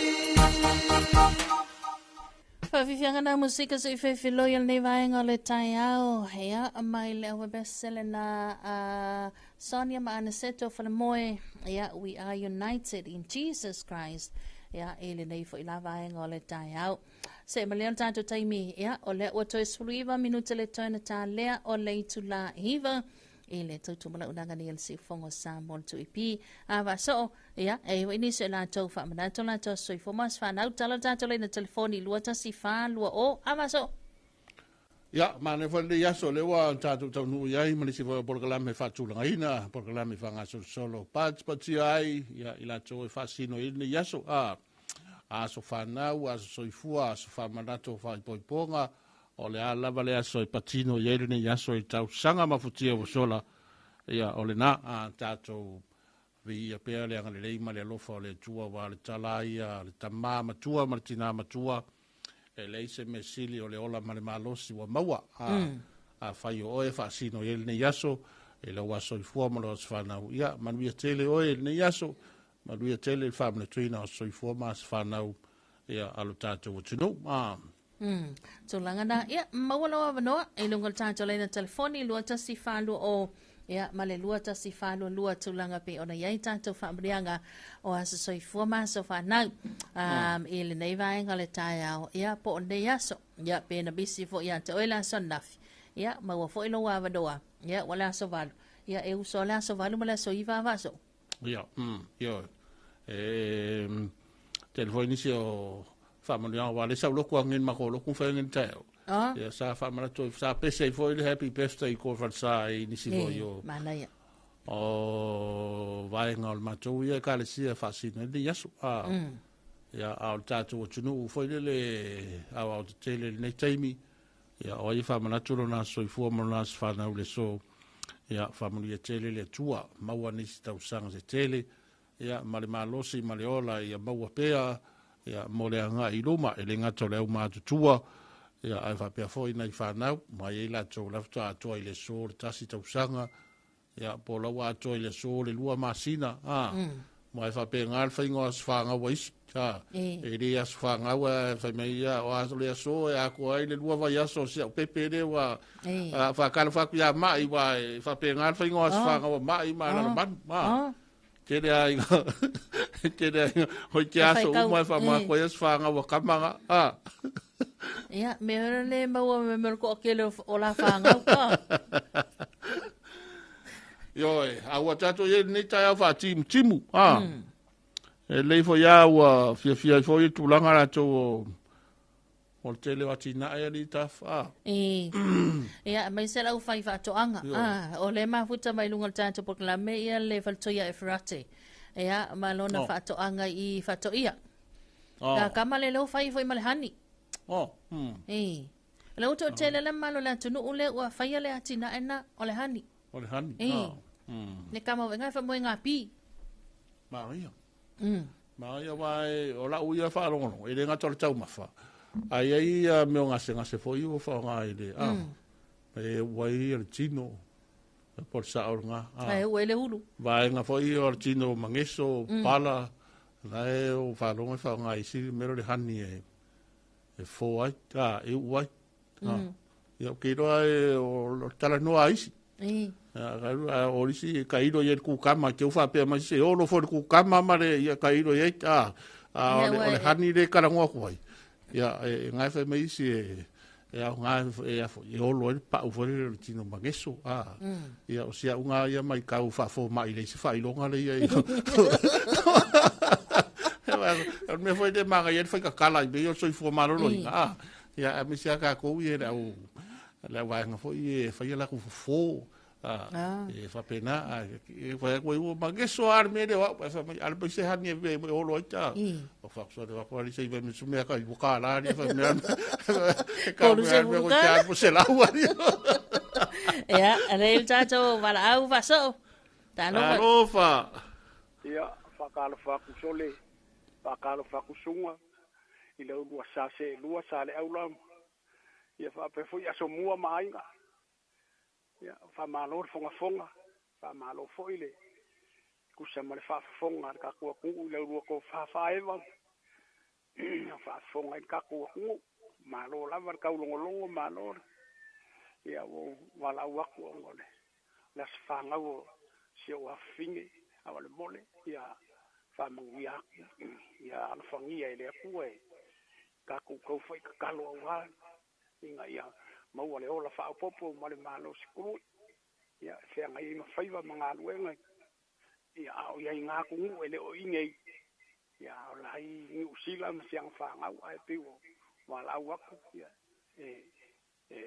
Whawhiwhianga na musika sa iwhewhi loyal nei vaenga le tai au. Hea, mai le awa bestseller na Sonia Maanaseto Falamoe. Hea, we are united in Jesus Christ. Hea, ele nei fo ila vaenga le tai au. Se ma leo tātou taimi, hea, o le ua toi suluiva minuta le toina tā lea o le itu la hiva. Ele tautu mala unanga ni elsi fongo sa mon tu ipi. Ava so, ya, wa iniso la tau fa manato la tau soi fo mas fa nau tala tātou le na telefoni lua ta si fa lua o. Ava so. Ya, mane fa le yaso le wa tātou tau nuu iai, mani si fa porkalame fa tūlanga ina, porkalame fa ngā solo pati ai, ya, ila tau e fa sino ina yaso, aso fa nau, aso soifua, aso fa manato fa ipoiponga, o le alava le aso i patino i ere ni aso i tau sanga mafutia o sola ia o le na a tātou vi ia pēr le anga le leima le alofa o le tua wa le talaia le tamā matua ma le tina matua e leise me sili o le ola ma le malosi wa maua a whai o oe whaasino i ere ni aso e le waso i fua ma le os whanau ia manuia tele oe ni aso manuia tele i whamle tuina o so i fua ma as whanau ia alo tātou o tino So langana ia mawala wa vanoa e lungal tātou leina telefoni lua ta si whalu o ia male lua ta si whalu lua tūlanga pe ona iai tātou whaamrianga o asa soi fuama so whanau e le nei vaenga le tai au ia po o nei aso ia pe na bisi fo ia te oila so nafi ia maua fo ilo wa vanoa ia wala so valu ia e uso la so valu mala so iwa vaso ia ia telefoni si o family wa le sa loku ngin ma ko loku fa ngin tao ya sa family to sa pese foi le happy birthday ko fa sa ni si vo yo mana ya o vai ngol ma to ya ka le si fa si ne di yasu ya al tatu tunu foi le au tele ne taimi ya o i family to na so fu mo na fa na le so ya family tele le tua ma wa ni sta usang se tele ya male malosi male ola ya ma wa pea ya mole anga i luma e le ngato le uma tutua ya ai fa pe foi na i fa na mai la to la to i le so tasi to sanga ya pola wa to i le so le lua masina mai fa pe ngal fa ngo as fa nga wais ka e ri as fa nga wa fa me ia o as le so e a ko ai le lua vai aso se pe pe de wa fa ka fa ku ya mai wa fa pe ngal fa ngo as fa nga wa mai ma la man ma ke de ai ke de ho ke aso mai fa ma ko as fa nga wa kamanga ia me le ma wa me ko ke le o la fa nga ka yo a wa tato ye ni ta fa timu e lei fo ya wa fia fo i tulanga la to o tele wa tina e ni ta fa ia mai se la fa fa to anga o le ma futa mai lunga tato proklame ia le fa to ya e frate ia ma lona fa to anga I fa to ia ka kamale lo fa fo I male hani le to tele le malo la tunu ule wa fa ia le atina ena o le hani o le hani le kama wenga fa mo nga pi Maria Maria vai o la uia fa longo e le ngato tau mafa ai me nga se fo I fa nga ile e wai el chino por sa orga ai o ele ulu vai nga fo I o chino mangeso pala lai o fa longo fa nga I si mero le hani e fo ai e wai yo kiro ai o tala no ai o risi kairo ye ku kama ke ufa pe ma se o lo fo ku kama ma le ya kairo ye o le hani le kala ngo ko ya ngai fe me si ya ngai fo yo lo pa u fo le tino mangeso ya o sia unga ya mai ka ufa fo mai le se fa I longa le ya me foi de manga ye foi ka kala be yo soi fo malo lo ya me sia ka ko ye la wa nga fo ye fa ye la ku fo e fa pena e fa ko u mangeso arme de wa fa al pe se hani be o lo ta o fa so de wa ko ali se be me sume ka bu ka la ni fa me ka me ko ta po se la wa ya ale il tato wala au fa so Talofa ia fa ka lo fa ku sole fa ka lo fa ku sunga I le lua sa se lua sa le au lam ia fa pe foi aso mua mai nga ia fa malo fonga fa malo foi le ku sa male fa fonga ka ku le lua ko fa eva fa fonga ka ku malo la va ka longo malo ia wo wala wa ku ngole la fa nga wo se wa finge awale mole ia fa mangia ia al fangia ile ku ka ku ko foi ka kalo wa inga ia mau wale ola fa popo male malo skru ia se ngai ma faiva manga luenga ia au ia inga ku ele o inge ia la I usila msiang fa ngau ai piwo wala wa ia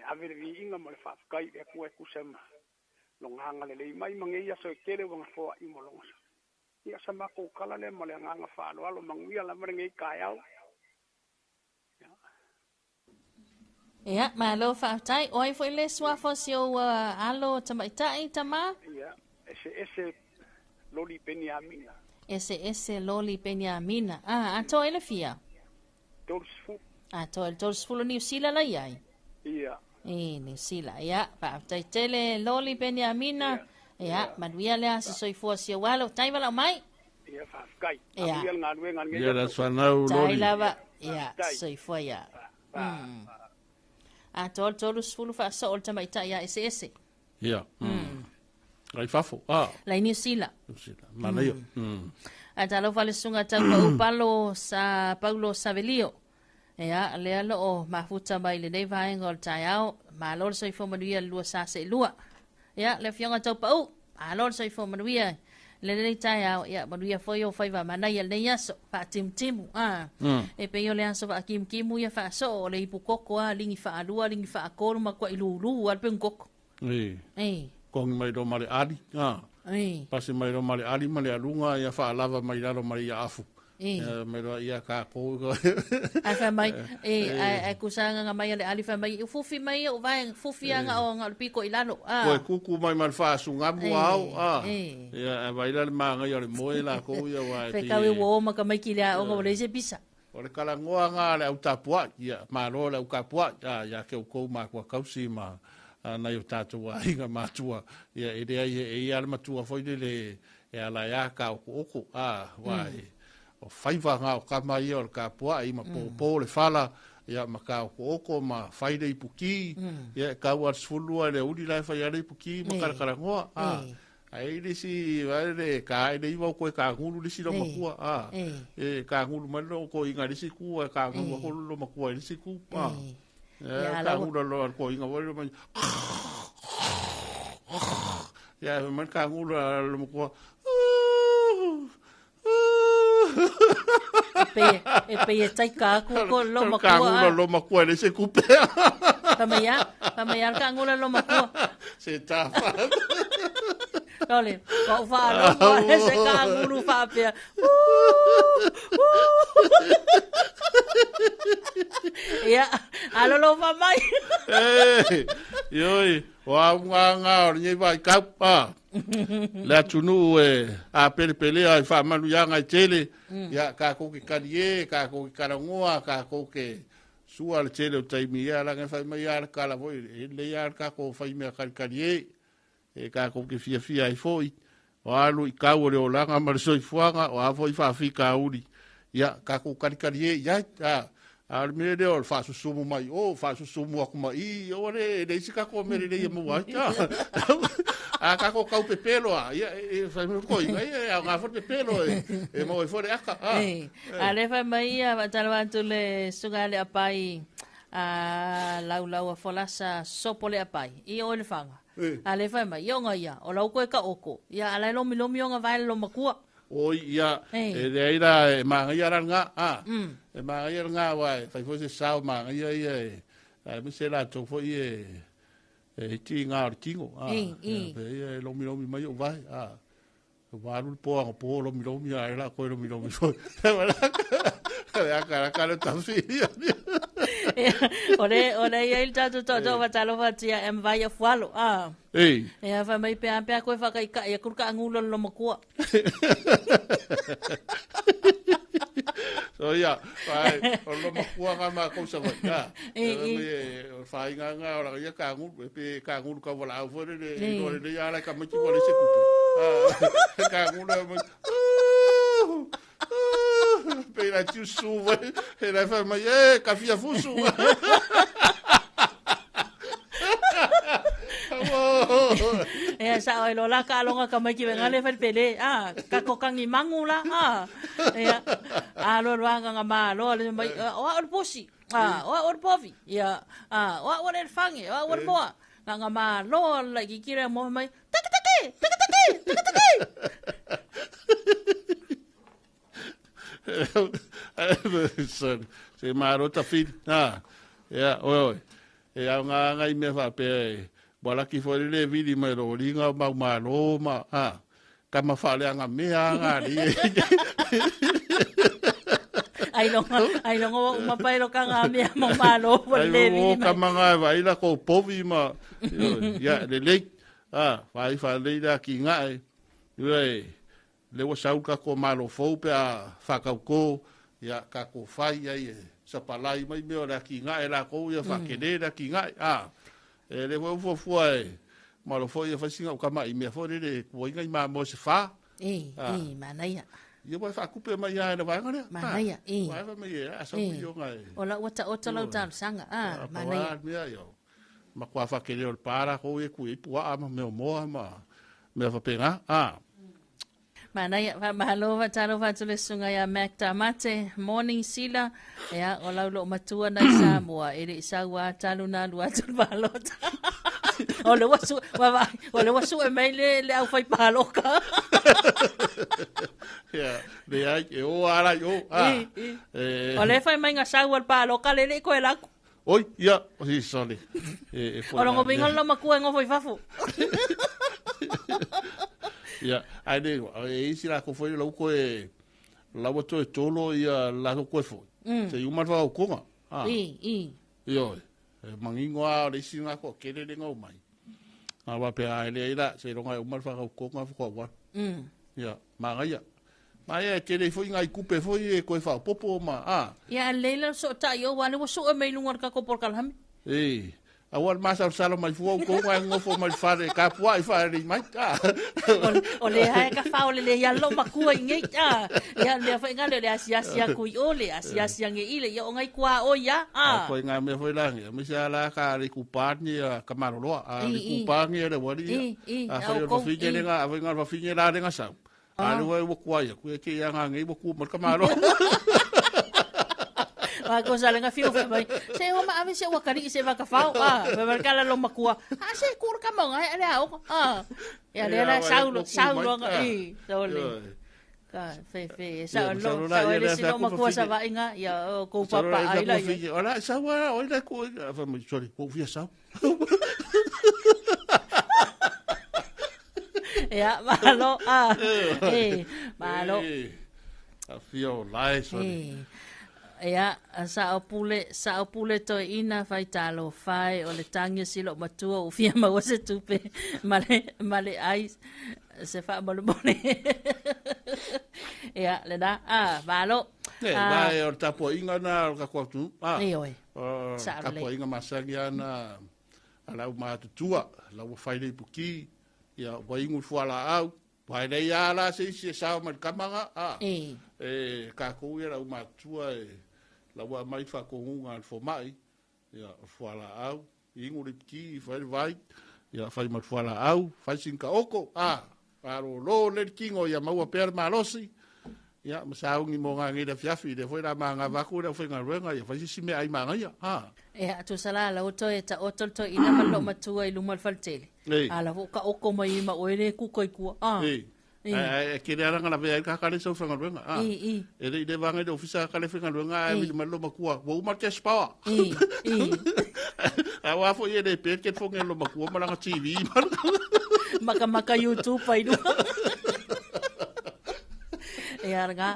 ave vi inga male fa kai e ku sema longa le mai mange ia so kele wanga fo I molonga ia sama ko kala le male nganga fa lo mangia la mare ngai kai au ia ma lo fa tai oi foi le swa fo sio alo tamaitai tama ia ese loli peniamina ese loli peniamina ato ele fia torsfu ato el torsfu New Zealand la ia ia New Zealand ia fa tai tele loli peniamina ia manuia le asi soi fo sio walo tai wala mai ia fa kai ia ia la sanau tai lava ia soi fo ia tolu sfulu fa so olta mai ta ya ese ia ai fafo la New Zealand mana ia Talofa le sunga ta Paulo Savelio ia le alo o mafuta mai le nei vai ngol taiao ma lo so fo manuia lua sa se lua ia le fionga ta pau a lo so fo manuia le nei taiao ia manuia fo yo faiva mana ia le yaso fa tim e pe yo le aso fa kim ia fa so le ipukoko lingi fa alua lingi fa akolu ma ko ilulu al pen koko kong mai do male ali pasi mai do male ali male alunga ia fa lava mai lalo mai ia afu mai do ia ka ko ai fa mai ai kusanga nga mai le ali fa mai fufi mai o vai fufi anga o nga piko ilalo ko kuku mai mal fa sunga bu au ia vai le manga ia le moi la ko ia vai pe ka we wo ma ka mai kilia o le se pisa o le kala ngoa nga le au tapua ia ma lo le au kapua ia ke ko ma ko kausi ma ana yo tātou a inga mātua. Ia e rea e ala matua foile le e ala ia ka oko wai. O whaiva ngā o kama ia o ka pua i ma pō le whala ia ma ka oko ma whaire i puki. Ia ka ua sfulua le uri lai whai ara i puki ma karakara ngoa. Ai risi vale ka ai dei wa ko ka ngulu risi lo makua ka ngulu malo ko inga risi ku ka ngulu ko lo makua risi ku ka ngulu lo ko inga wa lo ya man ka ngulu lo makua e tai ka ko lo makua ka ngulu lo makua risi ku pe kamaya ka ngulu lo makua se tafa Dole, kau falo, se ka ngulu fa pia. Ya, alo lo fa mai. Yoi, wa nga ni vai kapa. La tunu a pele ai fa manu yanga tele. Ya ka ko ki kalie, ka ko ki karangoa, ka ko ke sua le tele o taimi ya la nga fa mai ya kala voi, le ya ka ko fa me kalie. E ka ko ke fia ai foi o alu i kau le olanga ma so i fuanga o a foi fa fika uri ya ka ko karikarie ya a me de o fa su sumu mai o fa su sumu aku mai o re de sika ko me de mo wa a ka ko kau pepelo ya e fa me ko ia nga fo pepelo e mo fo de aka a le fa mai a talwa tu le sugale apai a lau a folasa sopole apai i o le fanga ale fa mai yonga ia o lau koe ka oko ia ala lo yonga vai lo makua o ia e reira e manga ia ranga e manga ia ranga vai fai fo se sao manga ia e me se la to fo e ti nga artingo e lo mai o vai varu po lo ia la ko lo fo cara tá feia ore ia il tato to va Talofa tia em vai a fualo e fa mai pe ko fa kai ka ia kurka ngulo lo makua so ia vai lo makua ka ma ko sa va fa nga ora ia ka ngulo pe ka ngulo ka vola fo de le ia la ka maki vola se kupe ka ngulo Pera tiu suva, era fa mai ka fia fusu. E sa o lo la ka longa ka mai ki venga le fel pele ka ko kangi mangula lo nga ma lo le mai o posi o povi ya o le fangi o po nga ma lo la ki kire mo mai tak se marota fit ya oi e nga i me fa pe bola ki fo le vidi me ro linga ma lo ma ka ma fa le nga me nga ri ai lo ma pa lo ka nga me ma lo fo le vidi ka ma nga vai la ko povi ma ya le vai fa le da ki nga le wa sauka ko malo fo pe a fakauko ya ka ko fai ai sa palai mai me ora ki nga era ko ya fa ke da ki nga le fo malo fo ya fa singa ka mai me fo de ko inga ma mo se fa manaya yo wa fa kupe mai ya na va ngare manaya wa fa me ya so yo nga ola ota lo tal sanga manaya yo ma kwa fa ke le para ko e ku e pua ma me mo ma me fa penga Manaya mahalo Talofa tule sunga ya Mac Tamate morning sila ya o laulo matua na Samoa ere isawa taluna lua tul balota o le wasu e mai le au fai paloka ya le ai e o ara yo o le fai mai nga sawa paloka le ko ela oi ya o si sole o ngo bingo lo makua ngo foi fafu ya ai de e si la ko foi lo ko la boto e tolo ia la ko foi se uma va ko nga yo mangingo a le si nga ko kele le ngo mai wa pe ai le ila se ronga uma va ko nga ko wa ya manga ya kele foi nga kupe foi ko fa popo ma ya leila so ta yo wale wo so e mai lungar ka ko por kalham Awal masa salo mai fu ko ngai ngofo mai fare ka pua I fare mai ta. O le hai ka fa o le ya lo makua ngai ta. Ya le fa ngale le asia kui ole asia nge ile ya ngai kwa o ya. Ko ngai me foi la ngi mi sala ka ri ku pa ni ka marolo a ri ku pa ngi le wali. A fa yo fi ni nga fa ngai fa fi ni la nga sa. A le wo kwa ya ku ke ya ngai wo ku mo ka marolo. Ko sala nga fio vai se o ma ave se o kari se va ka fa va va kala lo makua se kur ka mo ai ale au ya le la saulo nga sole ka fe saulo le se lo makua sa va inga ya ko papa ai la ya ola sa wa o le ko fa mo sorry ko via sa ya malo malo a fio lai sorry ya sa opule to ina fai talo fai o le tangi silo matua o fia ma wase tupe male ai se fa bolo bone ya le da valo vai o tapo inga na ka kwatu oi tapo inga masangi ana ala ma tua la wo fai le puki ya wa ingu fuala au vai le ya la se sa ma kamanga ka ko era uma tua la wa mai fa ko unga fo mai ya fuala au ingu le ki vai ya fai ma fuala au fai sinka oko aro lo le kingo ya mau per malosi ya masa ungi mo nga ngi de fiafi de foi la manga va ku de foi nga renga ya fai si me ai manga ya tu sala la oto eta oto to ina malo matua ilu mal faltele ala ka oko mai ma oire ku koi ku ke re aranga la vea ka kale so fanga renga e re de vanga de ofisa kale fanga renga mi malo makua wo ma ke spa wa fo ye de pe ke fo ngelo makua ma la TV maka YouTube pai do aranga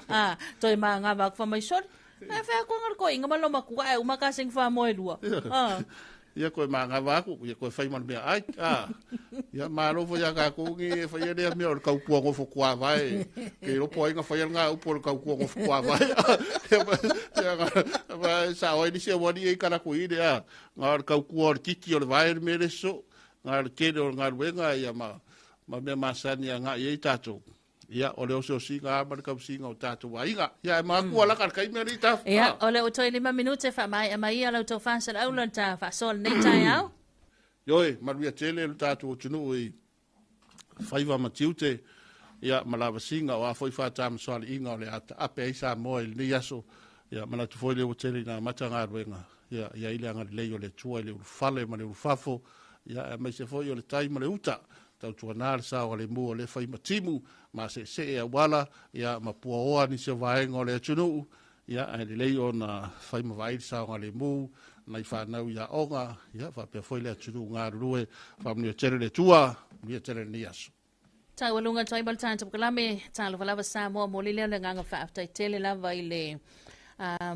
to ma nga ba fa mai short fa ko ngar ko inga malo makua e uma ka sing fa mo lua ia ko manga vaku ia ko fai man bia ai ia malo fo ya ka ko ngi fa ia de mi or ka pu ngo fo kwa vai ke ro po inga fa ia nga u por ka ku ngo fo kwa vai ya va sa oi di se wodi e kana ku ide ngar ka ku or kiki or vai me re so ngar ke do ngar wenga ia ma me masani nga ia tato ia ole o so singa mar ka singa o tato wa inga ia ma ku ala ka kai me ri ta ia ole o toi 5 minute fa mai ala to fa sa au ta fa sol nei tai au yoi maria tele tato tunu i faiva matiute ia malava singa o foi fa tam sol inga ole ape sa mo il ni aso ia mana tu foi le o tele na matanga wenga ia ile anga le yo le tua le fale ma le fafo ia mai se foi o le tai ma le uta tau tuanar sa o le mua le fai matimu ma se e wala ia ma pua oa ni se vaenga o le atunu ia e le leo na fai ma vai sa o le mu na i whanau ia onga ia fa pe foi le atunu ngā rue fa mni o tere le tua mni o tere ni aso tai walunga tribal time tukalame Talofa Samoa mo le leo le nganga fa after tele lava ile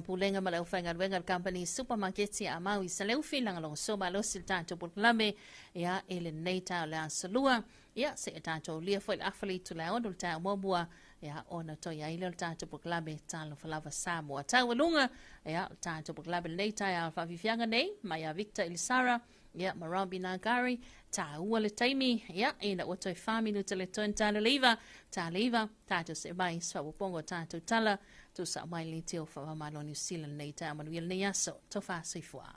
pulenga malau whainga wenga company supermarket ya amau isa leu whilanga long so malo sil tanto puklame ya ele neita le ansalua ya se tanto lia foi afali tu la ondul ta mobua ya ona to ya ile tanto puklame Talofa Samoa tai walunga ya tanto puklame neita ya fa vifianga nei maya Victor Ilisara ya Marambi Nagari ta uale taimi ya ina otoi family tele ton taliva tato se mai so pongo tato tala tu sa mai litio fa malo New Zealand nei ta manuel nei aso to fa sifua